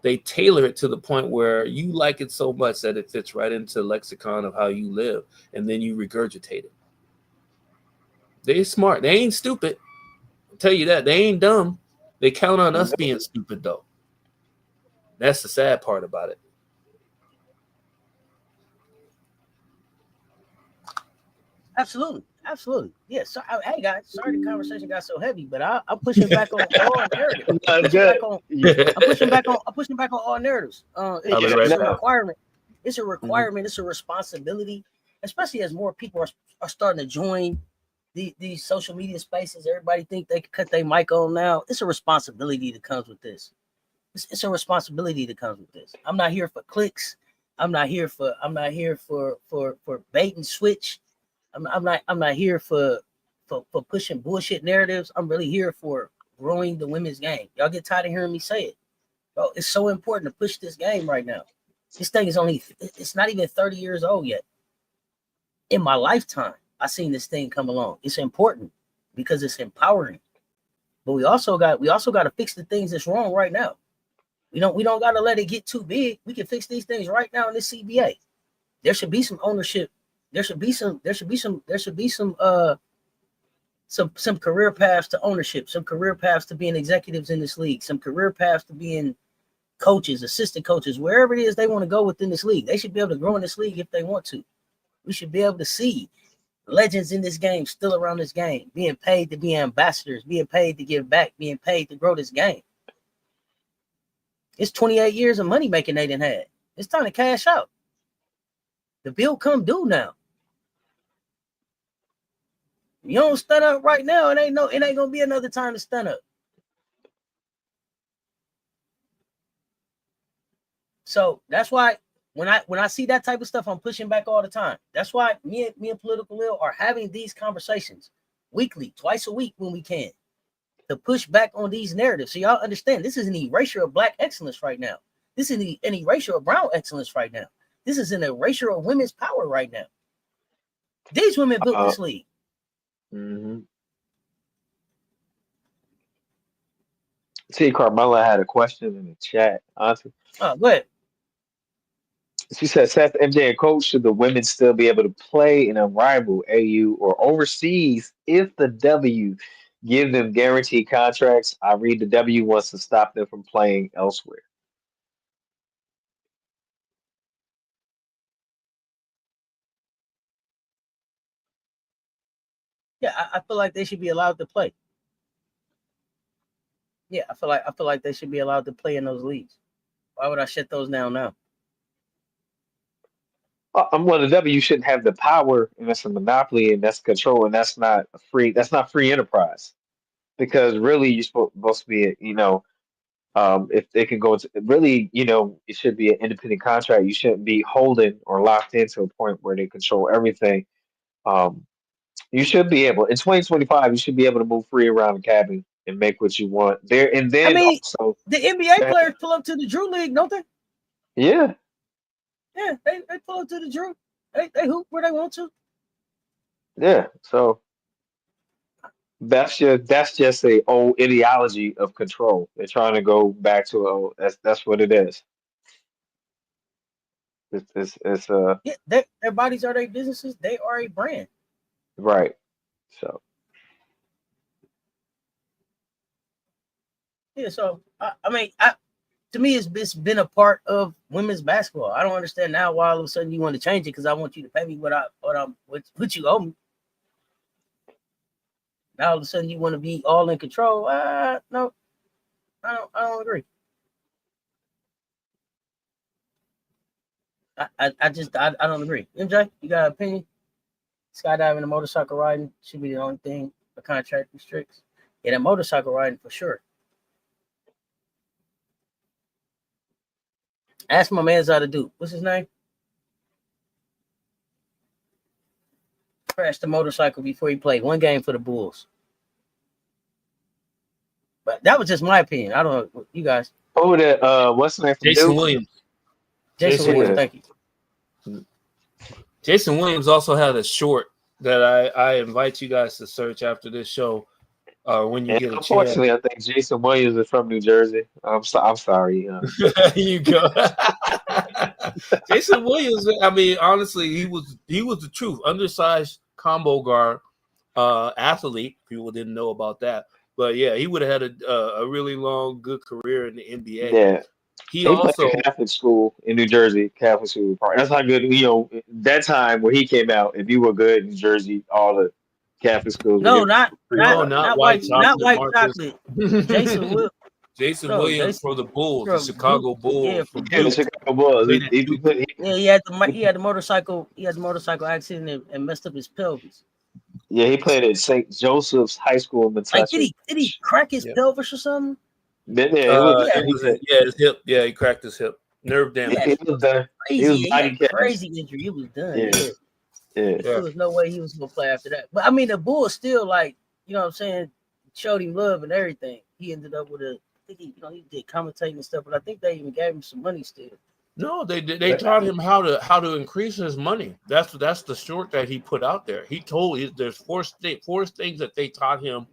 They tailor it to the point where you like it so much that it fits right into the lexicon of how you live, and then you regurgitate it. They're smart. They ain't stupid. I'll tell you that. They ain't dumb. They count on us being stupid though. That's the sad part about it. Absolutely, absolutely. Yeah. So, hey guys, sorry the conversation got so heavy, but I'm pushing back on all narratives. I'm That's pushing good. back on. You, I'm pushing back on. I'm pushing back on all narratives. I'll be yeah, right It's a back. no. requirement. It's a Mhm. requirement. It's a responsibility, especially as more people are starting to join these social media spaces. Everybody think they can cut their mic on now. It's a responsibility that comes with this. It's a responsibility that comes with this. I'm not here for clicks. I'm not here for bait and switch. I'm not here for pushing bullshit narratives. I'm really here for growing the women's game. Y'all get tired of hearing me say it. Bro, it's so important to push this game right now. This thing is it's not even 30 years old yet. In my lifetime, I seen this thing come along. It's important because it's empowering. But we also got to fix the things that's wrong right now. We don't got to let it get too big. We can fix these things right now in this CBA. There should be some ownership. There should be some career paths to ownership, some career paths to being executives in this league, some career paths to being coaches, assistant coaches, wherever it is they want to go within this league. They should be able to grow in this league if they want to. We should be able to see legends in this game still around this game, being paid to be ambassadors, being paid to give back, being paid to grow this game. It's 28 years of money making they didn't have. It's time to cash out. The bill come due now. You don't stand up right now, it ain't gonna be another time to stand up. So that's why when I see that type of stuff, I'm pushing back all the time. That's why me and Political Lil are having these conversations weekly, twice a week when we can, to push back on these narratives. So y'all understand this is an erasure of black excellence right now. This is an erasure of brown excellence right now. This is an erasure of women's power right now. These women built Uh, this league. mhm. See, Carmela had a question in the chat. Auntie. Oh, go ahead. She said, Seth, MJ, and Coach, should the women still be able to play in a rival AU or overseas if the W give them guaranteed contracts? I read the W wants to stop them from playing elsewhere. Yeah, I feel like they should be allowed to play. Yeah, I feel like they should be allowed to play in those leagues. Why would I shut those down now? I'm well, the W shouldn't have the power, and that's a monopoly, and that's control, and that's not a free. That's not free enterprise because really you're supposed to be, If they can go to really, it should be an independent contract. You shouldn't be holding or locked into a point where they control everything. Um, you should be able in 2025. You should be able to move free around the cabin and make what you want there. And I then mean, also, the NBA players pull up to the Drew League, don't they? yeah, Yeah, they pull up to the Drew. They hoop where they want to. yeah. So that's just a old ideology of control. They're trying to go back to that's what it is. It's Yeah, their bodies are their businesses. They are a brand. right. So Yeah, so I mean, to me, it's been a part of women's basketball. I don't understand now why all of a sudden you want to change it because I want you to pay me what you owe me. Now all of a sudden you want to be all in control. No, I don't agree. I don't agree. MJ, you got an opinion? Skydiving and motorcycle riding should be the only thing a contract restricts. Yeah, that motorcycle riding for sure. Ask my man's how to do. What's his name? Crashed the motorcycle before he played one game for the Bulls. But that was just my opinion. I don't know you guys. oh, that what's the name from Jason Duke? Williams. Jason Jason Williams, Yeah. thank you. Jason Williams also had a short that I invite you guys to search after this show, when you And get a chance. unfortunately, I think Jason Williams is from New Jersey. I'm sorry. You go. Jason Williams. I mean, honestly, he was the truth. Undersized combo guard, athlete. People didn't know about that, but yeah, he would have had a really long, good career in the NBA. Yeah. He He played also at Catholic school in New Jersey, Catholic school. That's how good, that time when he came out, if you were good in New Jersey, all the Catholic schools would No, give you not free not no, stuff. not not white white, not chocolate, white Marcus. chocolate. Jason Will Jason no Williams Jason for the Bulls, the from Duke. Chicago Yeah, Bulls from from Yeah, the Duke. Duke. Chicago Bulls. Played at He Duke. put, Yeah, he had the motorcycle. He had the motorcycle accident and messed up his pelvis. yeah, he played at St. Joseph's High School in Like, Metuchen. did he crack his Yep. pelvis or something? Then yeah, it was Yeah, It he was had his hip. Yeah, he cracked his hip. Nerve he damage. had he was done. He was crazy. He body had cast. crazy injury. He was done. Yeah, Yeah, yeah. Yeah. there was no way he was gonna play after that. But I mean, the Bulls still like what I'm saying, showed him love and everything. He ended up with I think he did commentating and stuff, but I think they even gave him some money still. No, they taught him how to increase his money. That's the short that he put out there. He told there's four things that they taught him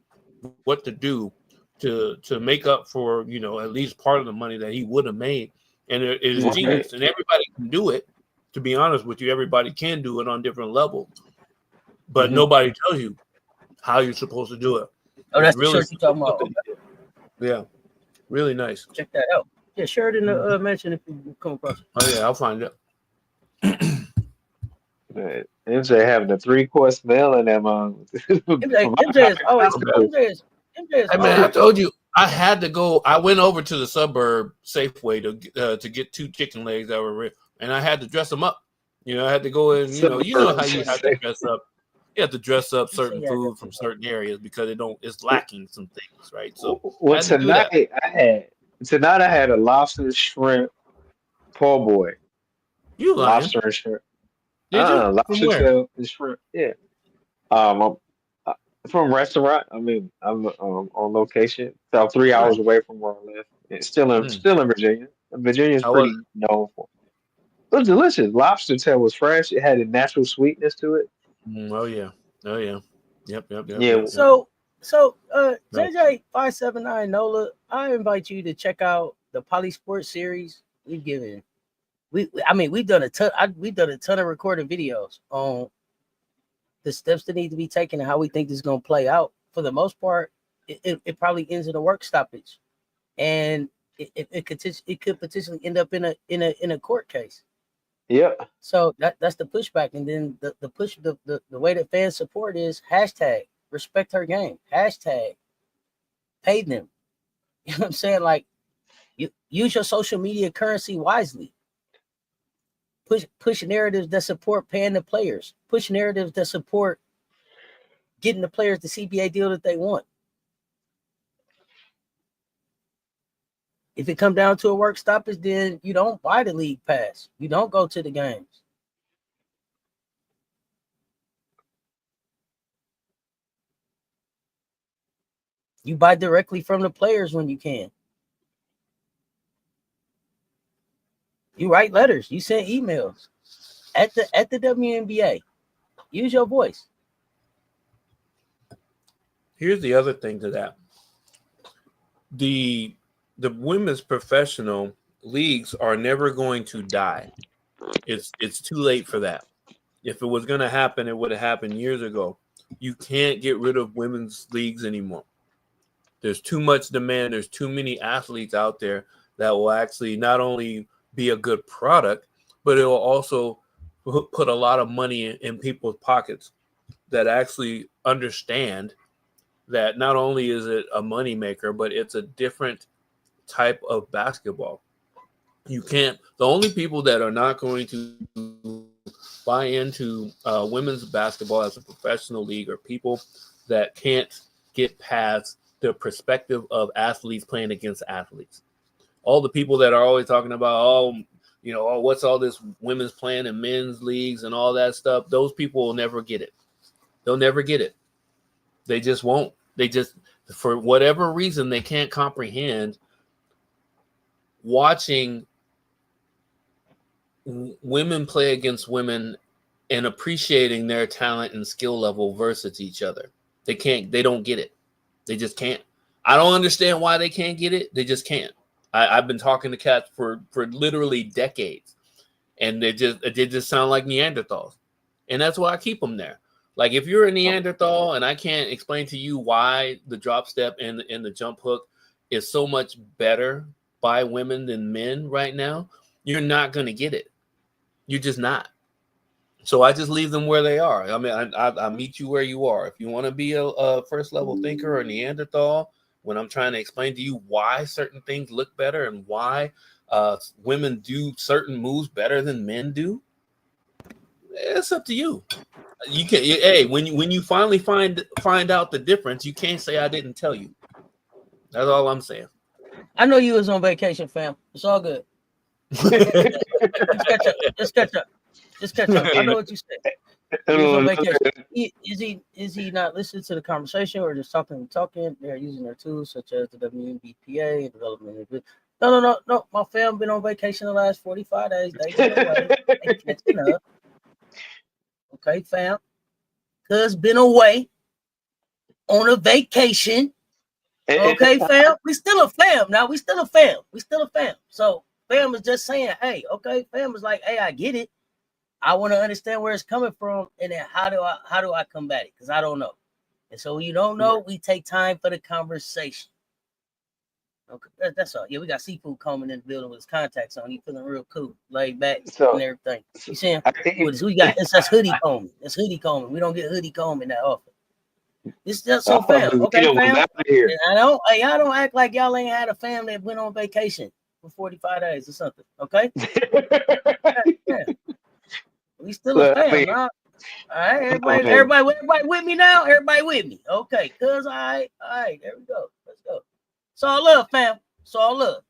what to do to make up for at least part of the money that he would have made, and it is Right. genius. And everybody can do it. To be honest with you, everybody can do it on different levels, but Mhm. nobody tells you how you're supposed to do it. Oh, It's that's the really shirt you talking simple about. stuff that he did. Yeah, really nice. Check that out. Yeah, share it in the mention if you come across it. Oh yeah, I'll find it. Man, MJ having a 3-course meal in that mom. MJ is always MJ is Hey man, I always told you I had to go. I went over to the suburb Safeway to get 2 chicken legs that were rib, and I had to dress them up. I had to go in. You know how you have to dress up. You have to dress up certain food from certain areas because it's lacking some things, right? So Well, I had to do that. tonight I had a lobster shrimp po' boy. You lying? Lobster and shrimp. Did you? From Lobster where? tail and shrimp. Yeah. Um, I'm, from restaurant. I mean, I'm on location, about 3 hours Nice. away from where I live. It's still in Virginia. Virginia's How was pretty known for. It was delicious. Lobster tail was fresh. It had a natural sweetness to it. it? Oh yeah. Oh yeah. Yep. Yeah. so Nice. JJ 579 Nola. I invite you to check out the Polysport series. We've done a ton. We've done a ton of recorded videos on the steps that need to be taken and how we think this is going to play out. For the most part, it probably ends in a work stoppage, and it could potentially end up in a court case. Yep. So that's the pushback, and then the way that fans support is hashtag respect her game, hashtag pay them. You know what I'm saying? Like, you use your social media currency wisely. Push narratives that support paying the players. Push narratives that support getting the players the CBA deal that they want. If it come down to a work stoppage, then you don't buy the league pass. You don't go to the games. You buy directly from the players when you can. You write letters. You send emails at the WNBA. Use your voice. Here's the other thing to that. The women's professional leagues are never going to die. It's too late for that. If it was going to happen, it would have happened years ago. You can't get rid of women's leagues anymore. There's too much demand. There's too many athletes out there that will actually not only be a good product, but it will also put a lot of money in people's pockets that actually understand that not only is it a moneymaker, but it's a different type of basketball. You can't, the only people that are not going to buy into women's basketball as a professional league are people that can't get past the perspective of athletes playing against athletes. All the people that are always talking about, what's all this women's playing in men's leagues and all that stuff, those people will never get it. They'll never get it. They just won't. They just, for whatever reason, they can't comprehend watching women play against women and appreciating their talent and skill level versus each other. They don't get it. They just can't. I don't understand why they can't get it. They just can't. I've been talking to cats for literally decades, and they just sound like Neanderthals. And that's why I keep them there. Like, if you're a Neanderthal and I can't explain to you why the drop step and the jump hook is so much better by women than men right now, you're not going to get it. You're just not. So I just leave them where they are. I mean, I meet you where you are. If you want to be a first level thinker or Neanderthal, when I'm trying to explain to you why certain things look better and why women do certain moves better than men do, it's up to you. You can, hey, when you finally find out the difference, you can't say I didn't tell you. That's all I'm saying. I know you was on vacation, fam. It's all good. Just catch up. I know what you said. He was on vacation. Is he not listening to the conversation or just talking? They're using their tools such as the WNBA and development. No. My fam been on vacation the last 45 days. They catching up. Okay, fam. Cuz been away on a vacation. Okay, fam. We still a fam. Now we still a fam. So fam is just saying, hey, okay, fam is like, hey, I get it. I want to understand where it's coming from, and then how do I combat it? Because I don't know. And so when you don't know, we take time for the conversation. Okay, that's all. Yeah, we got Seafood Coleman in the building with his contacts on. He feeling real cool, laid back, and everything. You see him? We got that's Hoodie Coleman. That's Hoodie Coleman. We don't get Hoodie Coleman that often. It's just so fam. Okay, fam. Y'all don't act like y'all ain't had a fam that went on vacation for 45 days or something. Okay. Yeah. We still a fam, huh? All right, everybody with me now? Everybody with me. Okay, cuz all right, there we go. Let's go. It's all love, fam. It's all love.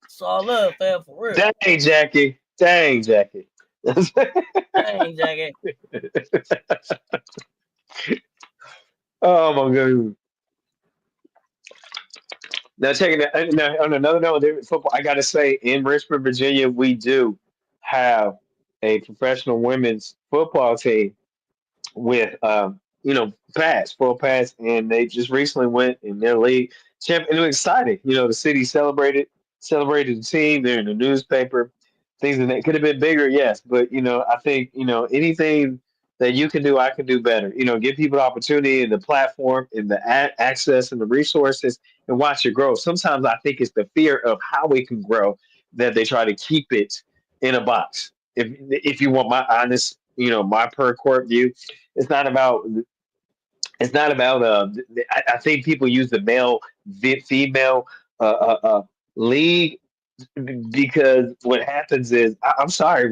It's all love, fam, for real. Dang, Jackie. Dang, Jackie. Oh my goodness. Now checking that. Now, on another note, football. I got to say, in Richmond, Virginia, we do have a professional women's football team with full pass, and they just recently went in their league champ, and it was exciting. The city celebrated the team. They're in the newspaper. Things that could have been bigger, yes, but I think anything that you can do, I can do better. Give people the opportunity and the platform and the access and the resources, and watch it grow. Sometimes I think it's the fear of how we can grow that they try to keep it in a box. If you want my honest, my per court view, it's not about. It's not about. I think people use the male female league because what happens is I'm sorry.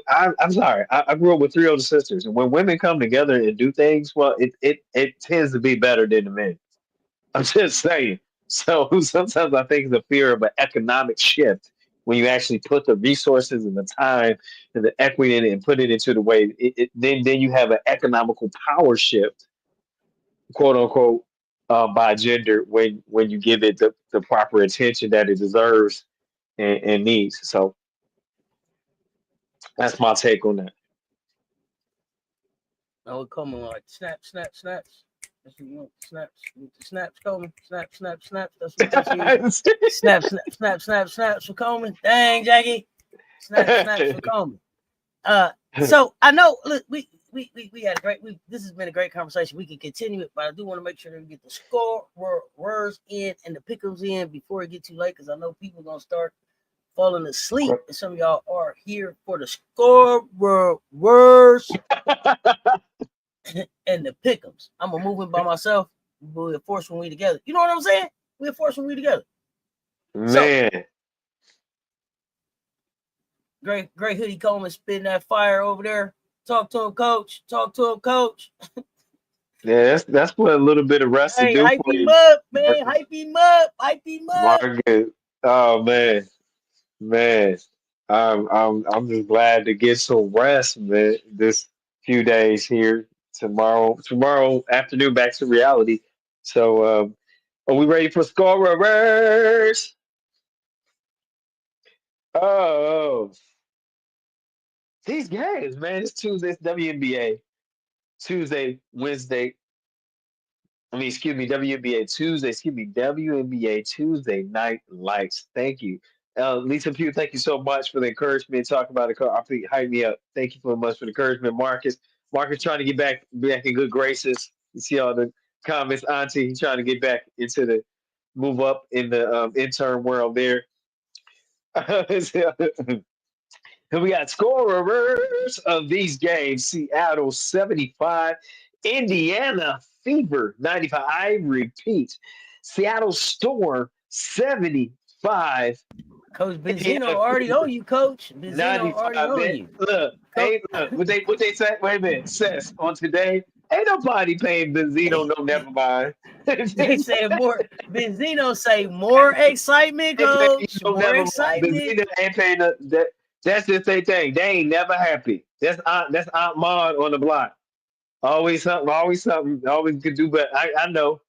I'm sorry. I grew up with three older sisters, and when women come together and do things, well, it tends to be better than the men. I'm just saying. So sometimes I think it's a fear of an economic shift when you actually put the resources and the time and the equity in it and put it into the way. Then you have an economical power shift, quote unquote, by gender when you give it the proper attention that it deserves and needs. So that's my take on that. Oh, coming like snaps. That's what you want. Snaps coming. Snaps. That's what this is. Snaps for Coleman. Dang, Jackie. Snaps for Coleman. So I know. Look, we had a great. This has been a great conversation. We can continue it, but I do want to make sure that we get the score words in and the pickles in before it get too late, because I know people gonna start falling asleep, and some of y'all are here for the score words and the pickums. I'm gonna move it by myself. We'll force when we together. You know what I'm saying? We'll force when we together. So Man, great hoodie Coleman spitting that fire over there. Talk to him, coach. yeah, that's put a little bit of rest to Hey, do hype for him you, up, man. Marcus. Hype him up. Marcus. Oh man. I'm just glad to get some rest, man. This few days here. Tomorrow afternoon, back to reality. So, are we ready for scorers? Oh, these games, man. It's Tuesday. It's WNBA. Tuesday, Wednesday. Excuse me, WNBA Tuesday. Excuse me, WNBA Tuesday night lights. Thank you. Lisa Pugh, thank you so much for the encouragement. Talk about it. I think hype me up. Thank you so much for the encouragement, Marcus. Marcus trying to get back in good graces. You see all the comments, Auntie. He's trying to get back into the move up in the intern world there. And we got scorers of these games: Seattle 75, Indiana Fever 95. I repeat, Seattle Storm 75, Coach Benzino Indiana already Fever on you, Coach. Benzino already 95. on Man, you. look, what they say? Wait a minute, Cess on today. Ain't nobody paying Benzino. No, never mind. They said more. Benzino say more excitement, Ain't paying, Coach. More never mind. excitement. Benzino ain't paying that. That's just their thing. They ain't never happy. That's Aunt Maud on the block. Always something. Always something. Always could do better. I know.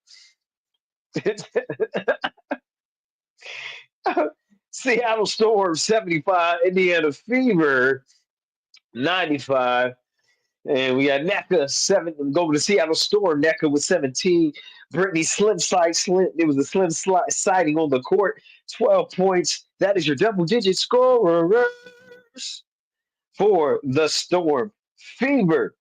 Seattle Storm 75, Indiana Fever 95. And we got NECA 7. Go to the Seattle Storm. NECA with 17. Brittany Slim. It was a slim slide sighting on the court. 12 points. That is your double-digit scorers for the Storm. Fever.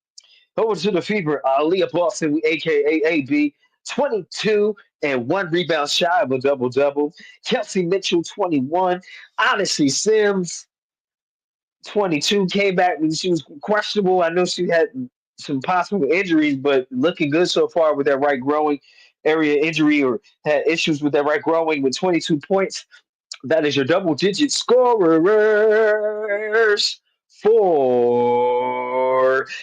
Over to the Fever. Aaliyah Boston, aka AB. 22 and 1 rebound shy of a double double. Kelsey Mitchell, 21. Odyssey Sims, 22, came back when she was questionable. I know she had some possible injuries, but looking good so far with that right growing area injury, or had issues with that right growing, with 22 points. That is your double digit scorers for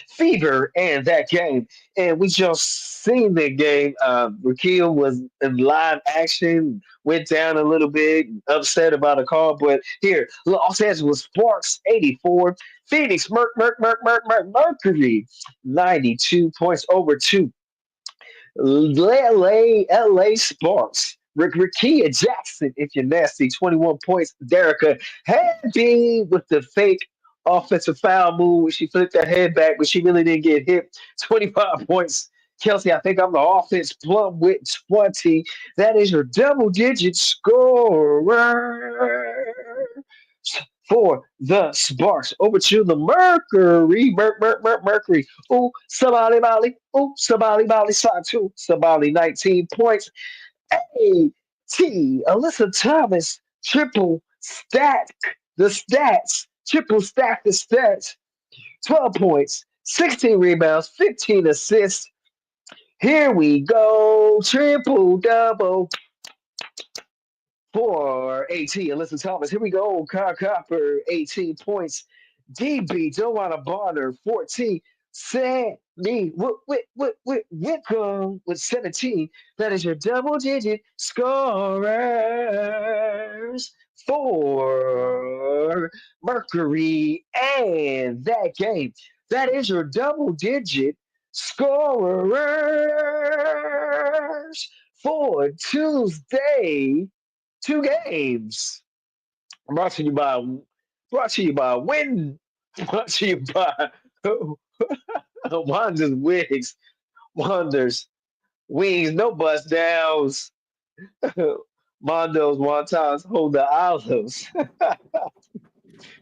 Fever and that game. And we just seen the game. Raquel was in live action, went down a little bit, upset about a call. But here, Los Angeles Sparks 84, Phoenix Mercury 92 points over two. LA Sparks. Rikia Jackson, if you're nasty, 21 points. Derica Handy with the fake offensive foul move. She flipped her head back, but she really didn't get hit. 25 points. Kelsey, I think I'm the offense plum with 20. That is your double digit scorer for the Sparks. Over to the Mercury. Mercury. Ooh, Sabali Bali. Ooh, Sabali Bali. Side two. Sabali 19 points. Hey, Alyssa Thomas. Triple stack the stats. Triple stack the stats. 12 points. 16 rebounds. 15 assists. Here we go. Triple double for AT. Alyssa Thomas. Here we go. Kyle Copper, 18 points. DB, Joanna Bonner, 14. Me, Wickham with 17. That is your double digit scorers for Mercury and that game. That is your double digit scorers for Tuesday. Two games. Brought to you by brought to you by Win. Brought to you by Wanda's Wigs. Wonders, wings, no bust downs. Mondo's wontons hold the olives.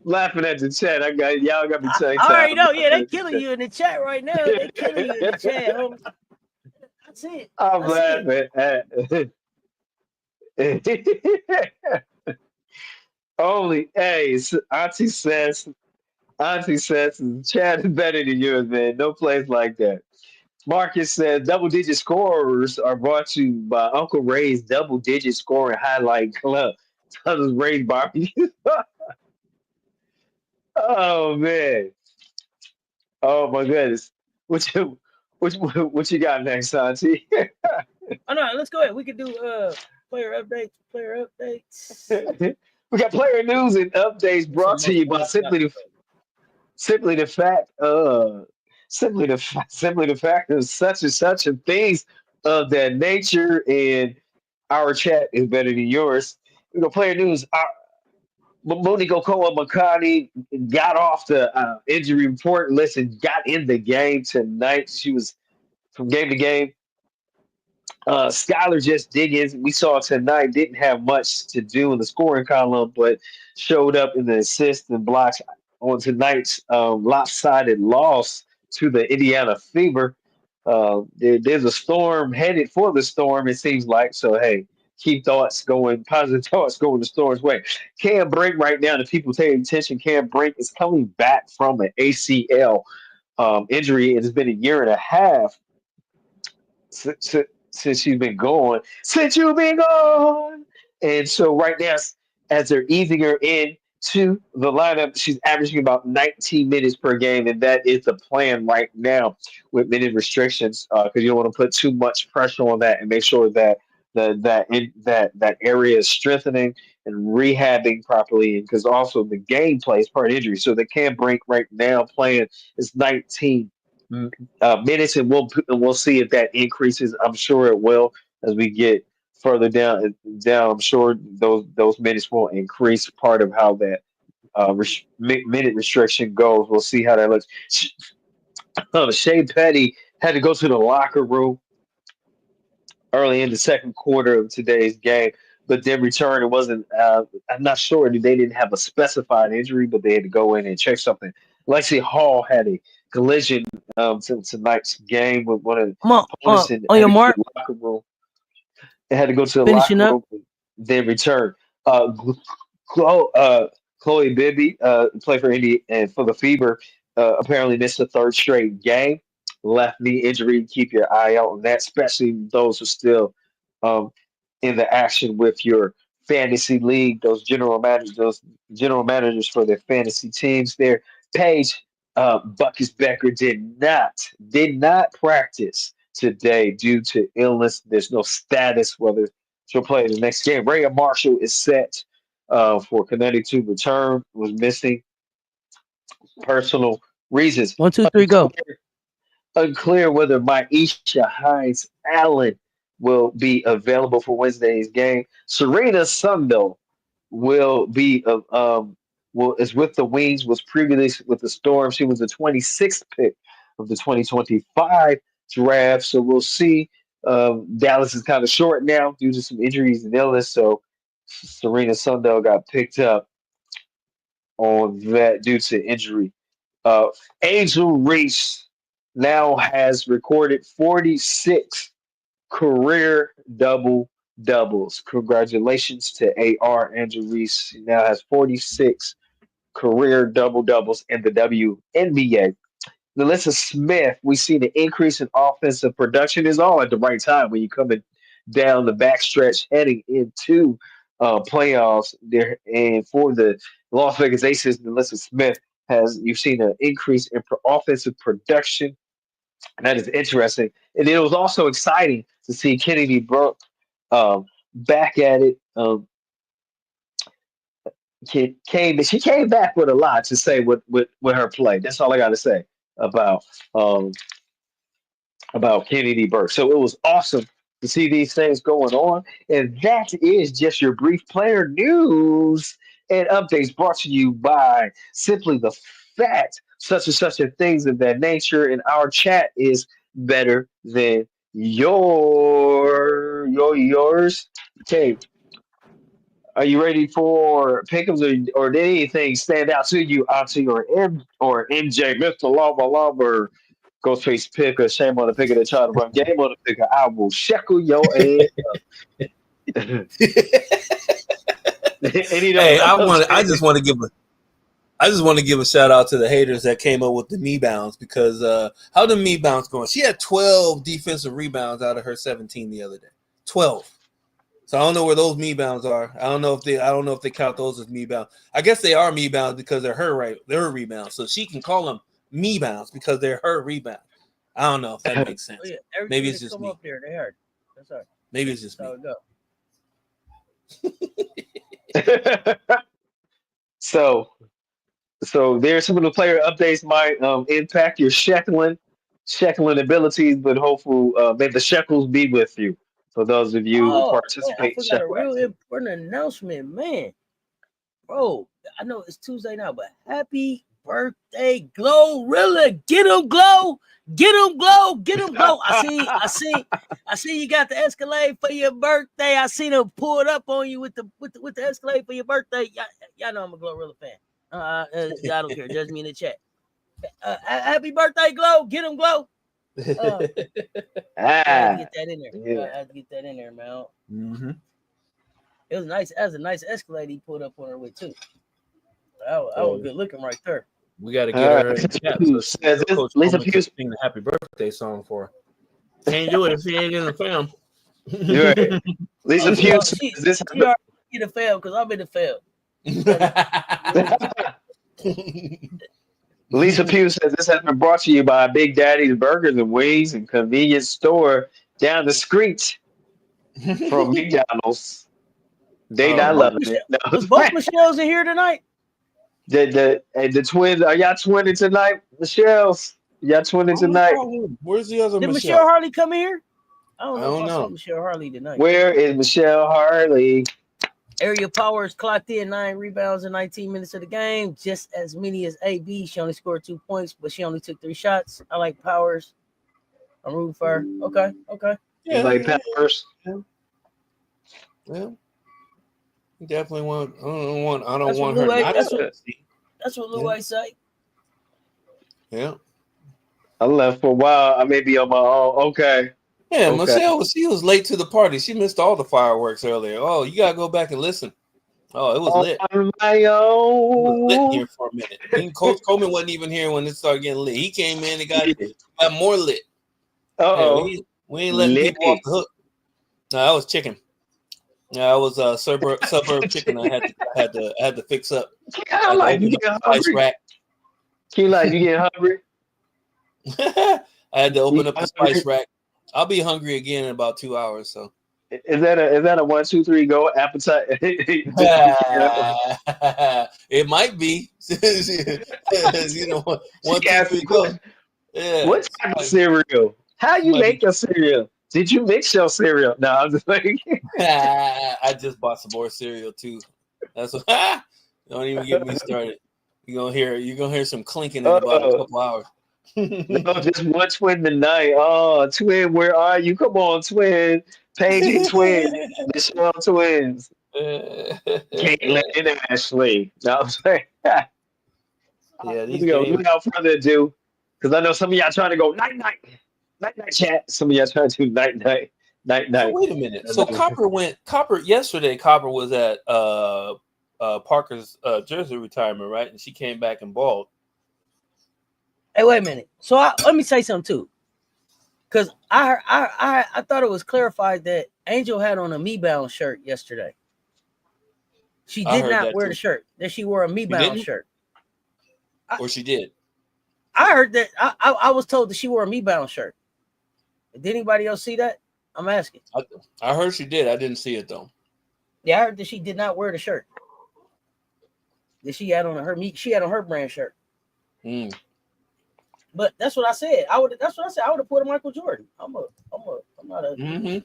Laughing at the chat. Y'all got me tongue I tied. already I'm know. Yeah, laughing they at killing you in the chat right now. They killing you in the the chat, chat. homie. I see it. I'm I see it. laughing at only Auntie says Chad is better than yours, man. No place like that. Marcus said double digit scorers are brought to you by Uncle Ray's double digit scoring highlight club. Thomas Ray's barbecue. Oh man. Oh my goodness. What you got next, Auntie? Oh no, let's go ahead. We could do player updates. Player updates. We got player news and updates What's some brought to more you by fun stuff? simply the fact simply the fact of such and such and things of that nature, and our chat is better than yours. We go player news. Monique Okoa Makani got off the injury report list and got in the game tonight. She was from game to game. Skylar just Diggins, we saw tonight, didn't have much to do in the scoring column, but showed up in the assists and blocks on tonight's lopsided loss to the Indiana Fever. There's a storm headed for the storm, it seems like. So, hey, keep positive thoughts going the storm's way. Cam Brink, right now, the people paying attention, Cam Brink is coming back from an ACL injury. It has been a year and a half since, since you've been gone. Since you've been gone. And so right now, as they're easing her in to the lineup, she's averaging about 19 minutes per game, and that is the plan right now with minute restrictions because you don't want to put too much pressure on that and make sure that that area is strengthening and rehabbing properly, because also the game plays part injury. So they can't break right now playing is 19 minutes, and we'll see if that increases. I'm sure it will as we get further down. I'm sure those minutes will increase. Part of how that minute restriction goes. We'll see how that looks. Shea Petty had to go to the locker room early in the second quarter of today's game, but then returned. It wasn't. I'm not sure. They didn't have a specified injury, but they had to go in and check something. Lexi Hall had a collision to tonight's game with one of the Come on, opponents and on had your to go to mark. the locker room. They had to go to the Finishing locker up. room, then return. Chloe, Chloe Bibby played for Indy and for the Fever. Apparently missed the third straight game. Left knee injury. Keep your eye out on that, especially those who still um, in the action with your fantasy league. Those general managers for their fantasy teams. There, Paige Buckus Becker did not practice today due to illness. There's no status whether she'll play the next game. Rhea Marshall is set for Connecticut to return. Was missing personal reasons. 1, 2, 3, go. Unclear whether Maisha Hines Allen will be available for Wednesday's game. Serena Sundell will be is with the Wings. Was previously with the Storm. She was the 26th pick of the 2025 draft. So we'll see. Dallas is kind of short now due to some injuries and illness. So Serena Sundell got picked up on that due to injury. Uh, Angel Reese now has recorded 46 career doubles. Congratulations to AR Angel Reese. He now has 46 career doubles in the WNBA. Melissa Smith, we see the increase in offensive production is all at the right time when you're coming down the backstretch heading into playoffs there. And for the Las Vegas Aces, Melissa Smith you've seen an increase in offensive production That is interesting. And it was also exciting to see Kennedy Brooke back at it. She came back with a lot to say with her play. That's all I got to say about um, about Kennedy Burke. So it was awesome to see these things going on. And that is just your brief player news and updates brought to you by Simply the Fact, such and such and things of that nature. And our chat is better than yours. Okay, are you ready for pick'ems, or did anything stand out to you, Auntie or MJ, Mr. Lava Lava, or Ghostface Picker, shame on the picker that tried to run game on the picker? I will shekel your ass up. Any of Hey, those I updates? just want to give a shout out to the haters that came up with the me bounds, because how the me bounds going? She had 12 defensive rebounds out of her 17 the other day. 12. So I don't know where those me bounds are. I don't know if they count those as me bounds. I guess they are me bounds because they're her rebounds. So she can call them me bounds because they're her rebounds. I don't know if that makes sense. Oh, yeah, every Maybe time it's they just come me. up there, they hurt. That's all right. Maybe it's just That's me. how it go. so there's some of the player updates might impact your sheckling abilities, but hopefully may the shekels be with you. For those of you who Oh man, I participate in forgot a shekel real activity. important announcement, man. Bro, I know it's Tuesday now, but happy birthday, Glorilla. Get him, Glow. Get him, Glow. Get him, Glow. I see you got the Escalade for your birthday. I seen him pulled up on you with the Escalade for your birthday. Y'all know I'm a Glorilla fan. I don't care. Judge me in the chat. Happy birthday, Glow. Get him, Glow. I had to Ah, get that in there. yeah. I had to get that in there, man. Mm-hmm. It was nice. That was a nice Escalade he pulled up on her with too. That was good looking right there. We got to get All her right. in the chat Who so says this? Coach Lisa Coleman can Pugh. sing the happy birthday song for her. Can't do it if she ain't in the film. You're right. Lisa Oh, Pugh says she this. already in the fail because I'm in the fail. Lisa Pugh says this has been brought to you by Big Daddy's Burgers and Wings and convenience store down the street from McDonald's. They Was not Oh, both loving it. No. Michelle's in here tonight? The twins, are y'all twinning tonight? Michelle's, y'all twinning tonight? where's the other Did Michelle Michelle? Harley come in here? I don't I know if don't I saw know. Michelle Harley tonight. Where is Michelle Harley? Area Powers clocked in 9 rebounds in 19 minutes of the game, just as many as AB. She only scored 2 points, but she only took 3 shots. I like Powers. I'm rooting for her. Okay. You Yeah, like Peppers? yeah. Definitely want. I don't That's what want her not to succeed. That's what Yeah. Lou say. Yeah. I left for a while. I may be on my own. Okay. Yeah, Okay. She was late to the party. She missed all the fireworks earlier. Oh, you gotta go back and listen. Oh, it was lit. On my It was lit own. here for a minute. And Coach Coleman wasn't even here when it started getting lit. He came in and got more lit. Hey, Uh-oh. we ain't letting people off Lit. the hook. No, that was chicken. Yeah, I was suburb chicken. I had to fix up. I I'm had to like, you open up getting the spice hungry? rack. Key you getting hungry? I had to You open up the getting spice hungry? rack. I'll be hungry again in about 2 hours. So Is that a 1, 2, 3 go appetite? it might be. You know, one, She two, asked three, the go. question. Yeah, What type of cereal? How you might be. make your cereal? Did you mix your cereal? No, I'm just like, I just bought some more cereal too. That's what. Don't even get me started. You're gonna hear some clinking in about a uh, couple hours. no, just one twin tonight. Oh, twin, where are you? Come on, twin. Paige and twin. Michelle twins. Caitlin and Ashley. No, I'm saying. Yeah, these games. Without further ado, because I know some of y'all trying to go night night, night night chat. Some of y'all trying to do night night, night So night. wait a minute. So Copper yesterday. Copper was at Parker's jersey retirement, right? And she came back and balled. Hey, wait a minute. So let me say something too, because I thought it was clarified that Angel had on a Me Bound shirt yesterday. She I did heard not that wear too. the shirt. That she wore a Me She Bound didn't, shirt. or she did. I heard that I was told that she wore a Me Bound shirt. Did anybody else see that? I'm asking. I heard she did. I didn't see it though. Yeah, I heard that she did not wear the shirt. That she had on her brand shirt. Mm. But that's what I said. That's what I said. I would have put a Michael Jordan. I'm not a. Mm-hmm.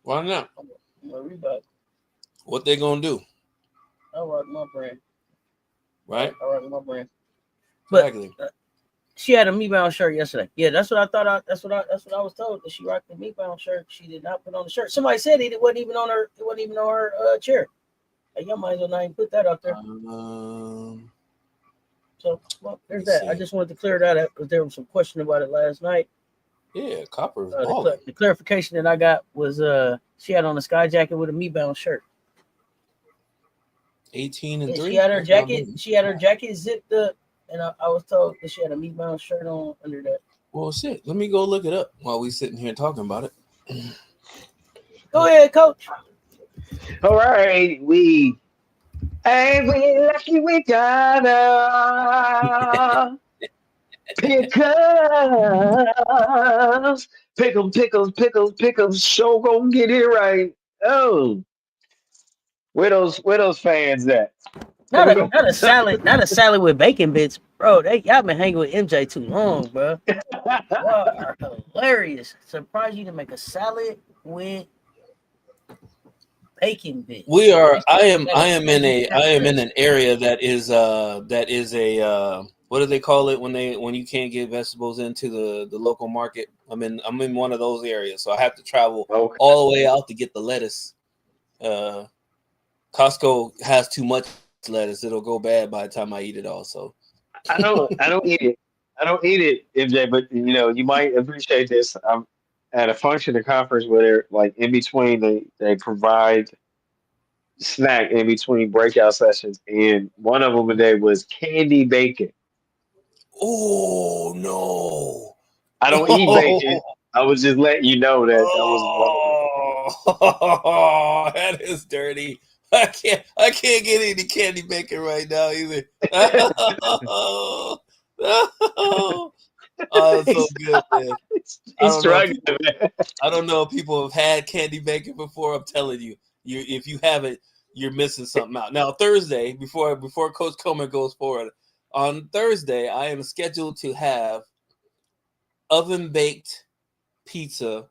Why not? I'm a Reebok. What they gonna do? I rock my brand. Right? I rock my brand. But Exactly. She had a Me Bound shirt yesterday. Yeah, that's what I thought. That's what I was told, that she rocked the Me Bound shirt. She did not put on the shirt. Somebody said it wasn't even on her. It wasn't even on her chair. Like, y'all might as well not even put that out there. So there's that. See. I just wanted to clear that up because there was some question about it last night. Yeah, Copper is the clarification that I got was she had on a sky jacket with a Me Bound shirt. 18 and 3. She had her jacket. She had her jacket zipped up, and I was told that she had a Me Bound shirt on under that. Well, shit. Let me go look it up while we sitting here talking about it. Go ahead, Coach. All right, we lucky we gotta pickles, pickles. Show gonna get it right. Oh, where those fans at? Not a salad with bacon bits, bro. Y'all been hanging with MJ too long, bro. Y'all are hilarious. Surprised you to make a salad with bacon bits. I am in an area that is a what do they call it when you can't get vegetables into the local market? I'm in one of those areas, so I have to travel all the way out to get the lettuce. Costco has too much lettuce; it'll go bad by the time I eat it all. So I don't eat it. I don't eat it, MJ. But you might appreciate this. I'm at a function, a conference where they're like in between. They provide snack in between breakout sessions, and one of them today was candy bacon. Oh no! I don't eat bacon. I was just letting you know that was one of them. Oh, that is dirty. I can't get any candy bacon right now either. Oh, it's so good, man. He's struggling, man. I don't know if people have had candy bacon before. I'm telling you, if you haven't, you're missing something out. Now, Thursday, before Coach Coleman goes forward, on Thursday, I am scheduled to have oven baked pizza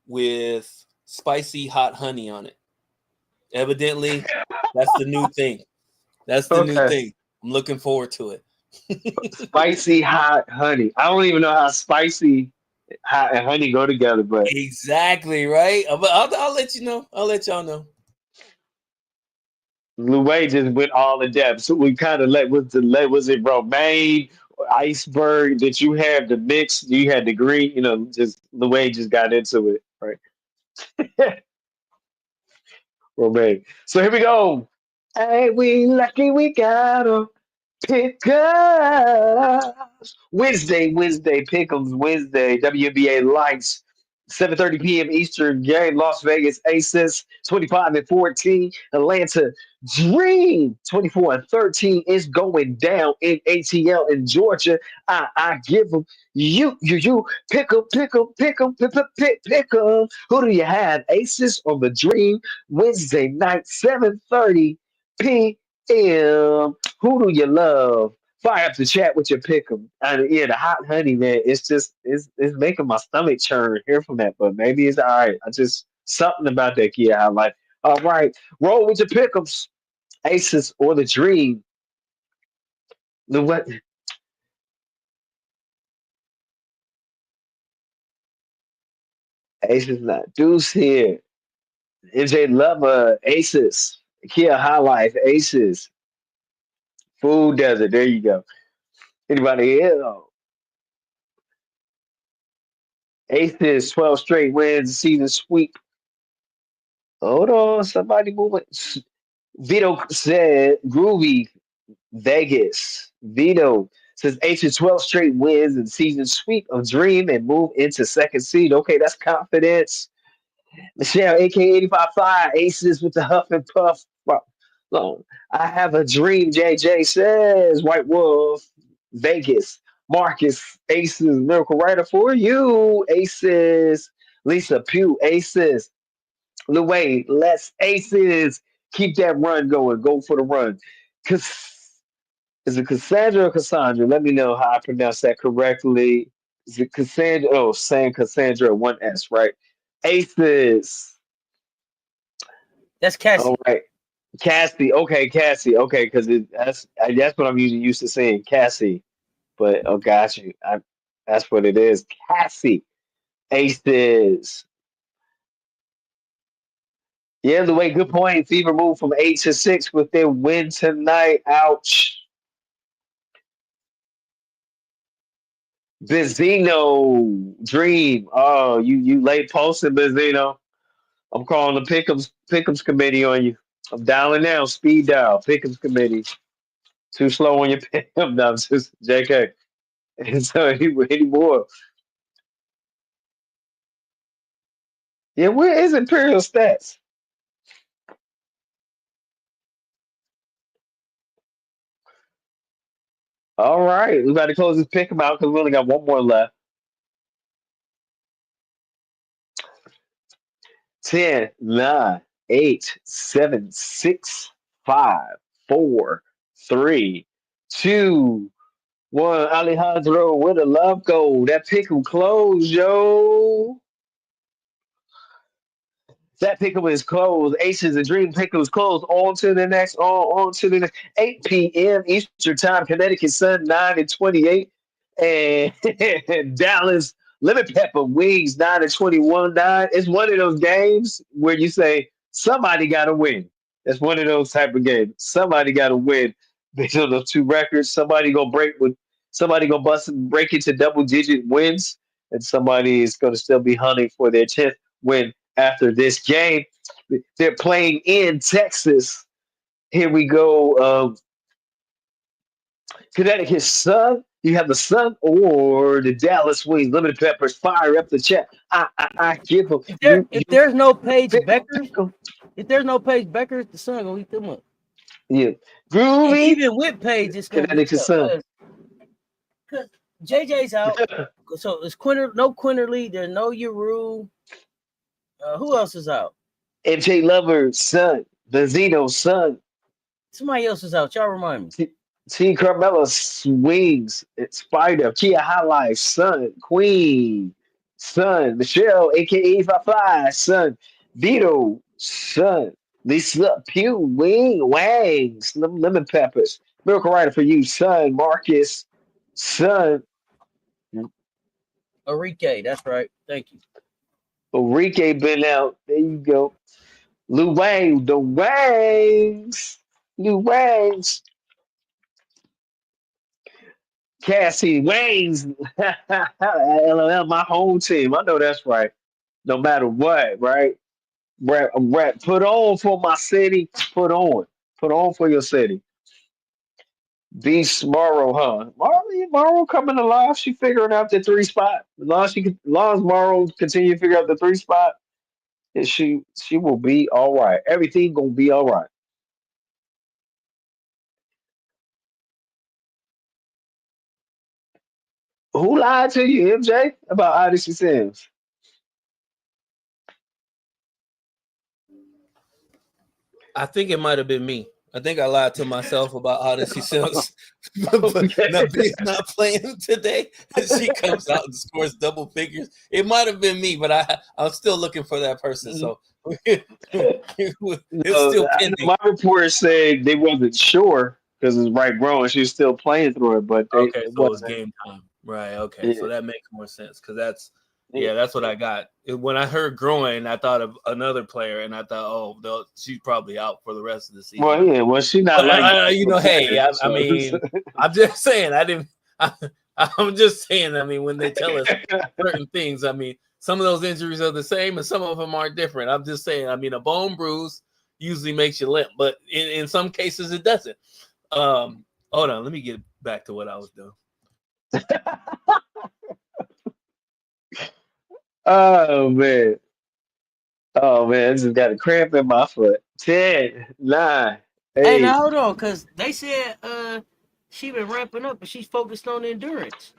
with spicy hot honey on it. Evidently, that's the new thing. That's the new thing. I'm looking forward to it. Spicy hot honey. I don't even know how spicy hot and honey go together, but exactly right. I'll let you know. I'll let y'all know. Louis just went all in depth. So we kind of was it romaine, iceberg? Did you have the mix? You had the green, just Louis just got into it, right? Romaine. So here we go. Hey, we lucky we got him. Pickles Wednesday, Pickles Wednesday, WNBA lights, 7:30 p.m. Eastern game, Las Vegas Aces 25-14, Atlanta Dream 24-13 is going down in ATL in Georgia. I give them you pick 'em. Who do you have? Aces or the Dream? Wednesday night, 7:30 p.m. Who do you love? Fire up the chat with your pick 'em. And yeah, the hot honey, man, it's making my stomach churn here from that, but maybe it's all right. I just something about that kid I like. All right, roll with your pick 'ems. Aces or the Dream. The what? Aces not Deuce here. MJ Lover, Aces. Kia High Life, Aces. Food Desert, there you go. Anybody else? Aces, 12 straight wins, season sweep. Hold on, somebody moving. Vito said, Groovy, Vegas. Vito says, Aces 12 straight wins and season sweep of Dream and move into second seed. Okay, that's confidence. Michelle, AK 85.5, Aces with the Huff and Puff. Well, no, I have a dream, JJ says. White Wolf, Vegas. Marcus, aces, miracle writer for you. Aces. Lisa Pugh, aces. Louay, let's aces. Keep that run going. Go for the run. Is it Cassandra or Cassandra? Let me know how I pronounce that correctly. Is it Cassandra? Oh, saying Cassandra, one S, right? Aces. That's All Cassie. right. Cassie. Okay, Cassie. Okay, because that's what I'm usually used to saying, Cassie. But oh, got you. That's what it is. Cassie. Aces. Yeah, the way, good point. Fever moved from 8 to 6 with their win tonight. Ouch. Benzino Dream. Oh, you late posting, Benzino. I'm calling the Pick'ems committee on you. I'm dialing now, speed dial, Pick'ems committee. Too slow on your pick'em. No, it's just JK. And so anymore. Yeah, where is Imperial Stats? All right, we got to close this pick'em out because we only got one more left. 10, 9, 8, 7, 6, 5, 4, 3, 2, 1. Alejandro with a love goal. That pick'em closed, yo. That pick'em is closed. Aces and Dream pick'em is closed. On to the next. On to the next. 8 p.m. Eastern Time. Connecticut Sun 9 and 28, and Dallas Lemon Pepper Wings 9 and 21. 9. It's one of those games where you say somebody got to win. It's one of those type of games. Somebody got to win based on those two records. Somebody gonna break with. Somebody gonna break into double-digit wins, and somebody is gonna still be hunting for their 10th win after this game. They're playing in Texas. Here we go. Connecticut Sun. You have the Sun or the Dallas Wings. Lemon Peppers fire up the chat. I give them. If there's no Paige Pick 'em, Beckers, pick 'em. if there's no Paige Beckers, the Sun gonna eat them up. Yeah. And Groovy. even with Paige, it's gonna be Connecticut tough Sun. because JJ's out. So it's no Quinterly. There's no Yeru. Who else is out? MJ Lover's son. Benzino's son. Somebody else is out. Y'all remind me. T. Carmella Swings, Spider, Kia High Life, Son, Queen, Son, Michelle, aka Fly, Son, Vito, Son, Lisa Pugh, Wangs, Lemon Peppers, Miracle Rider for you, Son, Marcus, Son, Enrique, that's right. Thank you. Enrique been out. There you go. Lou Wang, the Wangs, Lou Wangs. Cassie Wayne's LLM, my home team. I know that's right. No matter what, right? Put on for my city. Put on. Put on for your city. Beast Morrow, huh? Morrow coming alive. She figuring out the three spot. As long as Morrow continue to figure out the three spot, she will be all right. Everything gonna be all right. Who lied to you, MJ, about Odyssey Sims? I think it might have been me. I think I lied to myself about Odyssey Sims Okay. not playing today. She comes out and scores double figures. It might have been me, but I'm still looking for that person. So it's No, still I know pending. my report said they wasn't sure because it's right growing. She was still playing through it, but Okay, it so it was wasn't. game time. Right. Okay. Yeah, So that makes more sense because yeah. that's what I got. When I heard growing, I thought of another player and I thought, oh, she's probably out for the rest of the season. Well, yeah. Well, she's not But like that of a hey, player. I So, mean, I'm just saying, I'm just saying, I mean, when they tell us certain things, I mean, some of those injuries are the same and some of them are different. I'm just saying, I mean, a bone bruise usually makes you limp, but in some cases it doesn't. Hold on, let me get back to what I was doing. oh man, I just got a cramp in my foot. 10, 9, Hey, now 8. hold on, because they said she been ramping up, but she's focused on endurance.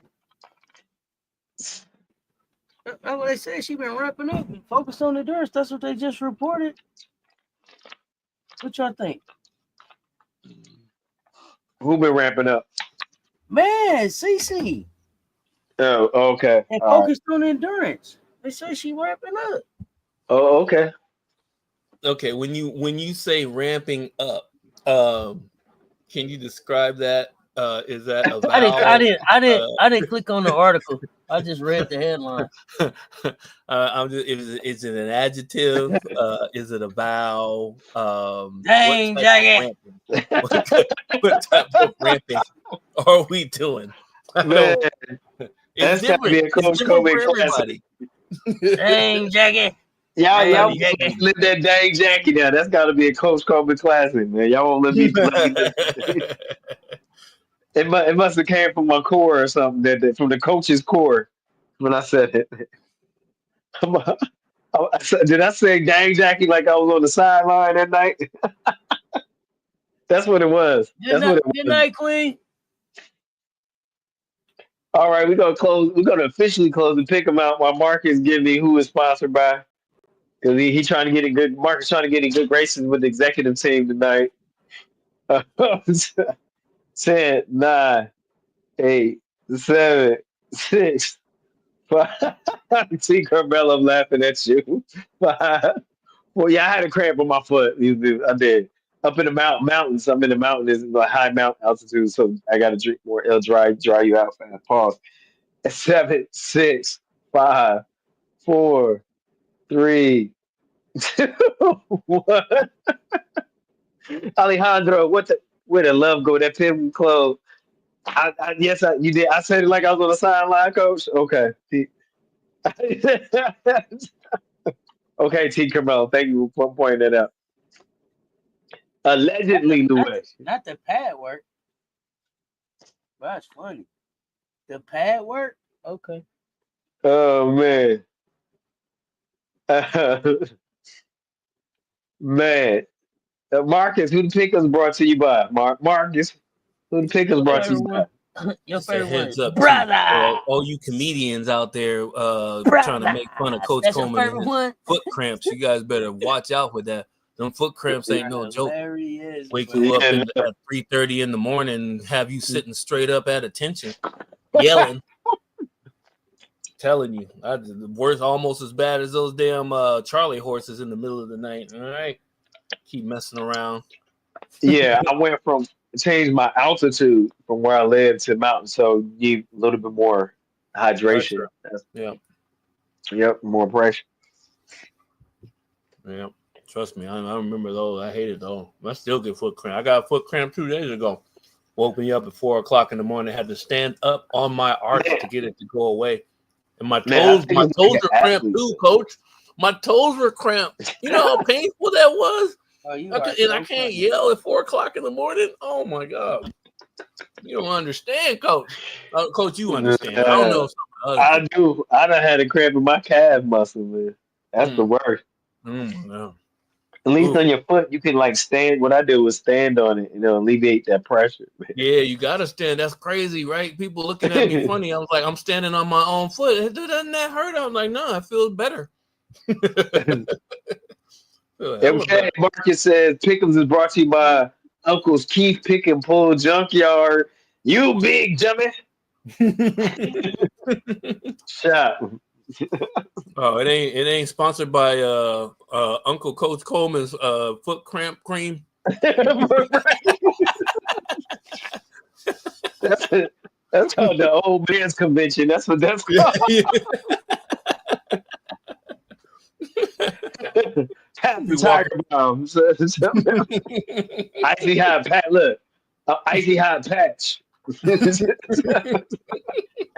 That's what they said. She been ramping up and focused on endurance. That's what they just reported. What y'all think? Who been ramping up? Man, Cece. Oh, okay. And All right. focused on endurance. They say she ramping up. Oh, okay. Okay, when you say ramping up, can you describe that? Is that a vowel? I didn't click on the article. I just read the headline. I'm just is it an adjective? Is it a vowel? What Dang, type of Jackie. ramping? What type of ramping are we doing? I Man, don't. It's that's got to be different. a It's Coach different Coleman for classic. everybody. Dang, Jackie. Y'all Dang, won't let me Jackie. live that dang Jackie now. That's got to be a Coach Coleman classic, man. Y'all won't let me live. It must have came from my core or something. From the coach's core when I said it. Did I say dang Jackie like I was on the sideline that night? That's what it was. That's what it Good was. night, Queen. All right, we're gonna close. We're gonna officially close and pick them out while Marcus give me who is sponsored by. Because he trying to get in good. Marcus trying to get in good graces with the executive team tonight. 10, 9, 8, 7, 6, 5. See Carmelo laughing at you. 5. Well, yeah, I had a cramp on my foot. I did. Up in the mountains. I'm in the mountains, like high mountain altitude, so I got to drink more. It'll dry you out fast. Pause. 7, 6, 5, 4, 3, 2, 1. Alejandro, where the love go? That pin close. Yes, you did. I said it like I was on the sideline, coach. Okay. Okay, T. Carmelo, thank you for pointing that out. Allegedly, Lewis. Not the pad work. That's funny. The pad work? Okay. Oh man, man. Marcus, who the pick is brought to you by? Marcus, who the pick is Your brought to favorite you by? one. Your Just a favorite one is heads up too, brother. all you comedians out there trying to Brother. make fun of Coach That's your Coleman and favorite his one? foot cramps. You guys better watch out with that. Them foot cramps ain't no joke. Hilarious, Wake bro. you up Yeah, at 3:30 in the morning and have you sitting straight up at attention, yelling. Telling you, the worst, almost as bad as those damn Charlie horses in the middle of the night. All right, keep messing around. yeah. I went from changed my altitude from where I live to mountain, so need a little bit more hydration. Pressure. Yeah, Yep, more pressure. yeah. Trust me, I remember those. I hated those. I still get foot cramp. I got a foot cramp 2 days ago. Woke me up at 4 o'clock in the morning. Had to stand up on my arch Man, to get it to go away. And my man, I toes, think it's like an were cramped athlete. too, coach. My toes were cramped. You know how painful that was? Oh, you I are can't so funny. yell at 4 o'clock in the morning. Oh my God. You don't understand, coach. Coach, you understand. I don't Uh, know some other I people. do. I done had a cramp in my calf muscle, man. That's the Mm. worst. Oh my God. At least Oof. on your foot, you can like stand. What I do is stand on it, alleviate that pressure. Yeah, you gotta stand. That's crazy, right? People looking at me funny. I was like, I'm standing on my own foot. Doesn't that hurt? I'm like, no, I feel better. Feel hella Okay, better. Marcus says Pickles is brought to you by Uncles Keith Pick and Pull Junkyard. You big dummy. Shot. Oh, it ain't sponsored by Uncle Coach Coleman's foot cramp cream. that's that's called the old man's convention. That's what that's Yeah. called. Pat the You Tiger walk. Bomb. Icy hot pat. Look, icy hot patch.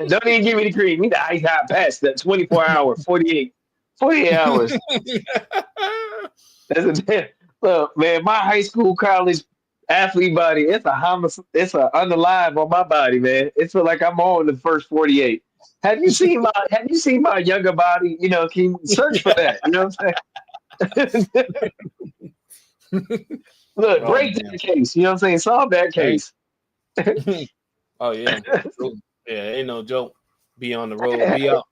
Don't even give me the cream. Need the ice hot patch. That 24-hour, 48 hours. That's a damn. Look, man, my high school, college athlete body, it's a homicide. It's a underlive on my body, man. It feel like I'm on the first 48. Have you seen my younger body? Can you search for that? You know what I'm saying? Look, Oh break man. that case. You know what I'm saying? Solve that Right. case. Oh yeah. Yeah, ain't no joke. Be on the road. Be out.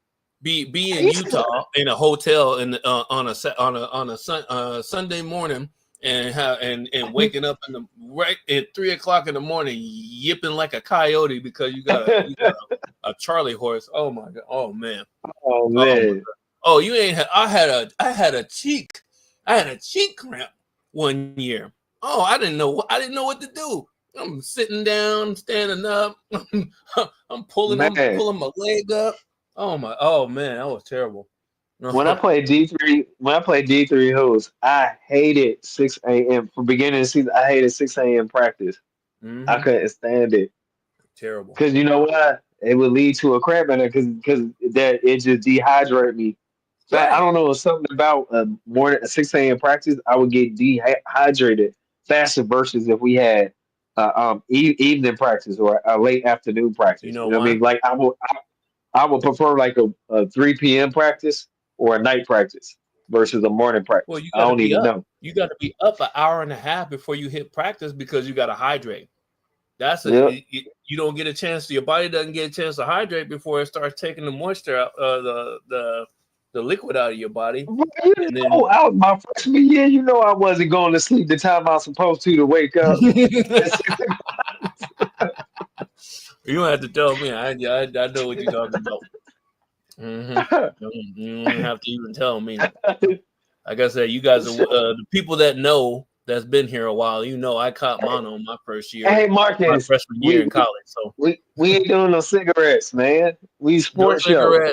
be in Utah in a hotel on a Sunday morning and waking up right at 3:00 in the morning yipping like a coyote because you got a Charlie horse. Oh my god! Oh man! Oh man! Oh, you ain't had. I had a cheek cramp one year. Oh, I didn't know what to do. I'm sitting down, standing up. I'm pulling my leg up. Oh man, that was terrible. When I played D3 hoops, I hated 6 a.m. from beginning of the season. I hated 6 a.m. practice. I couldn't stand it. Terrible. Because you know what? It would lead to a cramp in it because that it just dehydrated me. But I don't know, something about morning 6 a.m. practice. I would get dehydrated faster versus if we had evening practice or a late afternoon practice. You know what I why? mean? Like I would prefer like a 3 p.m. practice or a night practice versus a morning practice. Well, you I got to don't be even up. know. You got to be up an hour and a half before you hit practice because you got to hydrate. That's Yep. you don't get a chance. Your body doesn't get a chance to hydrate before it starts taking the moisture out, the liquid out of your body. And then Out my freshman year, I wasn't going to sleep the time I was supposed to wake up. you don't have to tell me. I know what you're talking about. You don't have to even tell me. Like I said, you guys are the people that know that's been here a while. I caught mono my first year. Hey Marcus, my freshman year in college. So we ain't doing no cigarettes, man. We sports show.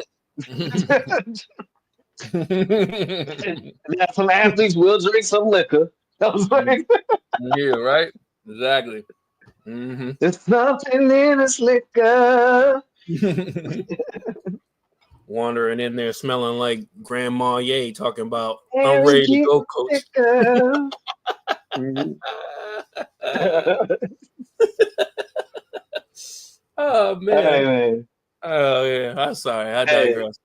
Now some athletes will drink some liquor. Yeah, right. Exactly. Mm-hmm. There's something in this liquor. Wandering in there smelling like Grandma Ye talking about I'm ready to go, coach. Oh man. Hey, man. Oh yeah. I'm sorry. I digress.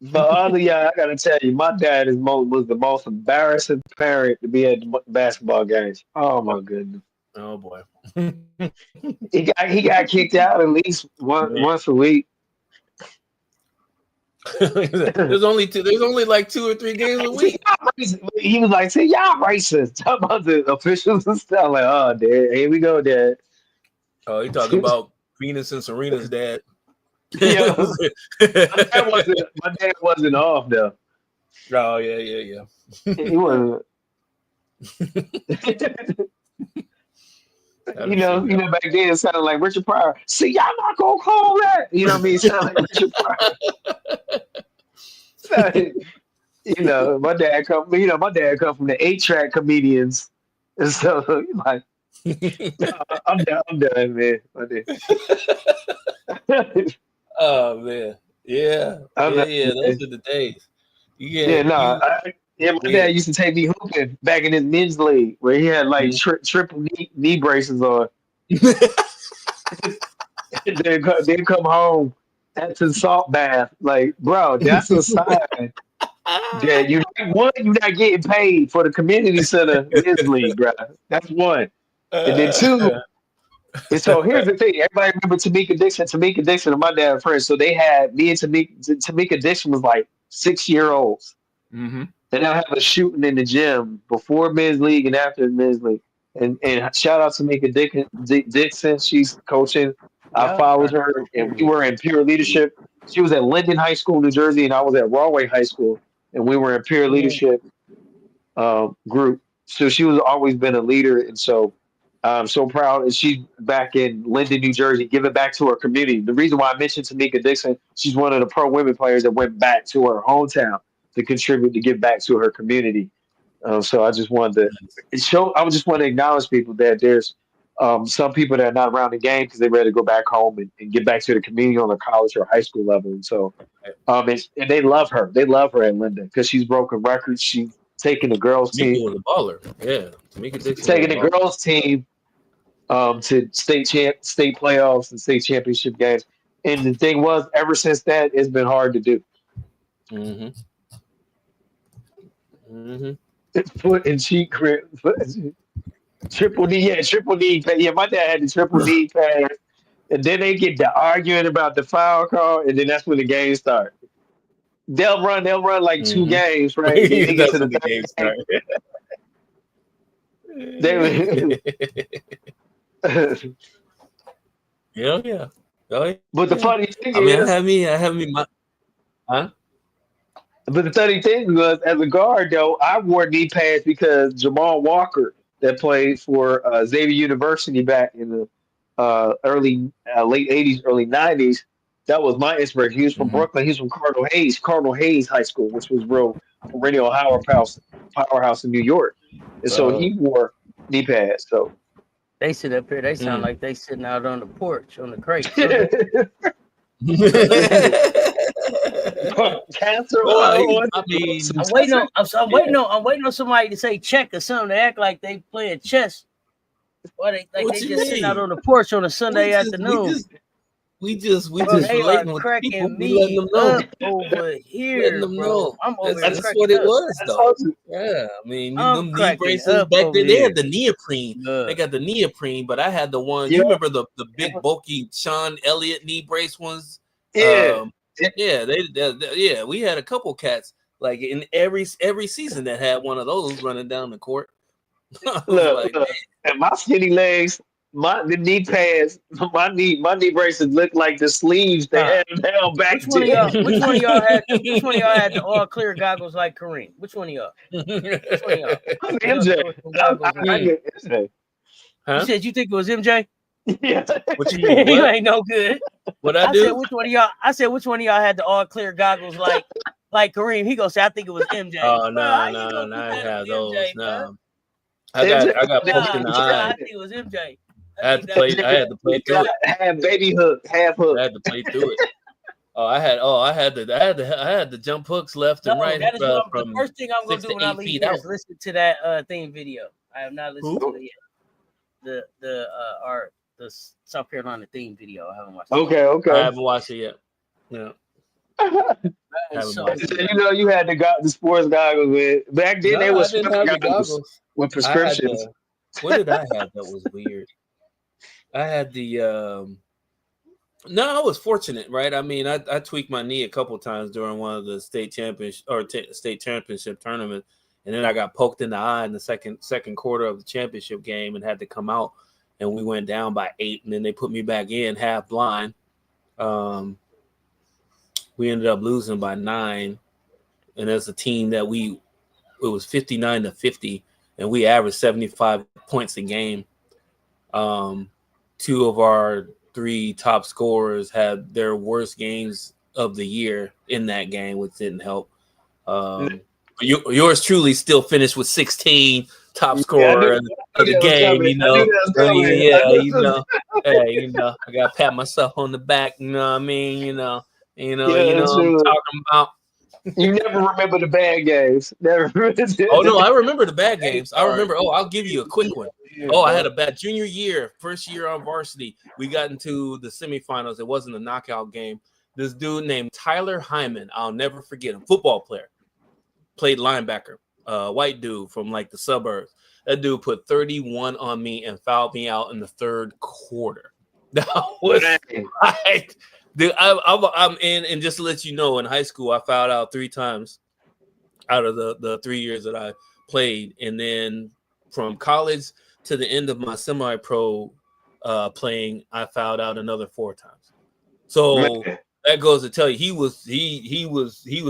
But all of y'all, I gotta tell you, my dad was the most embarrassing parent to be at the basketball games. Oh my goodness. Oh boy. He got kicked out at least once a week. There's only like 2 or 3 games a week. He was like, "See, y'all racist." Talking about the officials and stuff. Like, oh, Dad, here we go, Dad. Oh, you talking about Venus and Serena's dad? Yeah, my dad wasn't off though. Oh yeah. He wasn't. Back then it sounded like Richard Pryor. See, y'all not gonna call that. You know what I mean? It sounded like Richard Pryor. My dad come from the 8-track comedians, and so like, I'm done, man. Oh man, yeah. Those are the days. My dad used to take me hooping back in his men's league where he had like triple knee braces on. then come home after the salt bath. Like, bro, that's a sign that you're not getting paid for the community center men's league, bro. That's one. And then 2. And so here's the thing. Everybody remember Tamika Dixon? Tamika Dixon and my dad were friends. So they had me and Tamika Dixon was like 6-year-olds. Mm-hmm. And I have a shooting in the gym before men's league and after men's league. And shout out to Tamika Dixon. She's coaching. I followed her, and we were in peer leadership. She was at Linden High School, New Jersey, and I was at Rawway High School, and we were in peer leadership group. So she was always been a leader, and so I'm so proud. And she's back in Linden, New Jersey, giving back to her community. The reason why I mentioned Tamika Dixon, she's one of the pro women players that went back to her hometown to contribute to give back to her community. So I just wanted to I just want to acknowledge people that there's some people that are not around the game because they're ready to go back home and get back to the community on the college or high school level. And so, and they love her. They love her at Linden because she's broken records. She's taking the girls team. Was a baller. Yeah, Tamika Dixon taking the girls team to state playoffs and state championship games. And the thing was, ever since that, it's been hard to do. Mm-hmm. Foot and cheek grip. Triple knee. Yeah, my dad had the triple knee pass. And then they get to arguing about the foul call, and then that's when the game starts. They'll run like 2 games, right? They get That's to the when the third game game. started. Yeah. Oh But the yeah. funny thing I mean, is, I have me my huh? but the funny thing was, as a guard though, I wore knee pads because Jamal Walker, that played for Xavier University back in the late '80s, early '90s. That was my inspiration. He was from Mhm. Brooklyn. He's from Cardinal Hayes High School, which was real perennial powerhouse in New York. And so he wore knee pads. So They sit up here. They sound Mm. like they sitting out on the porch on the crate. Castor No, oil. I mean, Some I'm waiting on. yeah. I'm waiting on somebody to say check or something. They act like they playing chess, or they what they you just sitting out mean? on the porch on a We Sunday just, we afternoon. just, we Bro, just they are relating with the people. cracking We letting me them know, up over letting here, them bro. know. I'm over here That's what cracking it up. was, I though. told you. Yeah, I mean, I'm them knee cracking braces up back over then. They here. had the neoprene. Yeah. They got the neoprene, but I had the one. Yeah. You remember the big bulky Sean Elliott knee brace ones? Yeah. Yeah, yeah. We had a couple cats like in every season that had one of those running down the court. I was Look, like, and my skinny legs, the knee pads, my knee braces look like the sleeves they had held back Which one of y'all? then. Which one of y'all had? Which one of y'all had the all clear goggles like Kareem? Which one of y'all? Which one of y'all? I'm Y'all MJ. throw some goggles I in. get MJ. You huh? said you think it was MJ? Yeah. What you mean? You What? ain't no good. What I I said do? which one of y'all? I said which one of y'all had the all clear goggles like Kareem? He gonna say I think it was MJ. Oh Bro, how no, you gonna no, think I didn't that have was those. MJ, bro? No, MJ, I got poked in the Nah, eye. I think it was MJ. I had to play. I had to play through it. half baby hook, half hook. I had to play through it. I had the jump hooks left No, and right that is what the from first thing I'm gonna 6 do to when I 8 leave feet here out. is listen to that theme video. I have not listened Who? to it yet. The South Carolina theme video. I haven't watched it. Okay, I okay. haven't watched it yet. Yeah, haven't So watched it yet. You know, you had the sports goggles with back then. No, They were I didn't sports have the goggles goggles. with I had prescriptions. the. What did I have that was weird? I had the. No, I was fortunate, right? I mean, I tweaked my knee a couple times during one of the state championship tournament, and then I got poked in the eye in the second quarter of the championship game and had to come out, and we went down by 8, and then they put me back in half blind. We ended up losing by 9, and as a team that it was 59-50, and we averaged 75 points a game. 2 of our 3 top scorers had their worst games of the year in that game, which didn't help. Yours truly still finished with 16, top scorer of the game. You know, hey, I gotta pat myself on the back. You know what I mean? You know what I'm talking about. You never remember the bad games. Never. Oh no, I remember the bad games. I remember. Oh, I'll give you a quick one. Oh, I had a bad junior year, first year on varsity. We got into the semifinals. It wasn't a knockout game. This dude named Tyler Hyman, I'll never forget him. Football player, played linebacker. White dude from like the suburbs. That dude put 31 on me and fouled me out in the third quarter. That was right. Dude, I'm in, and just to let you know, in high school, I fouled out 3 times out of the 3 years that I played, and then from college to the end of my semi-pro playing, I fouled out another 4 times. So that goes to tell you, he was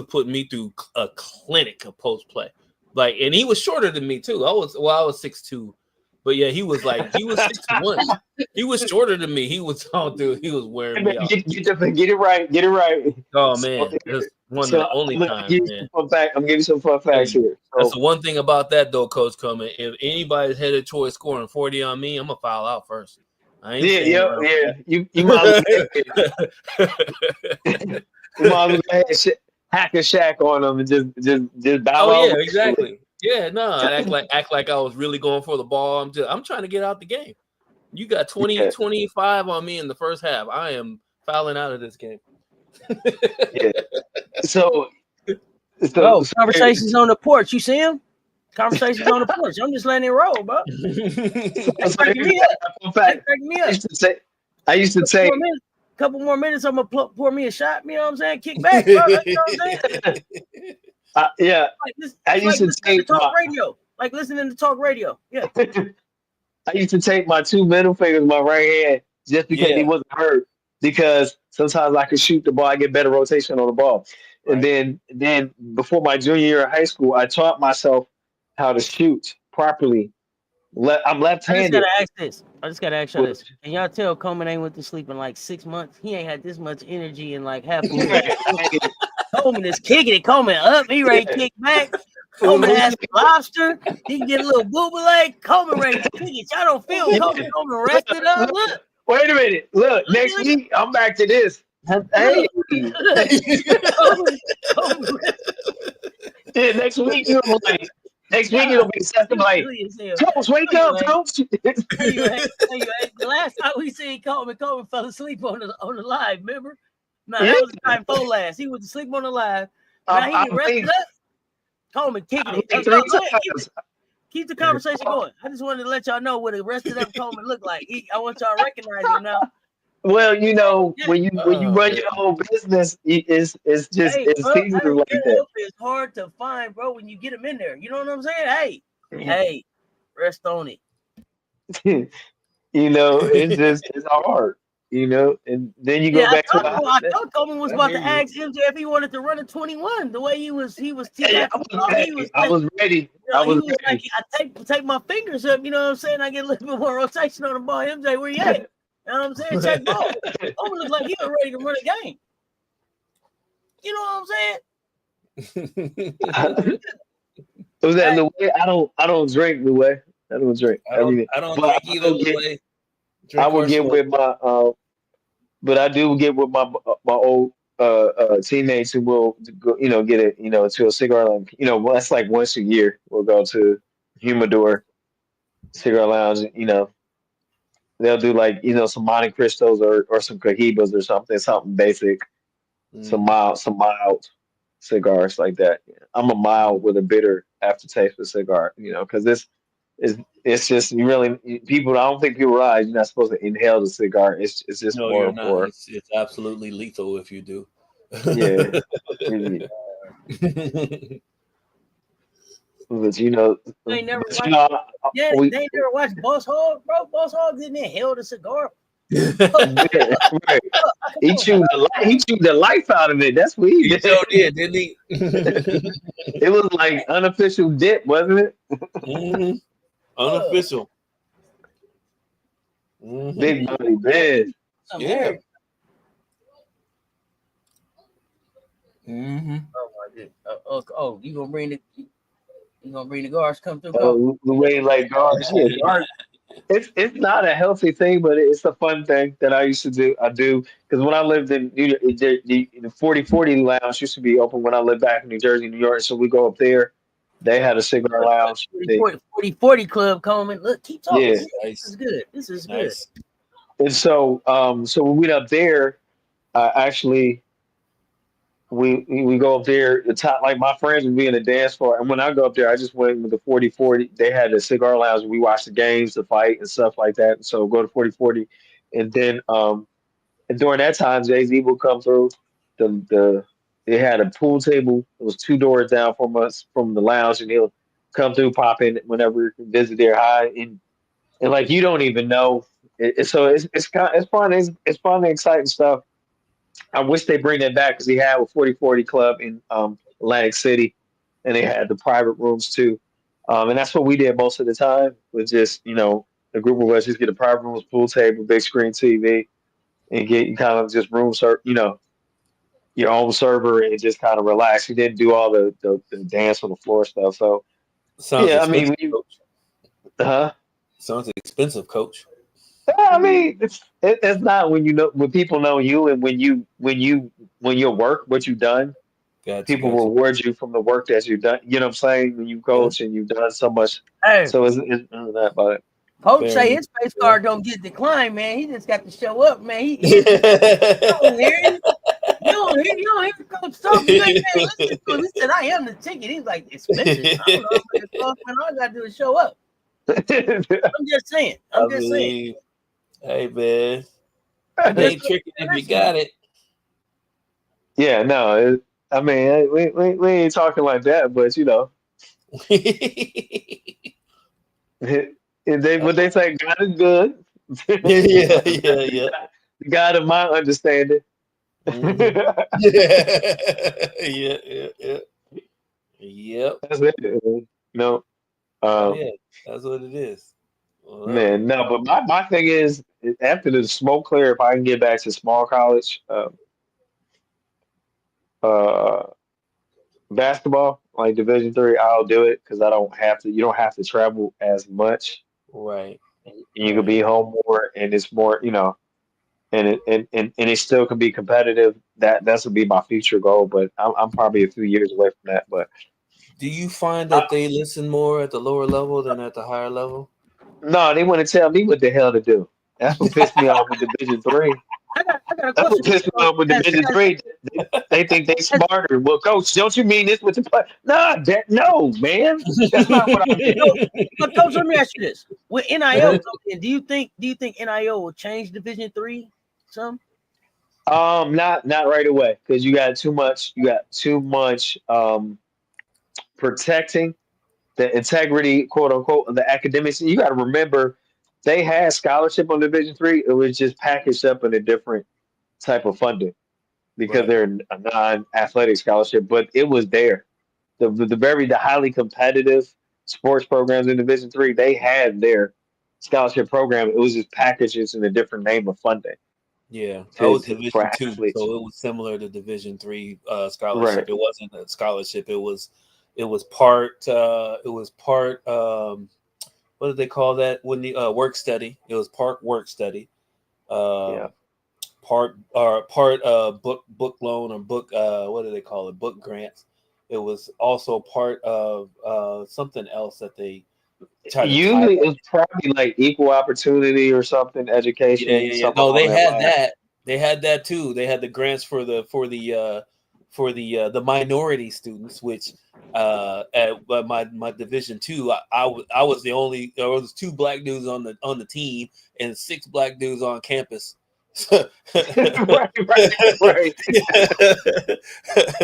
putting me through a clinic of post play, like, and he was shorter than me too. I was 6'2", but yeah, he was 6'1". He was shorter than me. He was wearing me out. Get it right. Oh man, that's one of the only times, man. I'm giving you some fun facts here. That's the one thing about that, though, Coach Coleman. If anybody's headed towards scoring 40 on me, I'm gonna foul out first. I ain't yeah. You might as well hack a shack on them and just bow out. Oh yeah, exactly. Yeah, no, act like I was really going for the ball. I'm trying to get out the game. You got 25 on me in the first half. I am fouling out of this game. Yeah. So conversations on the porch. You see him? Conversations on the porch. I'm just letting it roll, bro. Cracking me up. I used to say couple more minutes, I'm gonna pour me a shot. You know what I'm saying? Kick back, bro. Like, you know what I'm saying? Yeah, Like this, I it's used like to listening to take talk my radio. Like listening to talk radio. Yeah. I used to take my two middle fingers, in my right hand, just because he Yeah. wasn't hurt. Because sometimes I could shoot the ball, I get better rotation on the ball. And Right. then before my junior year of high school, I taught myself how to shoot properly. I'm I just gotta left-handed. ask this. I just gotta ask y'all this. Can y'all tell Coleman ain't went to sleep in like 6 months? He ain't had this much energy in like half a year. Coleman is kicking it. Coleman up. He ready to kick back. Coleman has lobster. He can get a little booby leg. Coleman ready to kick it. Y'all don't feel Coleman. Coleman rested up. Look. Wait a minute. Look, next Look. week I'm back to this. Hey, Coleman yeah, next week you'll be like, next week it'll be something like, silly as hell. Coach, wake up, Anyway, Coach. anyway, the last time we seen Coleman fell asleep on the live, remember? No, Yeah, that was the time before last. He was asleep on the live. Now he I didn't rest think it up. Coleman kicking it. three Go ahead, times. keep the conversation going. I just wanted to let y'all know what a rested up Coleman looked like. I want y'all to recognize him now. Well, you know, Yeah. when you run your whole business, it's just Hey, it's bro, seasoned hey, like your that. help is hard to find, bro, when you get them in there. You know what I'm saying? Hey, rest on it. You know, it's hard. You know, and then you Yeah, go back to I thought Coleman was I about hear to you. ask MJ if he wanted to run a 21. The way he yeah, got he was I was ready. I he was was like, ready. I take my fingers up, you know what I'm saying? I get a little bit more rotation on the ball. MJ, where you at? You know what I'm saying? Check ball. Coleman looks like he was ready to run a game. You know what I'm saying? Was that Hey, Louis? I don't drink Louis. I don't drink. I I don't mean, I don't but drink either the way. I Drink would or get smoke. with my but I do get with my old teammates who will go, get it, to a cigar lounge. Well, that's like once a year we'll go to Humidor Cigar Lounge. They'll do like some Monte Cristos or some Cohibas or something basic, Mhm. some mild cigars like that. Yeah. I'm a mild with a bitter aftertaste for cigar. Because it's just people. I don't think people realize you're not supposed to inhale the cigar. It's just No, you're more not. for It's absolutely lethal if you do. yeah. But they ain't never but watched. Yeah, we they ain't never watched Boss Hog, bro. Boss Hog didn't held a cigar. yeah, right. He chewed the life out of it. That's what he He did. sure did, didn't he? It was like unofficial dip, wasn't it? hmm Unofficial. hmm Big body man. Some Yeah. hair. hmm Oh my goodness. You gonna bring the guards come through, Cole? The way like guards, yeah, guards. It's not a healthy thing, but it's a fun thing that I used to do. I do because when I lived in New York, the 4040 lounge used to be open when I lived back in New Jersey, New York. So we go up there. They had a cigar lounge. 40 Club, Coleman. Look, keep talking. Yeah, This Nice. is good. This is good. Nice. and so when we went up there, actually we go up there. The top like my friends would be in the dance floor, and when I go up there, I just went with the 4040. They had the cigar lounge. We watched the games, the fight, and stuff like that. And so go to 4040, and then and during that time, Jay Z would come through. The They had a pool table. It was two doors down from us from the lounge, and he'll come through, pop in whenever we visit there. High and like you don't even know. So it's fun. It's fun and exciting stuff. I wish they bring that back because he had a 4040 club in Atlantic City, and they had the private rooms too. And that's what we did most of the time. Was just a group of us just get a private rooms, pool table, big screen TV, and get kind of just your own server and just kind of relax. You didn't do all the dance on the floor stuff. So Sounds yeah, I mean, expensive, coach. huh? Sounds expensive, coach. I mean, it's not when people know you and when your work what you've done. Got you, People got you. reward you from the work that you've done. You know what I'm saying? When you Yeah. coach and you've done so much. Hey, So it's not about it. Coach Fair say enough. his face card don't get declined, man. He just got to show up, man. You don't hear him. You don't hear Coach talking. You ain't paying attention to him. He said, "I am the ticket." He's like, "Expensive." I don't know, man. All I gotta do is show up. I'm just saying. I mean, hey man, It ain't tricking if you got it. Yeah, no. I mean, we ain't talking like that, but what they say, God is good. Yeah, yeah, yeah. God of my understanding. Mhm. That's Yeah, yeah, yeah. Yep. it. No, Oh um, yeah, that's what it is. Well, man, no. But my thing is, after the smoke clear, if I can get back to small college, uh, basketball, like Division 3, I'll do it because I don't have to. You don't have to travel as much. right, You can right. be home more, and it's more, and it still can be competitive. That's would be my future goal, but I'm probably a few years away from that. But Do you find I, that they listen more at the lower level than at the higher level? no, they want to tell me what the hell to do. That's what pissed me off with Division 3. I got a That's what question for pissed you, me off with Coach. Division 3. They think they smarter. Well, coach, don't you mean this with the play? Nah, no, man. That's not what I meant. So, but Coach, let me ask you this: with NIL coming in, do you think NIL will change Division 3 some? Not right away because you got too much protecting the integrity, quote unquote, of the academics. You got to remember they had scholarship on Division 3. It was just packaged up in a different type of funding because Right. they're a non-athletic scholarship, but it was there. The highly competitive sports programs in Division 3, they had their scholarship program. It was just packages in a different name of funding Yeah, I to, was to for Division 2, so athletes. it was similar to Division 3 scholarship. Right. It wasn't a scholarship. It was part. It was part. What did they call that when the work study? It was part work study. Yeah. Um, part book loan or book what do they call it, book grants. It was also part of something else that they tried to tie Usually that. it's probably like equal opportunity or something, Yeah, education, yeah, yeah. something No, along they that had line. that. They had that too. They had the grants for the minority students, which at my Division 2, I was the only. There was 2 black dudes on the team and 6 black dudes on campus. They Right, right, right.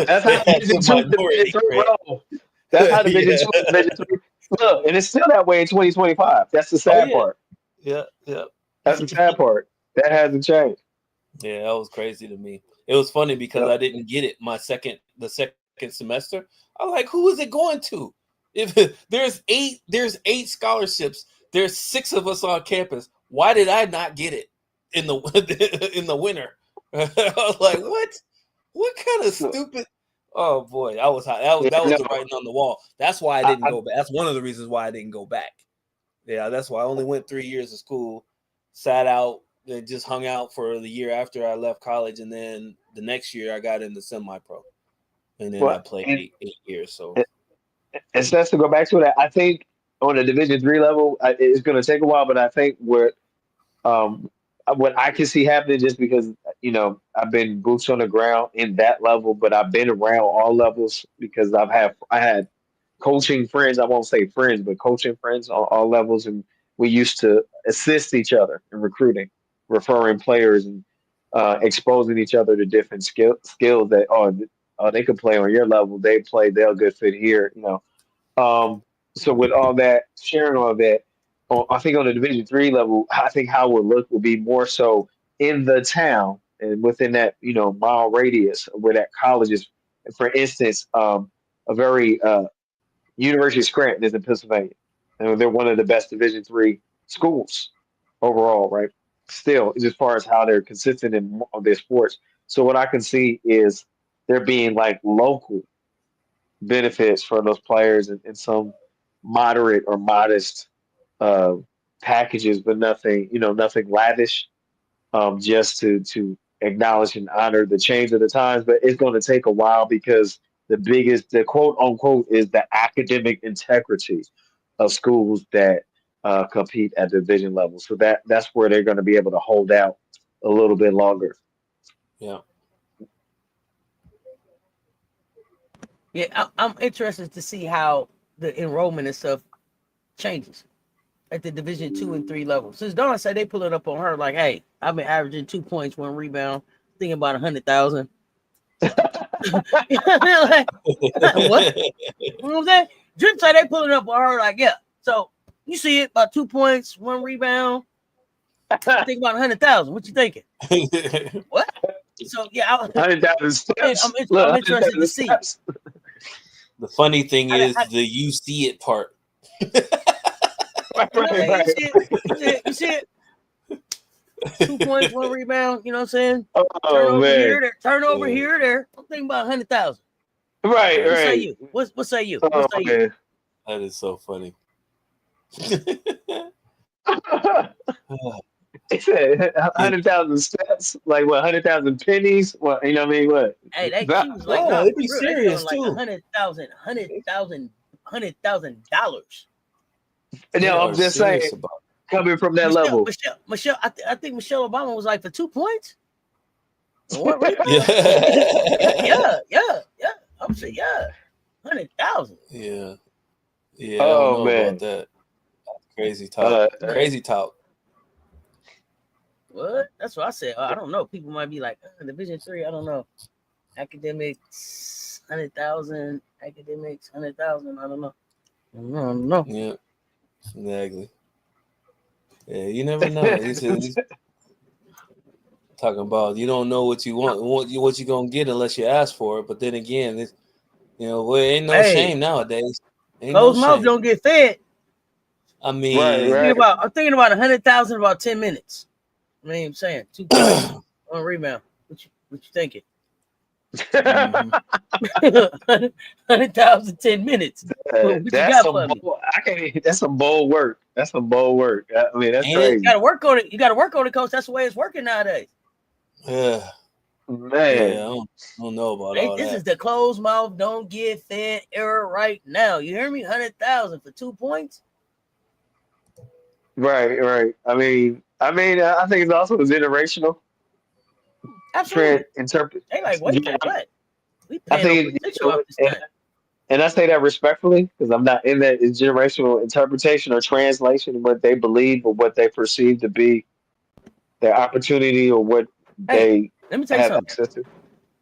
That's how had Division the Two, Division minority Three grant. roll. That's how Division Yeah. Two, Division 3. Look, and it's still that way in 2025. That's the Oh sad yeah. part. Yeah. Yeah. That's the sad part. That hasn't changed. Yeah, that was crazy to me. It was funny because Yep. I didn't get it the second semester. I was like, who is it going to? If there's 8 scholarships, there's 6 of us on campus. Why did I not get it in the in the winter? I was like, what? What kind of So, stupid? Oh boy, I was hot. yeah, That was no, the writing on the wall. That's why I I, didn't I, go back. That's one of the reasons why I didn't go back. Yeah, that's why I only went 3 years of school, sat out, and just hung out for the year after I left college, and then the next year I got into semi-pro, and then I well, played and, 8 years. So and just to go back to that, I think on a Division 3 level, it's going to take a while, but I think um, what I can see happening just because I've been boots on the ground in that level, but I've been around all levels because I had coaching friends. I won't say friends, but coaching friends on all levels, and we used to assist each other in recruiting, referring players, and exposing each other to different skills that they could play on your level. They're a good fit here. So with all that, sharing all that, I think on the Division 3 level, I think how we'll look will be more so in the town and within that mile radius of where that college is. For instance, a very University of Scranton is in Pennsylvania, and they're one of the best Division 3 schools overall, right? Still, as far as how they're consistent in their sports. So what I can see is there being like local benefits for those players and some moderate or modest uh, packages, but nothing lavish. Just to acknowledge and honor the change of the times, but it's going to take a while because the quote unquote is the academic integrity of schools that compete at the division level. So that's where they're going to be able to hold out a little bit longer. yeah, Yeah, I'm interested to see how the enrollment and stuff changes. at the Division 2 and 3 level. Since Dawn said they pull it up on her, like, hey, I've been averaging 2 points, 1 rebound, thinking about 100,000. Like, what? You know what I'm saying? Drip say they pull it up on her, like, yeah. So you see it about 2 points, 1 rebound. Think about 100,000. What you thinking? What? So yeah, 100,000 steps. I'm interested to see. The funny thing is the you see it part. Right. You see it. 2 points, 1 rebound. You know what I'm saying? Oh man. Turnover here or there. I'm thinking about 100,000. Right. What say you? What say you? Oh, What say you? That is so funny. He said 100,000 steps, like what? 100,000 pennies? What? You know what I mean? What? Hey, she was like, no, no, it'd be real, serious like too. $100,000. No, I'm just saying, coming from that level. Michelle, I think Michelle Obama was like for 2 points. What rebound? Yeah. I'm saying, 100,000. Yeah. I Oh, don't know man. about that. Crazy talk. Crazy talk. What? That's what I said. I don't know. People might be like, Division 3, I don't know. Academics, 100,000. Academics, 100,000. I don't know. Yeah, exactly. Yeah, you never know. He's talking about you don't know what you want, what you gonna get unless you ask for it. But then again, ain't no shame nowadays. Ain't Closed no mouth shame. don't get fed. Right. I'm thinking about 100,000 about 10 minutes. I mean, I'm saying 2 points, 1 rebound. What you thinking? 100,000 10 minutes. What you got for me? That's some bold work. That's some bold work. I mean, that's crazy. You got to work on it. You got to work on it, coach. That's the way it's working nowadays. Man. Yeah, I don't know about all this that. is the closed mouth, don't get fed era right now. You hear me? 100,000 for 2 points. Right. I mean, I think it's also generational. Absolutely. Interpret. They like, wait for what? We I paying no think, potential off this thing. and I say that respectfully because I'm not in that. It's generational interpretation or translation of what they believe or what they perceive to be their opportunity or what they let me tell you have something. access to.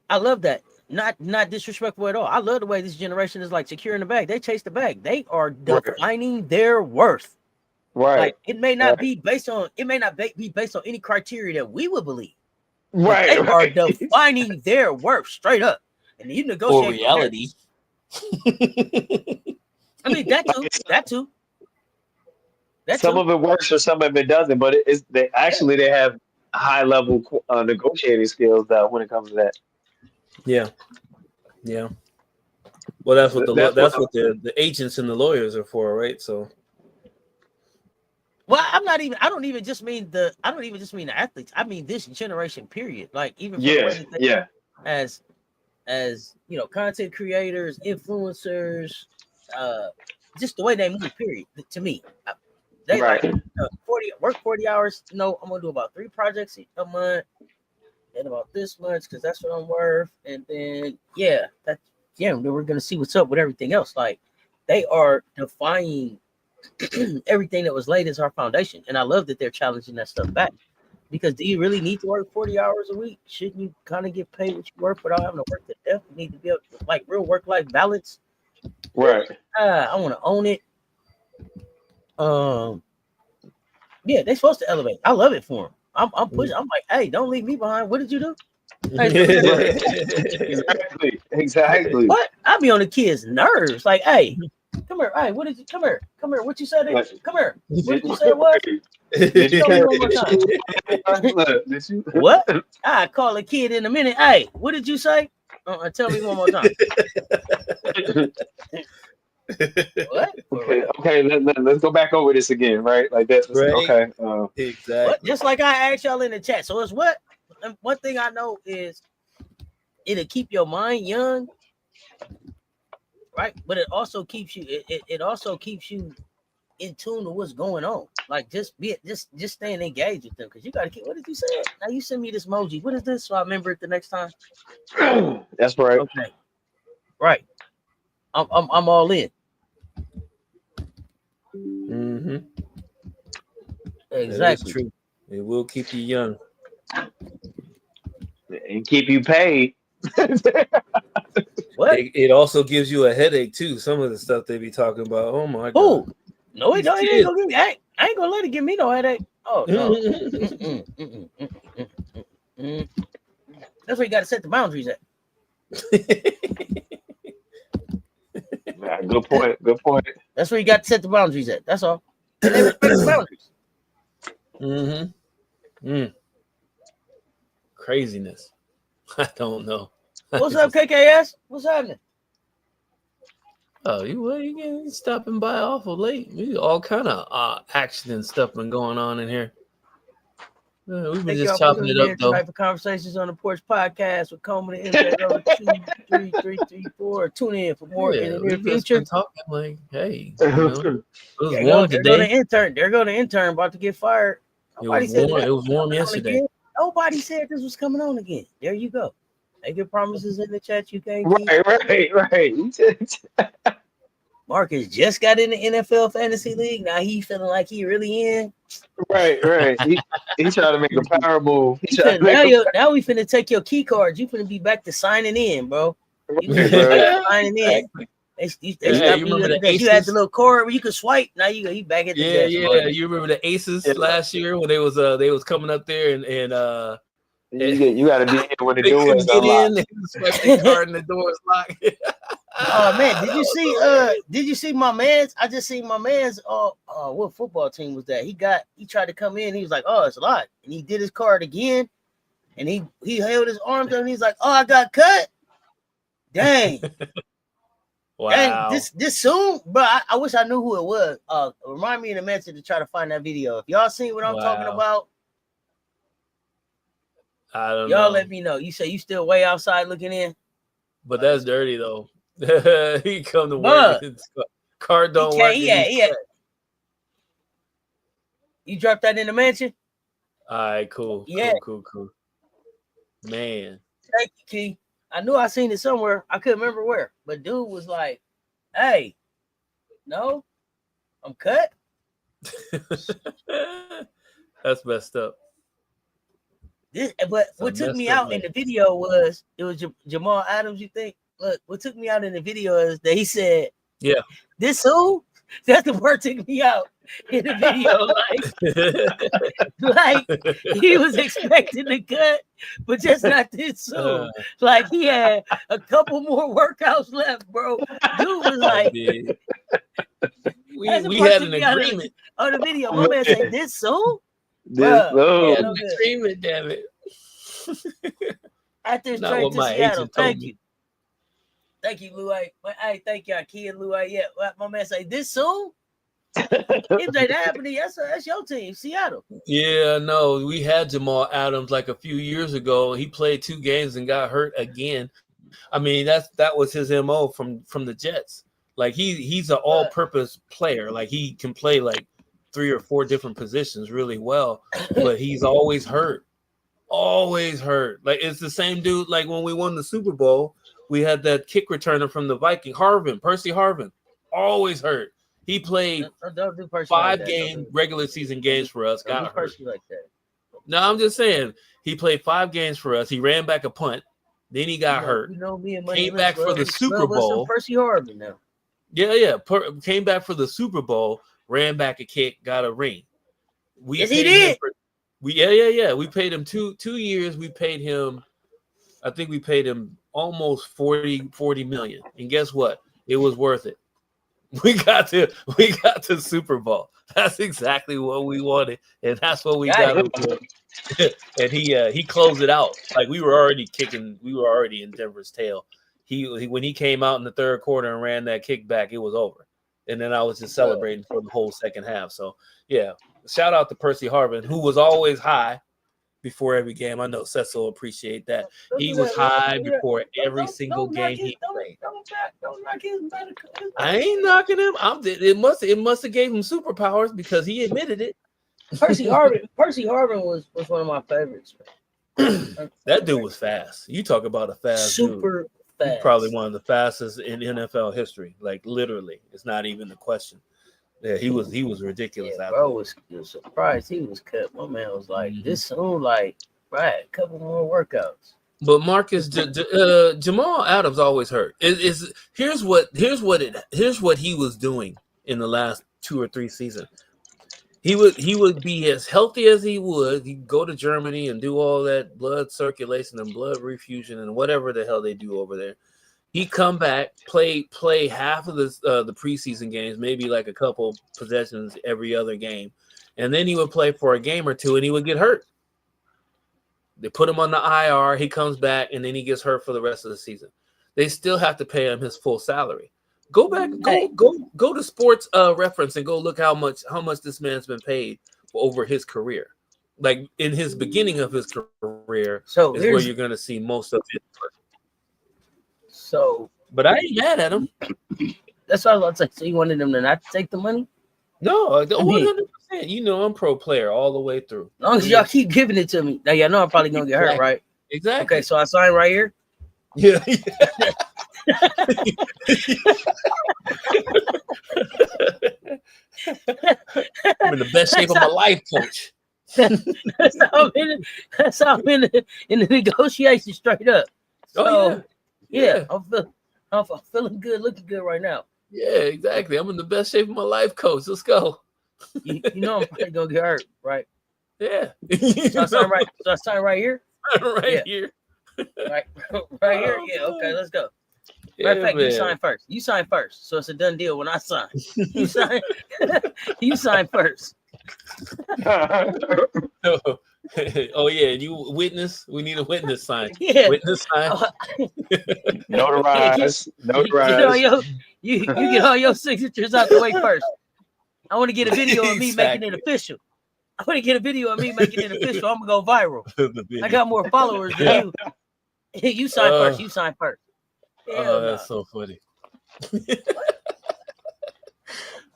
I love that. Not disrespectful at all. I love the way this generation is like securing the bag. They chase the bag. They are defining their worth. Right. Like it may not be based on any criteria that we would believe. Right. They are defining their worth straight up. And you negotiate for reality. I mean that too. Some of it works or some of it doesn't, but they have high level negotiating skills though when it comes to that. Yeah. Well, that's what the agents and the lawyers are for, right? So. Well, I don't even just mean the athletes. I mean this generation period. Like even for the way that they, as you know, content creators, influencers, just the way they move. Period. To me, they like 40 hours. No, I'm gonna do about 3 projects a month, and about this much because that's what I'm worth. And then then we're gonna see what's up with everything else. Like they are defying everything that was laid as our foundation, and I love that they're challenging that stuff back. Because do you really need to work 40 hours a week? Shouldn't you kind of get paid what you work without having to work to death? You need to be able to, like real work-life balance. Right. I want to own it. Yeah, they're supposed to elevate. I love it for them. I'm pushing. I'm like, hey, don't leave me behind. What did you do? Exactly. What? I be on the kids' nerves. Like, hey, come here. Hey, what did you? Come here. What you said? Come here. What did you say it was? Did you Tell me one more time. What? I call a kid in a minute. Hey, what did you say? Tell me one more time. What? Okay. Let's go back over this again, right? Like that. Right. Okay. Exactly. What? Just like I asked y'all in the chat. So it's what? One thing I know is it'll keep your mind young, right? But it also keeps you. It also keeps you in tune to what's going on. Like just staying engaged with them because you gotta keep. What did you say? Now you send me this emoji. What is this? So I remember it the next time. That's right. Okay. Right. I'm all in. Mm-hmm. Exactly. True. It will keep you young. and keep you paid. What? It also gives you a headache too. Some of the stuff they be talking about. Oh my Who? god. No, These it ain't kids. gonna give me. I ain't gonna let it give me no headache. Oh no. Mm. That's where you got to set the boundaries at. Yeah, good point. Good point. That's where you got to set the boundaries at. That's all. And they respect the boundaries. Craziness. I don't know. What's up, KKS? What's happening? Oh, you getting stopping by awful late. We all kind of action and stuff been going on in here. We've been Thank just y'all for chopping it tuning up in though. tonight for Conversations on the Porch podcast with Coleman and MJ. Go to 23334. Tune in for more in the near We've just future. been talking like, hey, it was There warm go the today. intern. There go the intern about to get fired. It was Said warm. that It was warm coming on yesterday. again. Nobody said this was coming on again. There you go. Make your promises in the chat you can't keep. Right. Marcus just got in the NFL fantasy league. Now he feeling like he really in. Right. He tried to make a power move. Now we finna take your key cards. You finna be back to signing in, bro. You Right, finna be back bro. to signing in. Exactly. They Yeah, stopped you you remember at the the desk. You had Aces? the little card where you could swipe. Now you back at the desk. Yeah. Marcus. You remember the Aces Yeah. last year when they was coming up there and You got to be in when the they door couldn't is get in. unlocked. They swipe their card and the door is locked. Oh man, did That you was see? hilarious. Did you see my man's? I just seen my man's. What football team was that? He tried to come in. He was like, oh, it's locked, and he did his card again, and he held his arms up, and he's like, oh, I got cut. Dang. Wow. Dang, this soon, bro. I wish I knew who it was. Remind me in a message to try to find that video. If y'all seen what I'm talking about, I don't y'all know. let me know. You say you still way outside looking in, But that's dirty though. He come to Bruh. work. His card don't work. Yeah. You dropped that in the mansion? All right, cool. Yeah. Cool. Man. Thank you, Key. I knew I seen it somewhere. I couldn't remember where. But dude was like, hey, no, I'm cut. That's messed up. But what took me out in the video was it was Jamal Adams, you think? Look, what took me out in the video is that he said, yeah, this who? That's the part that took me out in the video. Like he was expecting to cut, but just not this soon. Like he had a couple more workouts left, bro. Dude was like, we had an agreement on the video. My man said, this soon? This an agreement, damn it. At this train to Seattle. Thank you. Thank you, Lou. Hey, thank y'all, Kid Lou. Yeah, my man say, this soon? If that happening, that's your team, Seattle. Yeah, no, we had Jamal Adams like a few years ago. He played 2 games and got hurt again. I mean, that was his MO from the Jets. Like he's an all-purpose player. Like he can play like 3 or 4 different positions really well, but he's always hurt. Always hurt. Like it's the same dude. Like when we won the Super Bowl, we had that kick returner from the Viking, Percy Harvin. Always hurt. He played don't do 5 regular season games for us. Got hurt. Like that. No, I'm just saying he played 5 games for us. He ran back a punt. Then he got hurt. Came back for the Super Bowl. Percy Harvin now. Yeah. Came back for the Super Bowl. Ran back a kick. Got a ring. Yes, he did. Yeah. We paid him 2 years. We paid him. I think we paid him almost 40 million. And guess what? It was worth it. We got to Super Bowl. That's exactly what we wanted, and that's what we got him for. And he closed it out. Like we were already in Denver's tail. He when he came out in the 3rd quarter and ran that kick back, it was over. And then I was just celebrating for the whole second half. So yeah, shout out to Percy Harvin, who was always high before every game. I know Cess will appreciate that. He was high before every single game he played. Don't knock his medical. I ain't knocking him. It must have gave him superpowers because he admitted it. Percy Harvin was one of my favorites. That dude was fast. You talk about a fast super dude. Fast. He's probably one of the fastest in NFL history. Like literally, it's not even the question. Yeah, he was ridiculous. Yeah, Out bro there. was surprised he was cut. My man was like, Mhm. this soon, like, right, a couple more workouts. But Marcus Jamal Adams always hurt. Here's what he was doing in the last 2 or 3 seasons. He would be as healthy as he would. He'd go to Germany and do all that blood circulation and blood refusion and whatever the hell they do over there. He'd come back, play half of the preseason games, maybe like a couple possessions every other game, and then he would play for a game or two and he would get hurt. They put him on the IR. He comes back and then he gets hurt for the rest of the season. They still have to pay him his full salary. Go back, Hey. go to Sports Reference and go look how much this man's been paid for over his career. Like in his beginning of his career, So is where you're going to see most of it. So, but I ain't mad at him. That's what I was about to say. So you wanted them to not take the money? No, 100%. You know, I'm pro player all the way through. As long as y'all keep giving it to me. Now, y'all know I'm probably going to get hurt, right? Exactly. Okay, so I sign right here? Yeah. I'm in the best shape of my life, coach. That's how I'm in the negotiation straight up. So, yeah. I'm feeling good, looking good right now. Yeah, exactly. I'm in the best shape of my life, coach. Let's go. You know I'm probably gonna get hurt, right? Yeah. So I sign right. So I sign right here. Here. Right here. Yeah. Okay, let's go. Matter of fact, you sign first. You sign first, so it's a done deal when I sign. You sign. You sign first. Oh yeah, you witness. We need a witness sign. Yeah. Witness sign. Notarize. You get all your signatures out the way first. I want to get a video of me making it official. I want to get a video of me making it official. I'm gonna go viral. I got more followers than you. You sign first. You sign first. Oh, that's so funny. You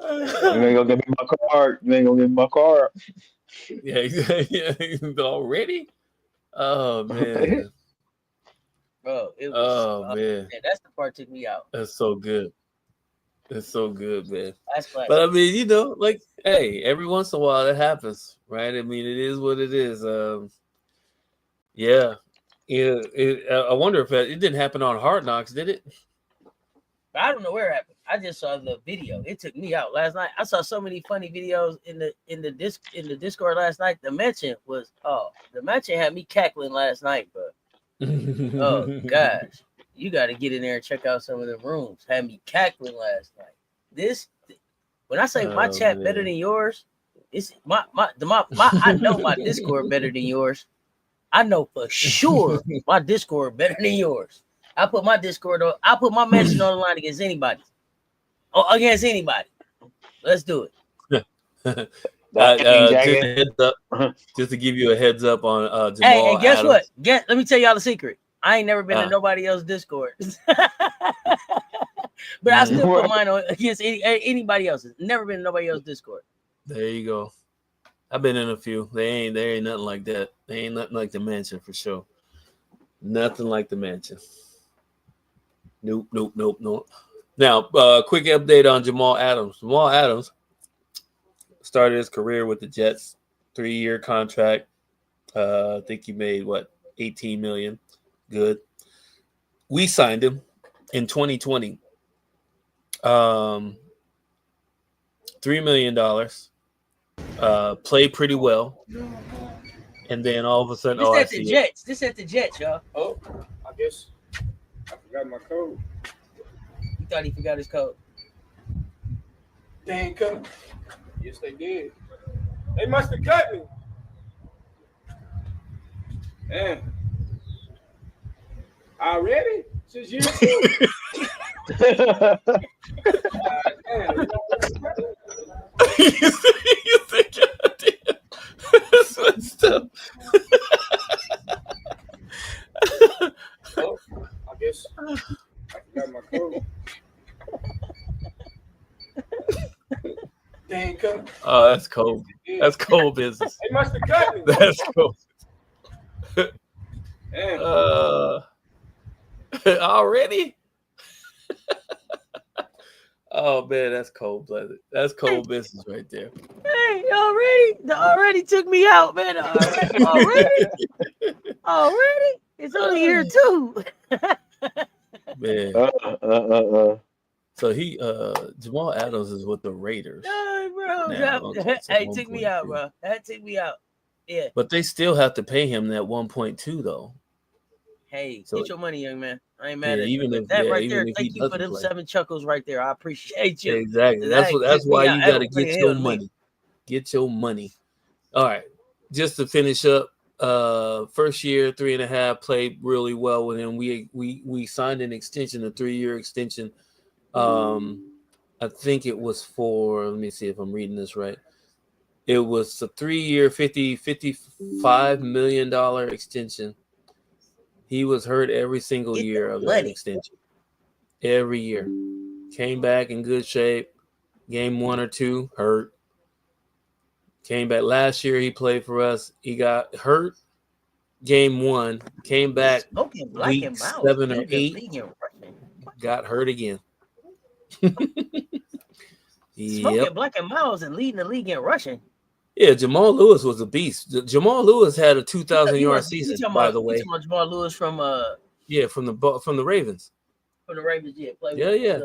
ain't gonna give me my card. You ain't gonna give me my card. Yeah. Already? Oh man. Bro, it was. Man. That's the part that took me out. That's so good. It's so good, man. That's classic. But I mean, you know, like, hey, every once in a while that happens, right? I mean, it is what it is. Yeah. I wonder if it didn't happen on Hard Knocks, did it? I don't know where it happened. I just saw the video. It took me out last night. I saw so many funny videos in the Discord last night. The mention had me cackling last night, but oh gosh, you got to get in there and check out some of the rooms. Had me cackling last night. When I say my chat better than yours, it's my I know my Discord better than yours. I know for sure my Discord better than yours. I put my Discord on. I put my mention on the line against anybody. Against anybody. Let's do it. Just to give you a heads up on Jamal. Hey, and guess Adams. what? Let me tell y'all the secret. I ain't never been to nobody else's Discord. But I still put mine on against anybody else's. Never been to nobody else's Discord. There you go. I've been in a few. There ain't nothing like that. There ain't nothing like the mansion for sure. Nothing like the mansion. Nope. Now, quick update on Jamal Adams. Jamal Adams started his career with the Jets, 3-year contract. I think he made $18 million. Good. We signed him in 2020. $3 million. Played pretty well. And then all of a sudden, This at the Jets, y'all. Oh, I guess I forgot my code. You thought he forgot his code? They ain't cut. Yes, they did. They must have cut me. Man. Already? Since year 2? You think I did? That's stuff. Oh, I guess I forgot my code. They ain't cut. Oh, that's cold. That's cold business. They must have cut me. That's cold. Man. Already? Oh man, that's cold blooded. That's cold business right there. Hey, already took me out, man. Already. It's only year 2. Man. So he Jamal Adams is with the Raiders. Bro, now. Okay, so hey, took me out, 1.2. bro. That took me out. Yeah. But they still have to pay him that 1.2 though. Hey, So get your money, young man. I ain't yeah, mad at you. But that right there, even if he thank you for doesn't them play. 7 chuckles right there. I appreciate you. Exactly. That That's took why me out. you That got to was funny get as your hell to me. money. Get your money. All right. Just to finish up, first year 3.5 played really well with him. We signed an extension, a 3-year extension. I think it was for, let me see if I'm reading this right. It was a 3-year, $55 million extension. He was hurt every single Get year the of that money. extension. Every year. Came back in good shape. Game 1 or 2, hurt. Came back last year. He played for us. He got hurt game 1. Came back Smoking black week and miles 7 or led the 8. league in rushing. Got hurt again. Smoking Yep. black and miles and leading the league in rushing. Yeah, Jamal Lewis was a beast. Jamal Lewis had a 2,000-yard season, by the way. You talking about Jamal Lewis from Yeah, from the Ravens. the Ravens? Yeah, play Yeah.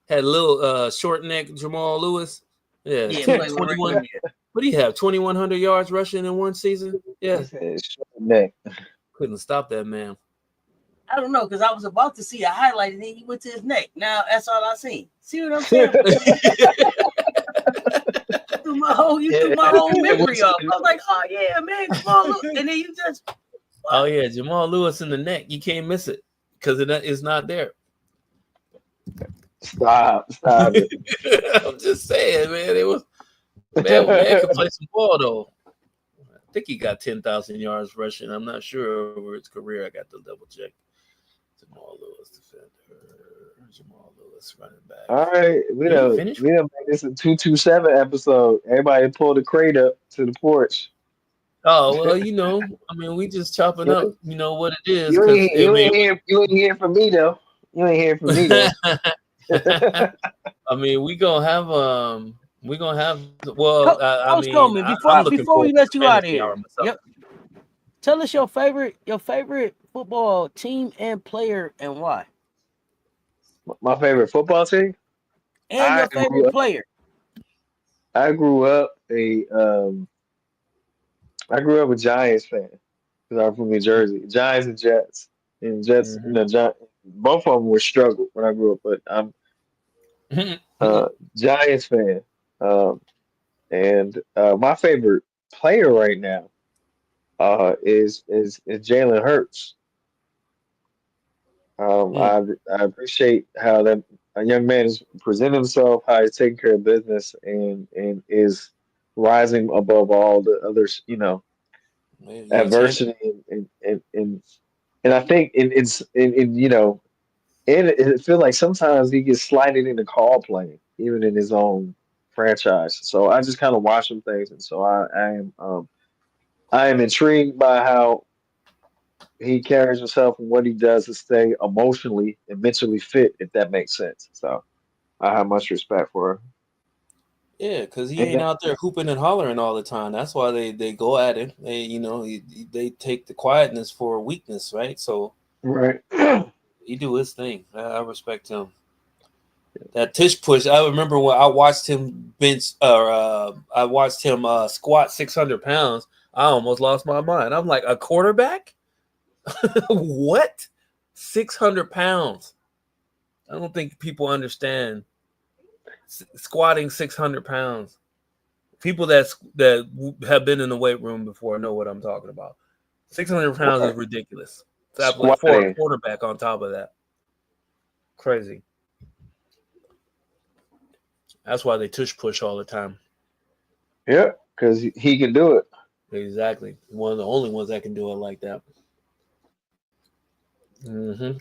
Had a little short neck Jamal Lewis. Yeah, Yeah, play with 21. Ravens. What do you have? 2,100 yards rushing in one season? Yeah, He said short neck. couldn't stop that man. I don't know, because I was about to see a highlight and then he went to his neck. Now that's all I seen. See what I'm saying? You threw my whole memory off. I was like, oh yeah, man, Jamal Lewis. And then you just Oh yeah, Jamal Lewis in the neck. You can't miss it because it's not there. Stop it. I'm just saying, man. It was man could play some ball though. I think he got 10,000 yards rushing. I'm not sure over his career. I got to double check. Jamal Lewis, defender. Jamal Lewis, running back. All right, we done make this a 227 episode. Everybody pull the crate up to the porch. Oh well, I mean, we just chopping up, what it is, You because ain't hear from me though. You ain't hear from me though. I mean, we're gonna have well, I Coach mean, Coleman, I'm looking before forward we let to you out of fantasy hour here, myself. tell us your favorite football team and player and why. My favorite football team. And your favorite player. I grew up a Giants fan because I'm from New Jersey. Giants and Jets, and Jets. Both of them were struggle when I grew up, but I'm Giants fan. And my favorite player right now is Jalen Hurts. I appreciate how that a young man is presenting himself, how he's taking care of business, and is rising above all the others, adversity and I think and it feels like sometimes he gets slided into call playing, even in his own franchise. So I just kind of watch some things, and so I am intrigued by how he carries himself and what he does to stay emotionally and mentally fit, if that makes sense. So I have much respect for him. Yeah, because he ain't out there hooping and hollering all the time. That's why they go at him. They take the quietness for weakness, right? So right, he do his thing. I respect him. That tush push. I remember when I watched him squat 600 pounds. I almost lost my mind. I'm like, a quarterback? What? 600 pounds. I don't think people understand squatting 600 pounds. People that have been in the weight room before know what I'm talking about. 600 pounds is ridiculous. For a quarterback on top of that. Crazy. That's why they tush push all the time. Yeah, because he can do it. Exactly. One of the only ones that can do it like that.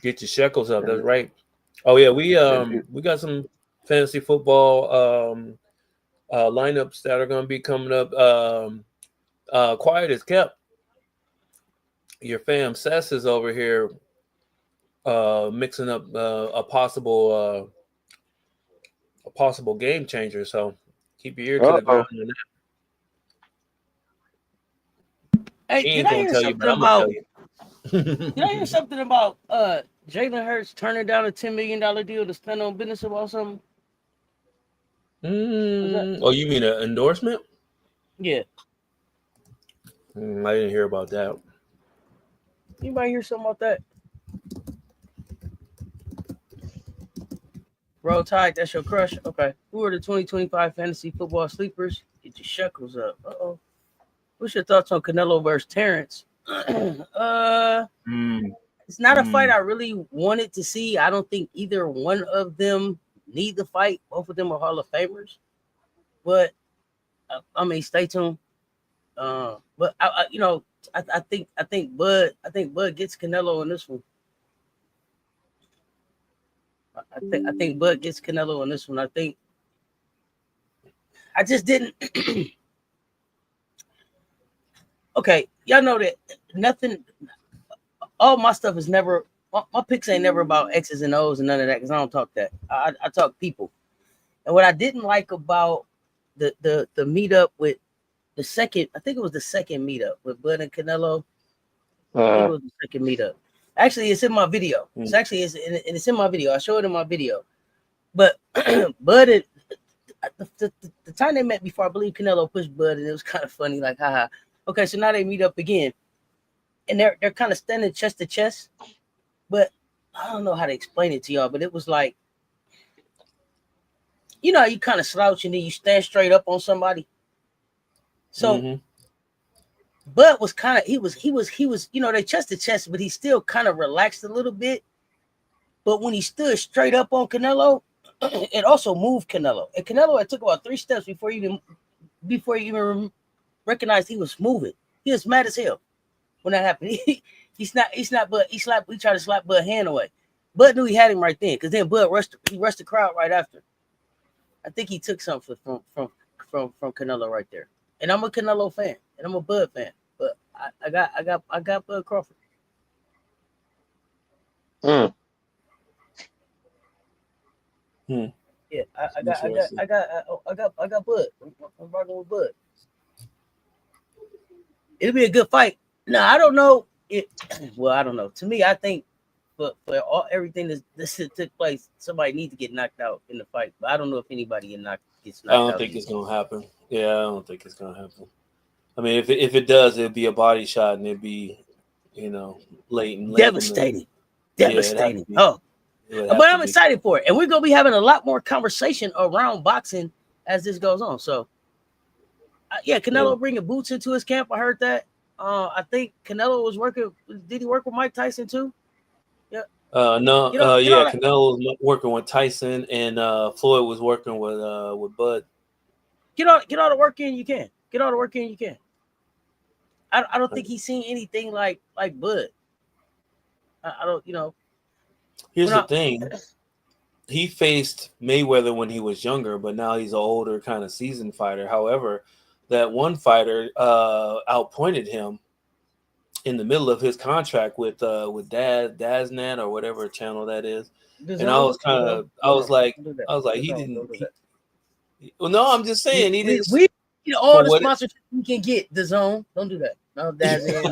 Get your shekels up. That's right. Oh yeah, we got some fantasy football lineups that are going to be coming up. Quiet is kept. Your fam Cess is over here mixing up a possible a possible game changer. So keep your ear to the ground on that. Hey, He did ain't I gonna hear tell you, something but I'm gonna about? tell you. Did I hear something about Jalen Hurts turning down a $10 million deal to spend on business about something? Oh, you mean an endorsement? Yeah. I didn't hear about that. Anybody hear something about that? Roll Tide, that's your crush. Okay. Who are the 2025 fantasy football sleepers? Get your shekels up. Uh-oh. What's your thoughts on Canelo versus Terrence? It's not a fight I really wanted to see. I don't think either one of them need the fight. Both of them are Hall of Famers. But I mean, stay tuned. But I think Bud gets Canelo in this one. I think Bud gets Canelo in this one. I just didn't. Okay, y'all know that nothing. All my stuff is never. My picks ain't never about X's and O's and none of that because I don't talk that. I talk people. And what I didn't like about the meetup with the second, I think it was the second meetup with Bud and Canelo. I think it was the second meetup. Actually, it's in my video. It's in my video. I show it in my video. But Bud, the time they met before, I believe Canelo pushed Bud, and it was kind of funny. Like, haha. Okay, so now they meet up again, and they're kind of standing chest to chest. But I don't know how to explain it to y'all. But it was like, you know, you kind of slouch and then you stand straight up on somebody. So Bud was kind of he was you know, they chest to chest, but he still kind of relaxed a little bit. But when he stood straight up on Canelo, it also moved Canelo. And Canelo had took about 3 steps before he even recognized he was moving. He was mad as hell when that happened. He tried to slap Bud's hand away. Bud knew he had him right then, because then Bud rushed the crowd right after. I think he took something from Canelo right there. And I'm a Canelo fan, and I'm a Bud fan, but I got Bud Crawford. Yeah, I got Bud. I'm rocking with Bud. It'll be a good fight. No, I don't know. Well, I don't know. To me, I think for everything that took place, somebody needs to get knocked out in the fight. But I don't know if anybody gets knocked out. I don't think it's gonna happen. Yeah, I don't think it's gonna happen. I mean, if it does, it'd be a body shot, and it'd be, you know, late. Devastating. Devastating. Yeah, but I'm excited for it, and we're gonna be having a lot more conversation around boxing as this goes on. So, yeah, Canelo bringing boots into his camp. I heard that. I think Canelo was working. Did he work with Mike Tyson too? Yeah. No. Canelo was working with Tyson, and Floyd was working with Bud. Get all the work in you can. Get all the work in you can. I don't think he's seen anything like Bud. I don't, you know. Here's the thing. He faced Mayweather when he was younger, but now he's an older kind of seasoned fighter. However, that one fighter outpointed him in the middle of his contract with Daznat or whatever channel that is. And I was like, he didn't. Well, no, I'm just saying he didn't. We all the sponsorship we can get. The Zone, don't do that. No, that's in the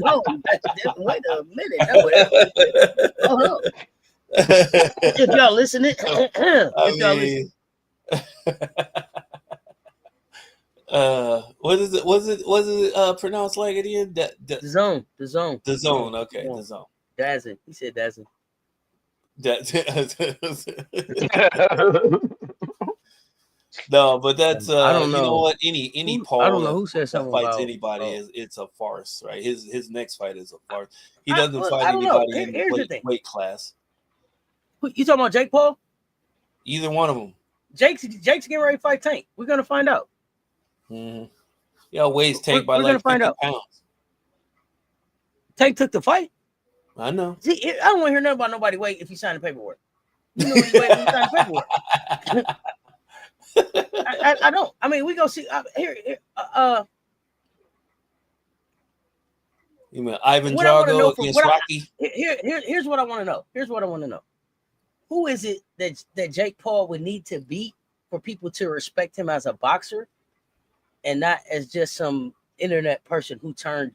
Zone. Wait a minute. No, if y'all listening, what is it? Was it pronounced like it again? The Zone. The Zone. Okay, The Zone. Dazzin. He said Dazzin. No, but that's I don't know. You know what? Any Paul I don't know who said something that fights about anybody it's a farce, right? His next fight is a farce. He doesn't fight anybody in the weight class. You talking about Jake Paul? Either one of them. Jake's getting ready to fight Tank. We're gonna find out. Yeah, weighs Tank by like 50 pounds. Tank took the fight. I know. See, I don't want to hear nothing about nobody weight if you sign the paperwork. You know what you weigh when you sign the paperwork. I don't. I mean, we go see here. You mean Ivan Drago against Rocky? Here's what I want to know. who is it that Jake Paul would need to beat for people to respect him as a boxer and not as just some internet person who turned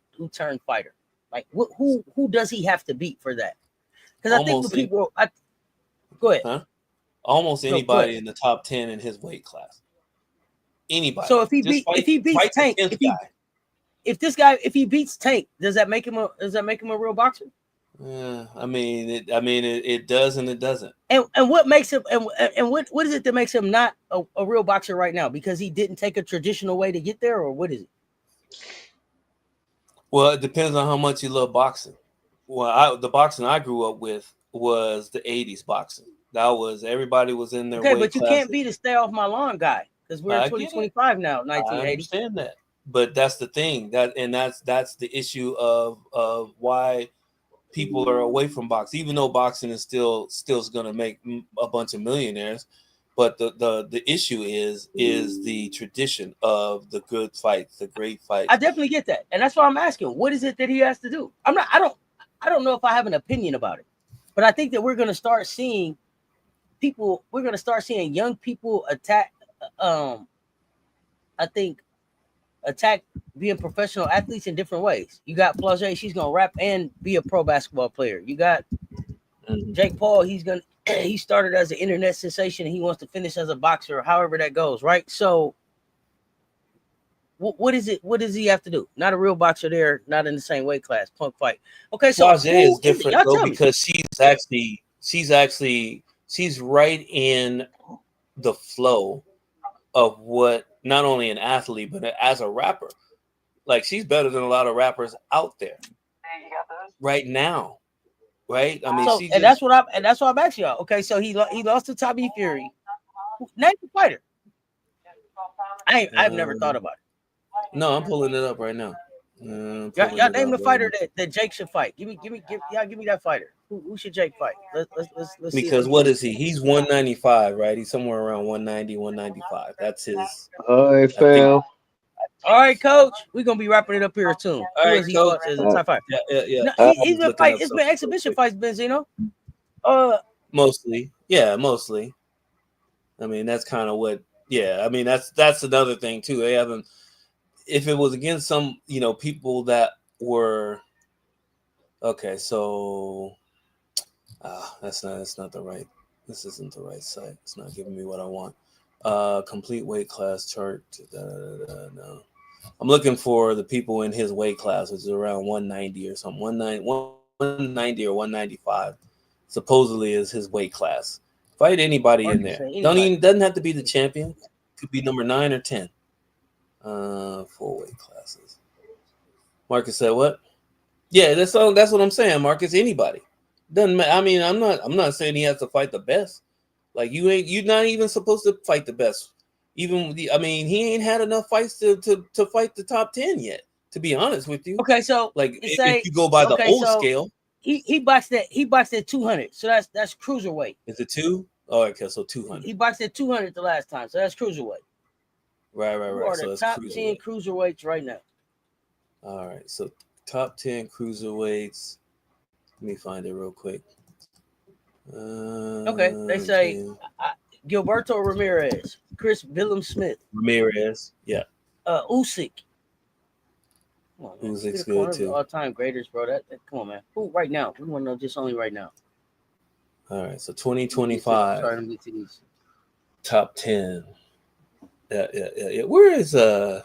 fighter? Like who does he have to beat for that? Because I think when people, go ahead. Huh? Almost No, anybody in the top 10 in his weight class. Anybody. So if he beats Tank, if he beats Tank, does that make him a real boxer? I mean, it does and it doesn't. And what makes him and what is it that makes him not a real boxer right now? Because he didn't take a traditional way to get there, or what is it? Well, it depends on how much you love boxing. Well, the boxing I grew up with was the 80s boxing. That was everybody was in their weight but you class. can't be the stay off my lawn guy because we're in 2025 now, 1980. I understand that, but that's the thing that's the issue of why people are away from boxing, even though boxing is still going to make a bunch of millionaires. But the issue is the tradition of the good fights, the great fights. I definitely get that, and that's why I'm asking, what is it that he has to do? I don't know if I have an opinion about it, but I think that we're going to start seeing people. We're going to start seeing young people attack. I think attack being professional athletes in different ways. You got Plage, she's going to rap and be a pro basketball player. You got Jake Paul, he started as an internet sensation and he wants to finish as a boxer, however that goes, right? So what is it? What does he have to do? Not a real boxer there, not in the same weight class, punk fight. Okay, so Plage is different though because she's right in the flow of what not only an athlete but as a rapper. Like she's better than a lot of rappers out there right now. Right? I mean, so, that's what I'm asking y'all. Okay, so he lost to Tommy Fury. Name the fighter. I've never thought about it. No, I'm pulling it up right now. Y'all name the fighter that Jake should fight. Give me that fighter. Who should Jake fight? Let's because what is he? He's 195, right? He's somewhere around 190, 195. That's his. Hey, fam. All right, Coach. We're gonna be wrapping it up here soon. All right, Coach. As a top five. Yeah. No, he's been fighting. It's been exhibition fights, Benzino. Mostly. I mean, that's kind of what. Yeah, I mean that's another thing too. They haven't. If it was against some, people that were. Okay, so. That's not the right. This isn't the right site. It's not giving me what I want. Complete weight class chart. No. I'm looking for the people in his weight class, which is around 190 or something. 190 or 195. Supposedly is his weight class. Fight anybody in there. Doesn't have to be the champion. Could be number 9 or 10. 4 weight classes. Marcus said what? Yeah, that's what I'm saying, Marcus. Anybody. Doesn't I mean, I'm not saying he has to fight the best. Like you're not even supposed to fight the best. Even he ain't had enough fights to fight the top 10 yet. To be honest with you. Okay, so like if you go by the old scale, he boxed at 200. So that's cruiserweight. Is it 2? Oh, okay, so 200. He boxed at 200 the last time, so that's cruiserweight. Right. So the top 10 cruiserweights right now. All right, so top 10 cruiserweights. Let me find it real quick. Okay, they say Gilberto Ramirez, Chris Billum Smith. Ramirez, yeah. Usyk. Usyk's good too. All-time greatest, bro. That come on, man. Who right now? We want to know just only right now. All right, so 2025. Top 10. Yeah. Where is to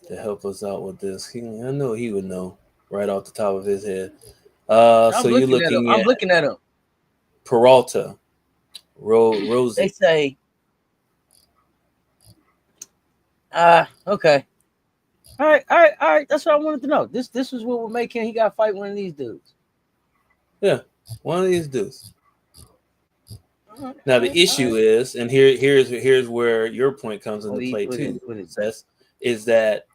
help us out with this? I know he would know right off the top of his head. So you're looking at. I'm looking at him. Peralta, Rosie. They say. Okay. All right. That's what I wanted to know. This is what would make him. He got to fight one of these dudes. Yeah, one of these dudes. Now the issue is, and here's where your point comes into play too, Cess, is that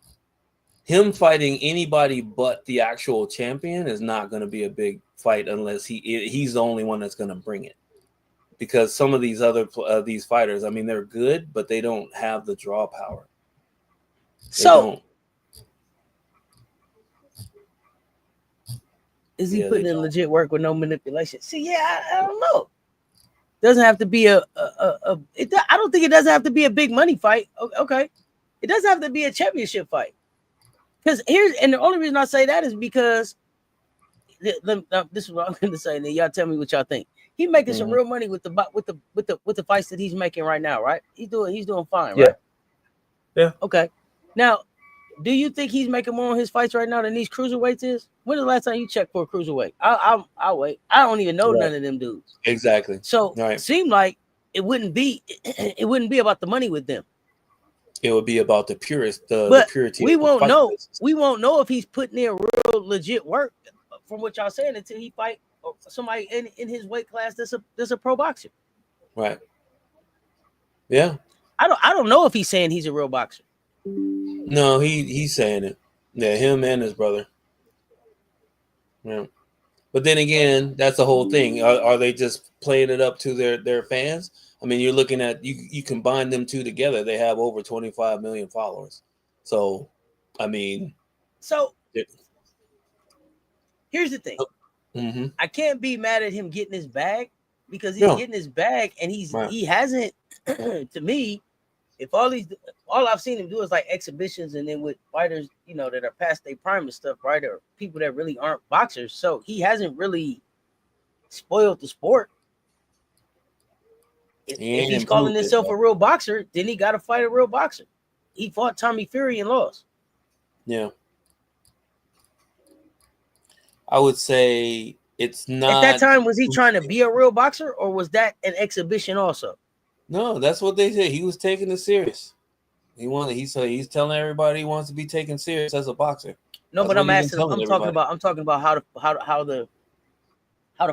him fighting anybody but the actual champion is not going to be a big fight unless he's the only one that's going to bring it. Because some of these other these fighters, I mean, they're good, but they don't have the draw power. Is he Yeah, putting they in don't. legit work with no manipulation? See, yeah, I don't know. Doesn't have to be I don't think it doesn't have to be a big money fight. Okay. It doesn't have to be a championship fight. Because and the only reason I say that is because this is what I'm going to say, and then y'all tell me what y'all think. He's making some real money with the fights that he's making right now, right? He's doing fine, right? Yeah. Okay. Now, do you think he's making more on his fights right now than these cruiserweights is? When the last time you checked for a cruiserweight? I'll wait. I don't even know none of them dudes. Exactly. So Right. it seemed like it wouldn't be about the money with them. It would be about the purity. We of the won't fight know. business. We won't know if he's putting in real legit work from what y'all saying until he fight somebody in his weight class that's a pro boxer. Right. Yeah. I don't know if he's saying he's a real boxer. No, he's saying it. Yeah, him and his brother. Yeah. But then again, that's the whole thing. Are they just playing it up to their fans? I mean, you're looking at you combine them two together, they have over 25 million followers. So, I mean, here's the thing. I can't be mad at him getting his bag because he's getting his bag and he hasn't to me, if all I've seen him do is like exhibitions and then with fighters, that are past their prime and stuff, right? Or people that really aren't boxers. So he hasn't really spoiled the sport. If he's calling himself a real boxer, then he got to fight a real boxer. He fought Tommy Fury and lost. Yeah. I would say it's not. At that time, was he trying to be a real boxer or was that an exhibition also? No, that's what they said. He was taking it serious. He's telling everybody he wants to be taken serious as a boxer. No, that's but I'm talking about how the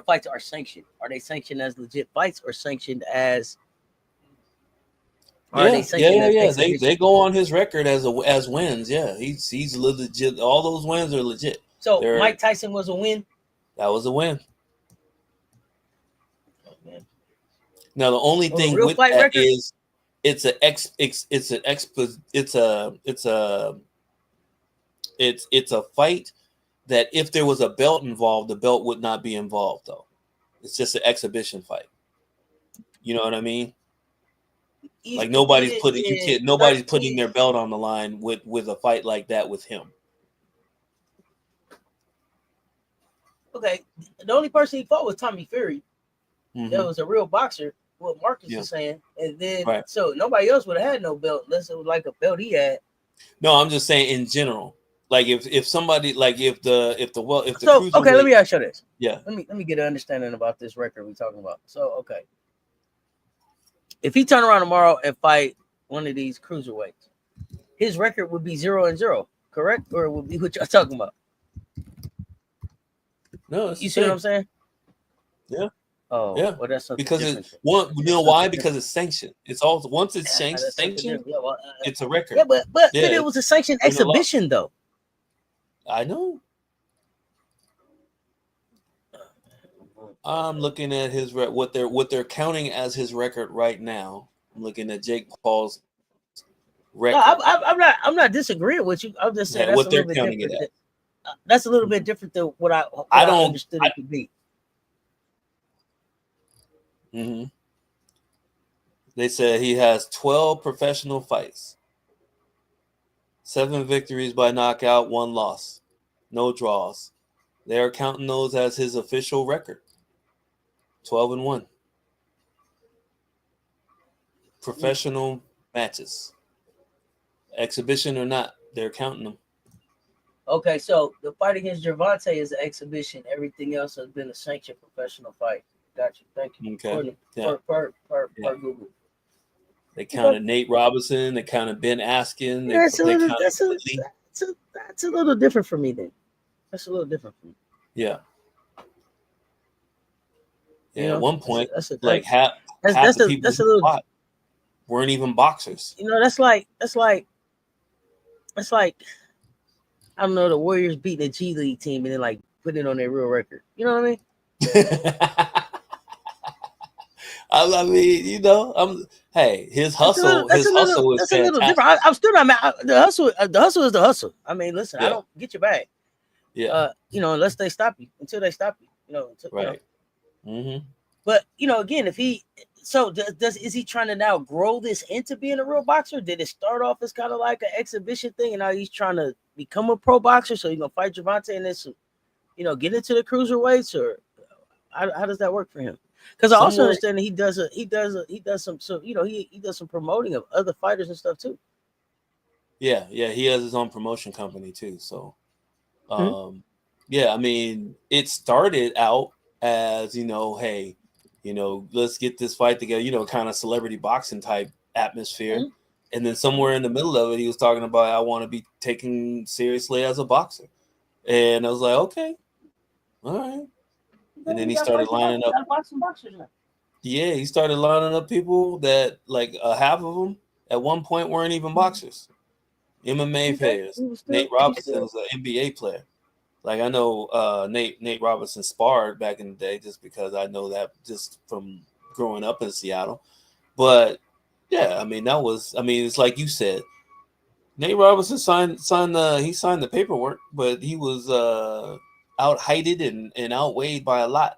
fights are sanctioned. Are they sanctioned as legit fights or sanctioned as Yeah. They go on his record as wins. Yeah, he's legit. All those wins are legit. So Mike Tyson was a win. That was a win. Oh, man. Now the only thing with that record? Is it's a fight that if there was a belt involved, the belt would not be involved though. It's just an exhibition fight. You know what I mean? Like nobody's putting their belt on the line with a fight like that with him. Okay, the only person he fought was Tommy Fury. That was a real boxer. What Marcus is saying, and then so nobody else would have had no belt unless it was like a belt he had. No, I'm just saying in general. Like if somebody like if the okay, let me ask you this. Yeah. Let me get an understanding about this record we're talking about. So okay. If he turn around tomorrow and fight one of these cruiserweights, his record would be 0-0, correct? Or it would be what y'all talking about? No, you see what I'm saying? Yeah. Oh, yeah. Well, that's because it's one. You know why? Because it's sanctioned. It's also once it's sanctioned, it's a record. Yeah, but it was a sanctioned exhibition, though. I know. I'm looking at his what they're counting as his record right now. I'm looking at Jake Paul's record. No, I'm not disagreeing with you. I'm just saying that's what a they're little bit counting different. it at. That's a little bit different than what I understood it to be. Mm-hmm. They said he has 12 professional fights, 7 victories by knockout, 1 loss, no draws. They are counting those as his official record. 12-1. Professional matches. Exhibition or not, they're counting them. Okay, so the fight against Gervonta is an exhibition. Everything else has been a sanctioned professional fight. Got you. Thank you. Okay. Per Google. They counted Nate Robinson. They counted Ben Askren. That's a little different for me then. That's a little different for me. Yeah. Yeah. You know, at one point, that's half the people who fought weren't even boxers. You know, that's like I don't know, the Warriors beating a G League team and then like putting it on their real record. You know what I mean? I mean, you know, his hustle is that's a little different. I'm still not mad. The hustle is the hustle. I mean, listen, I don't get your bag, Yeah. Unless they stop you, until they stop you, Right. Mm-hmm. But again, if he is he trying to now grow this into being a real boxer? Did it start off as kind of like an exhibition thing, and now he's trying to become a pro boxer? So he's gonna fight Gervonta and then get into the cruiserweights, or how does that work for him? Because I also understand that he does some promoting of other fighters and stuff too. Yeah, he has his own promotion company too. So, Mm-hmm. yeah, I mean, it started out as hey, let's get this fight together, kind of celebrity boxing type atmosphere, Mm-hmm. and then somewhere in the middle of it, he was talking about I want to be taken seriously as a boxer, and I was like, okay, all right, and then he started lining up. Yeah, he started lining up people that like half of them at one point weren't even boxers. MMA players. Nate Robinson was an NBA player. Like I know Nate Robinson sparred back in the day just because I know that just from growing up in Seattle. But yeah, I mean it's like you said. Nate Robinson signed the paperwork, but he was out heighted and outweighed by a lot.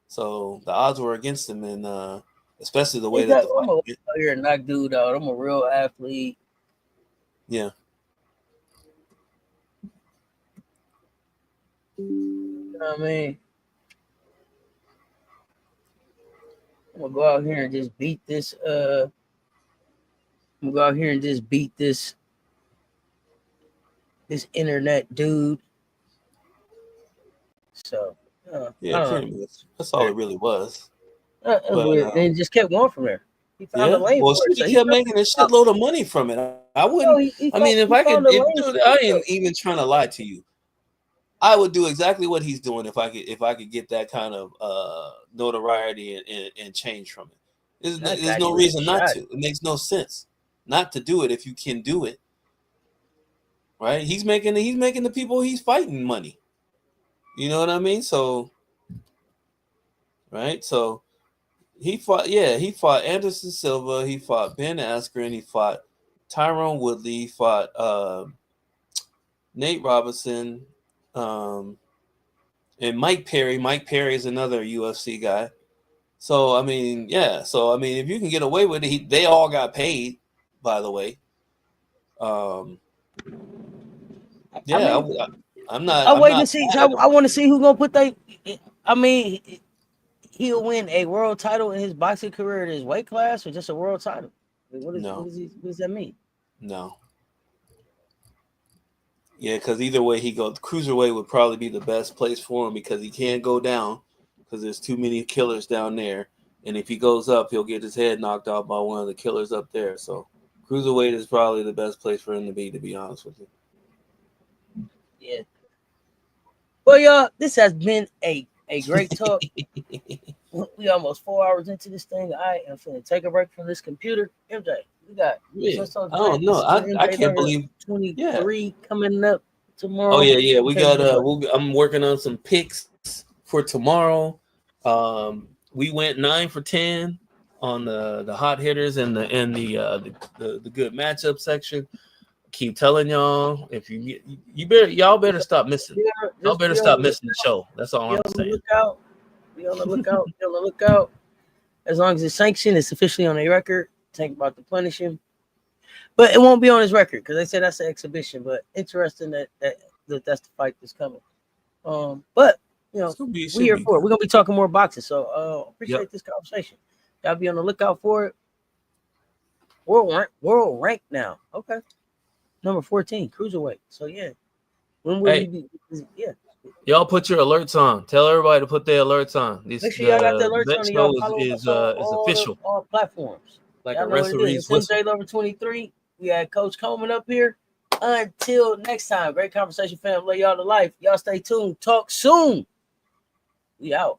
So the odds were against him, and especially the way that the I'm fight. here and knock dude out. I'm a real athlete. Yeah. You know what I mean? I'm gonna go out here and just beat this. I'm gonna go out here and just beat this internet dude. So Yeah, pretty much. That's all it really was. But weird. And it just kept going from there. He found a yeah, lane well, for it. he So kept making a shitload of money from it. I wouldn't. I mean, if I could, dude, I ain't even trying to lie to you. I would do exactly what he's doing if I could get that kind of notoriety and change from it. There's no reason not to. It makes no sense not to do it if you can do it. Right? He's making the people he's fighting money. You know what I mean? So, right? So he fought Anderson Silva, he fought Ben Askren, he fought Tyrone Woodley, he fought Nate Robinson, and Mike Perry. Mike Perry is another UFC guy. So I mean, yeah. So I mean, if you can get away with it, they all got paid. By the way, yeah. I'm not. I'm waiting to see. I want to see who's gonna put they. I mean, he'll win a world title in his boxing career in his weight class, or just a world title. What does that mean? No. Yeah, because either way he goes, cruiserweight would probably be the best place for him because he can't go down because there's too many killers down there. And if he goes up, he'll get his head knocked out by one of the killers up there. So cruiserweight is probably the best place for him to be honest with you. Yeah. Well, y'all, this has been a great talk. We almost 4 hours into this thing. I am finna take a break from this computer. MJ, we got. Yeah. I don't know. I can't believe 23 coming up tomorrow. Oh yeah. We got I'm working on some picks for tomorrow. We went 9 for 10 on the hot hitters and the good matchup section. Keep telling y'all, if y'all better stop missing. Y'all better stop missing the show. That's all I'm saying. Be on the lookout. Be on the lookout. As long as it's sanctioned, it's officially on a record. Think about to punish him, but it won't be on his record because they said that's an exhibition. But interesting that's the fight that's coming. But we here for it. We're gonna be talking more boxing. So appreciate this conversation. Y'all be on the lookout for it. World rank now. Okay. Number 14, cruiserweight. So yeah. When will he be? Yeah. Y'all put your alerts on. Tell everybody to put their alerts on. Make sure y'all got the alerts on. Y'all follow is official. All platforms. Like y'all a referee's whistle. MJ Lover 23. We had Coach Coleman up here. Until next time, great conversation, fam. Love y'all to life. Y'all stay tuned. Talk soon. We out.